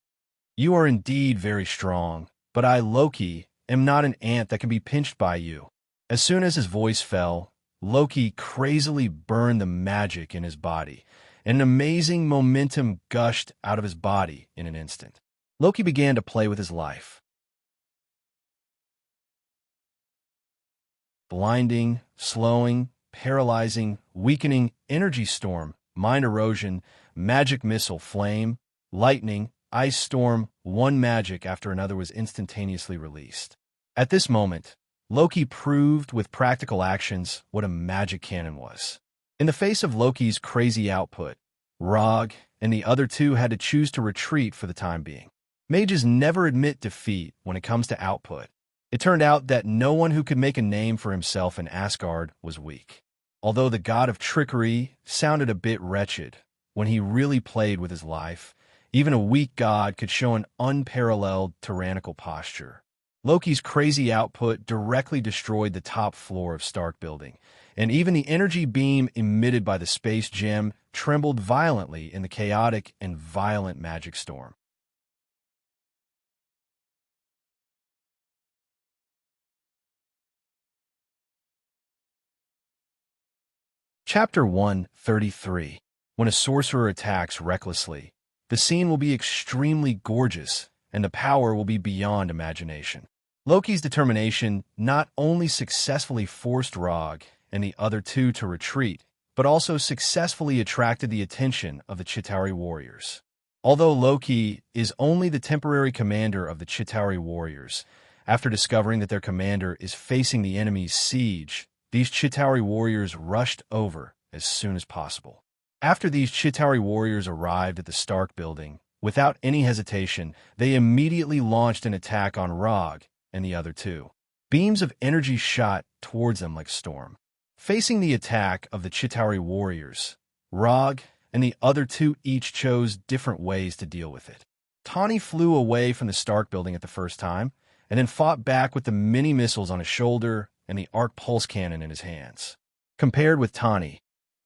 You are indeed very strong, but I, Loki, am not an ant that can be pinched by you. As soon as his voice fell, Loki crazily burned the magic in his body, and an amazing momentum gushed out of his body in an instant. Loki began to play with his life. Blinding, slowing, paralyzing, weakening, energy storm, mind erosion, magic missile, flame, lightning, ice storm, one magic after another was instantaneously released. At this moment, Loki proved with practical actions what a magic cannon was. In the face of Loki's crazy output, Rog and the other two had to choose to retreat for the time being. Mages never admit defeat when it comes to output. It turned out that no one who could make a name for himself in Asgard was weak. Although the god of trickery sounded a bit wretched, when he really played with his life, even a weak god could show an unparalleled tyrannical posture. Loki's crazy output directly destroyed the top floor of Stark Building, and even the energy beam emitted by the space gem trembled violently in the chaotic and violent magic storm. Chapter 133. When a sorcerer attacks recklessly, the scene will be extremely gorgeous, and the power will be beyond imagination. Loki's determination not only successfully forced Rog and the other two to retreat, but also successfully attracted the attention of the Chitauri warriors. Although Loki is only the temporary commander of the Chitauri warriors, after discovering that their commander is facing the enemy's siege, these Chitauri warriors rushed over as soon as possible. After these Chitauri warriors arrived at the Stark Building, without any hesitation, they immediately launched an attack on Rog and the other two. Beams of energy shot towards them like a storm. Facing the attack of the Chitauri warriors, Rog and the other two each chose different ways to deal with it. Tawny flew away from the Stark Building at the first time, and then fought back with the mini missiles on his shoulder and the arc pulse cannon in his hands. Compared with Tawny,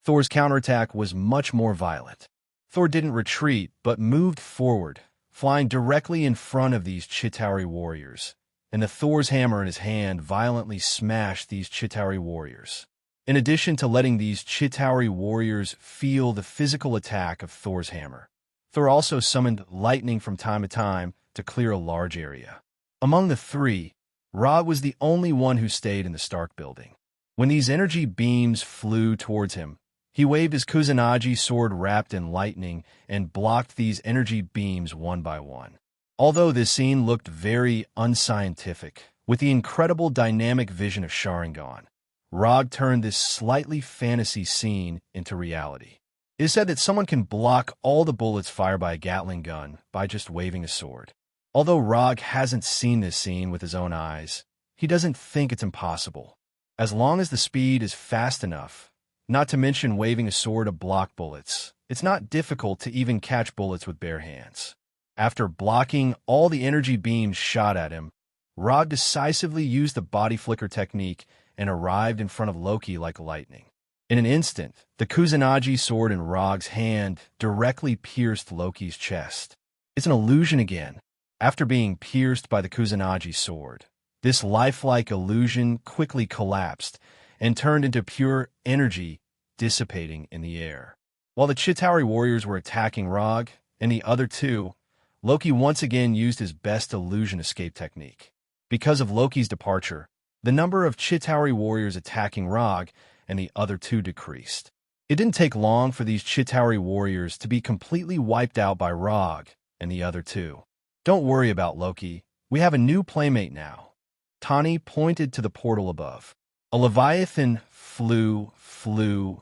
Thor's counterattack was much more violent. Thor didn't retreat, but moved forward, flying directly in front of these Chitauri warriors, and the Thor's hammer in his hand violently smashed these Chitauri warriors. In addition to letting these Chitauri warriors feel the physical attack of Thor's hammer, Thor also summoned lightning from time to time to clear a large area. Among the three, Rod was the only one who stayed in the Stark Building. When these energy beams flew towards him, he waved his Kusanagi sword wrapped in lightning and blocked these energy beams one by one. Although this scene looked very unscientific, with the incredible dynamic vision of Sharingan, Rog turned this slightly fantasy scene into reality. It is said that someone can block all the bullets fired by a Gatling gun by just waving a sword. Although Rog hasn't seen this scene with his own eyes, he doesn't think it's impossible. As long as the speed is fast enough, not to mention waving a sword to block bullets, it's not difficult to even catch bullets with bare hands. After blocking all the energy beams shot at him, Rog decisively used the body flicker technique and arrived in front of Loki like lightning. In an instant, the Kusanagi sword in Rog's hand directly pierced Loki's chest. It's an illusion again. After being pierced by the Kusanagi sword, this lifelike illusion quickly collapsed and turned into pure energy dissipating in the air. While the Chitauri warriors were attacking Rog and the other two, Loki once again used his best illusion escape technique. Because of Loki's departure, the number of Chitauri warriors attacking Rog and the other two decreased. It didn't take long for these Chitauri warriors to be completely wiped out by Rog and the other two. Don't worry about Loki. We have a new playmate now. Tani pointed to the portal above. A leviathan flew from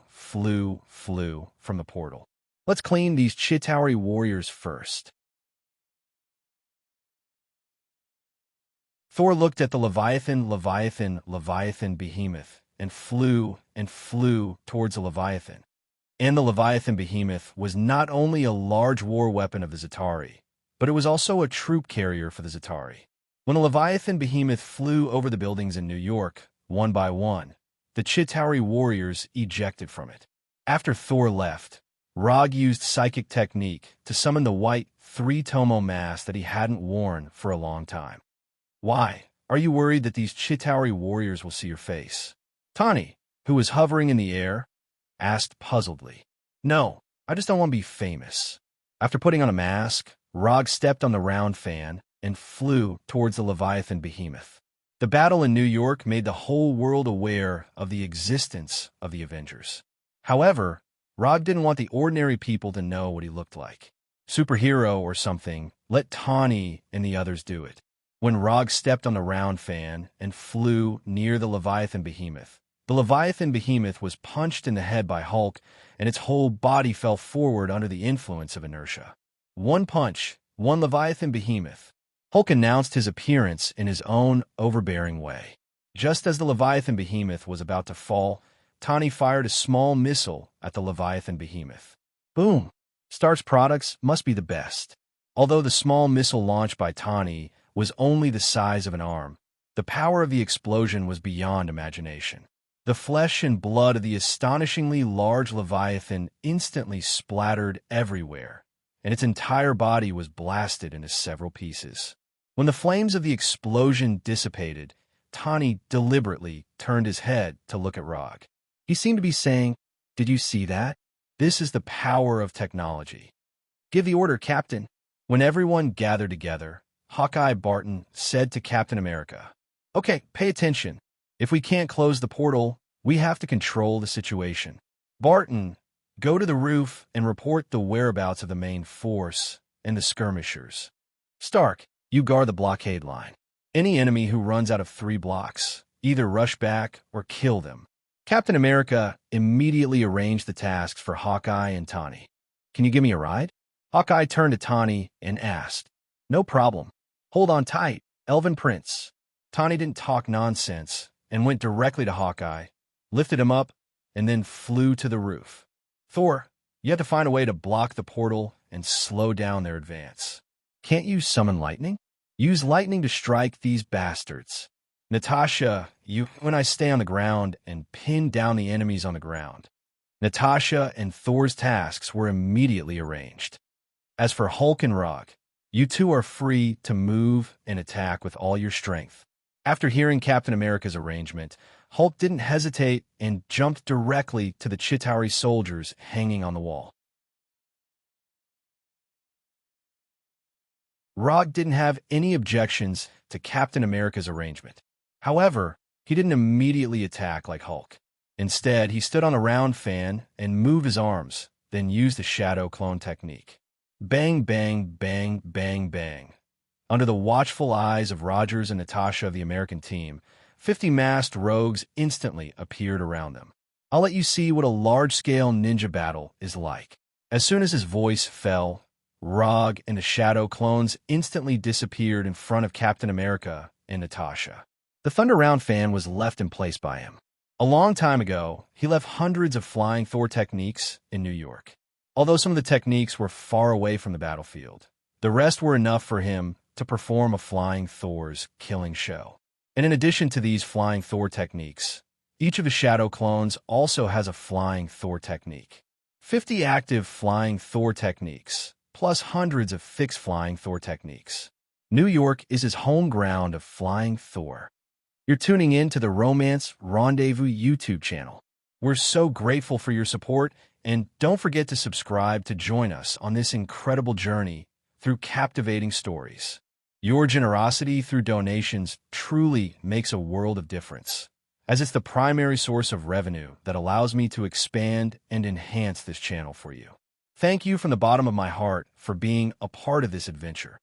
the portal. Let's clean these Chitauri warriors first. Thor looked at the leviathan behemoth and flew towards the leviathan. And the leviathan behemoth was not only a large war weapon of the Zatauri, but it was also a troop carrier for the Zatauri. When the leviathan behemoth flew over the buildings in New York, one by one, the Chitauri warriors ejected from it. After Thor left, Rog used psychic technique to summon the white 3-tomo mask that he hadn't worn for a long time. Why? Are you worried that these Chitauri warriors will see your face? Tani, who was hovering in the air, asked puzzledly. No, I just don't want to be famous. After putting on a mask, Rog stepped on the round fan and flew towards the Leviathan behemoth. The battle in New York made the whole world aware of the existence of the Avengers. However, Rog didn't want the ordinary people to know what he looked like. Superhero or something, let Tani and the others do it. When Rog stepped on the round fan and flew near the Leviathan behemoth was punched in the head by Hulk, and its whole body fell forward under the influence of inertia. One punch, one Leviathan behemoth. Hulk announced his appearance in his own overbearing way. Just as the Leviathan behemoth was about to fall, Tani fired a small missile at the Leviathan behemoth. Boom! Stark's products must be the best. Although the small missile launched by Tani was only the size of an arm, the power of the explosion was beyond imagination. The flesh and blood of the astonishingly large Leviathan instantly splattered everywhere, and its entire body was blasted into several pieces. When the flames of the explosion dissipated, Tani deliberately turned his head to look at Rog. He seemed to be saying, "Did you see that? This is the power of technology." "Give the order, Captain." When everyone gathered together, Hawkeye Barton said to Captain America, "Okay, pay attention. If we can't close the portal, we have to control the situation. Barton, go to the roof and report the whereabouts of the main force and the skirmishers. Stark, you guard the blockade line. Any enemy who runs out of 3 blocks, either rush back or kill them." Captain America immediately arranged the tasks for Hawkeye and Tani. "Can you give me a ride?" Hawkeye turned to Tani and asked. "No problem. Hold on tight, Elven Prince." Tani didn't talk nonsense and went directly to Hawkeye, lifted him up, and then flew to the roof. "Thor, you have to find a way to block the portal and slow down their advance. Can't you summon lightning? Use lightning to strike these bastards. Natasha, you and I stay on the ground and pin down the enemies on the ground." Natasha and Thor's tasks were immediately arranged. As for Hulk and Rog, you two are free to move and attack with all your strength. After hearing Captain America's arrangement, Hulk didn't hesitate and jumped directly to the Chitauri soldiers hanging on the wall. Rog didn't have any objections to Captain America's arrangement. However, he didn't immediately attack like Hulk. Instead, he stood on a round fan and moved his arms, then used the shadow clone technique. Bang, bang, bang, bang, bang. Under the watchful eyes of Rogers and Natasha of the American team, 50 masked rogues instantly appeared around them. "I'll let you see what a large-scale ninja battle is like." As soon as his voice fell, Rog and the shadow clones instantly disappeared in front of Captain America and Natasha. The Thunder Round fan was left in place by him. A long time ago, he left hundreds of flying Thor techniques in New York. Although some of the techniques were far away from the battlefield, The rest were enough for him to perform a Flying Thor's killing show. And in addition to these Flying Thor techniques, each of his shadow clones also has a Flying Thor technique. 50 active Flying Thor techniques, plus hundreds of fixed Flying Thor techniques. New York is his home ground of Flying Thor. You're tuning in to the Romance Rendezvous YouTube channel. We're so grateful for your support, and don't forget to subscribe to join us on this incredible journey through captivating stories. Your generosity through donations truly makes a world of difference, as it's the primary source of revenue that allows me to expand and enhance this channel for you. Thank you from the bottom of my heart for being a part of this adventure.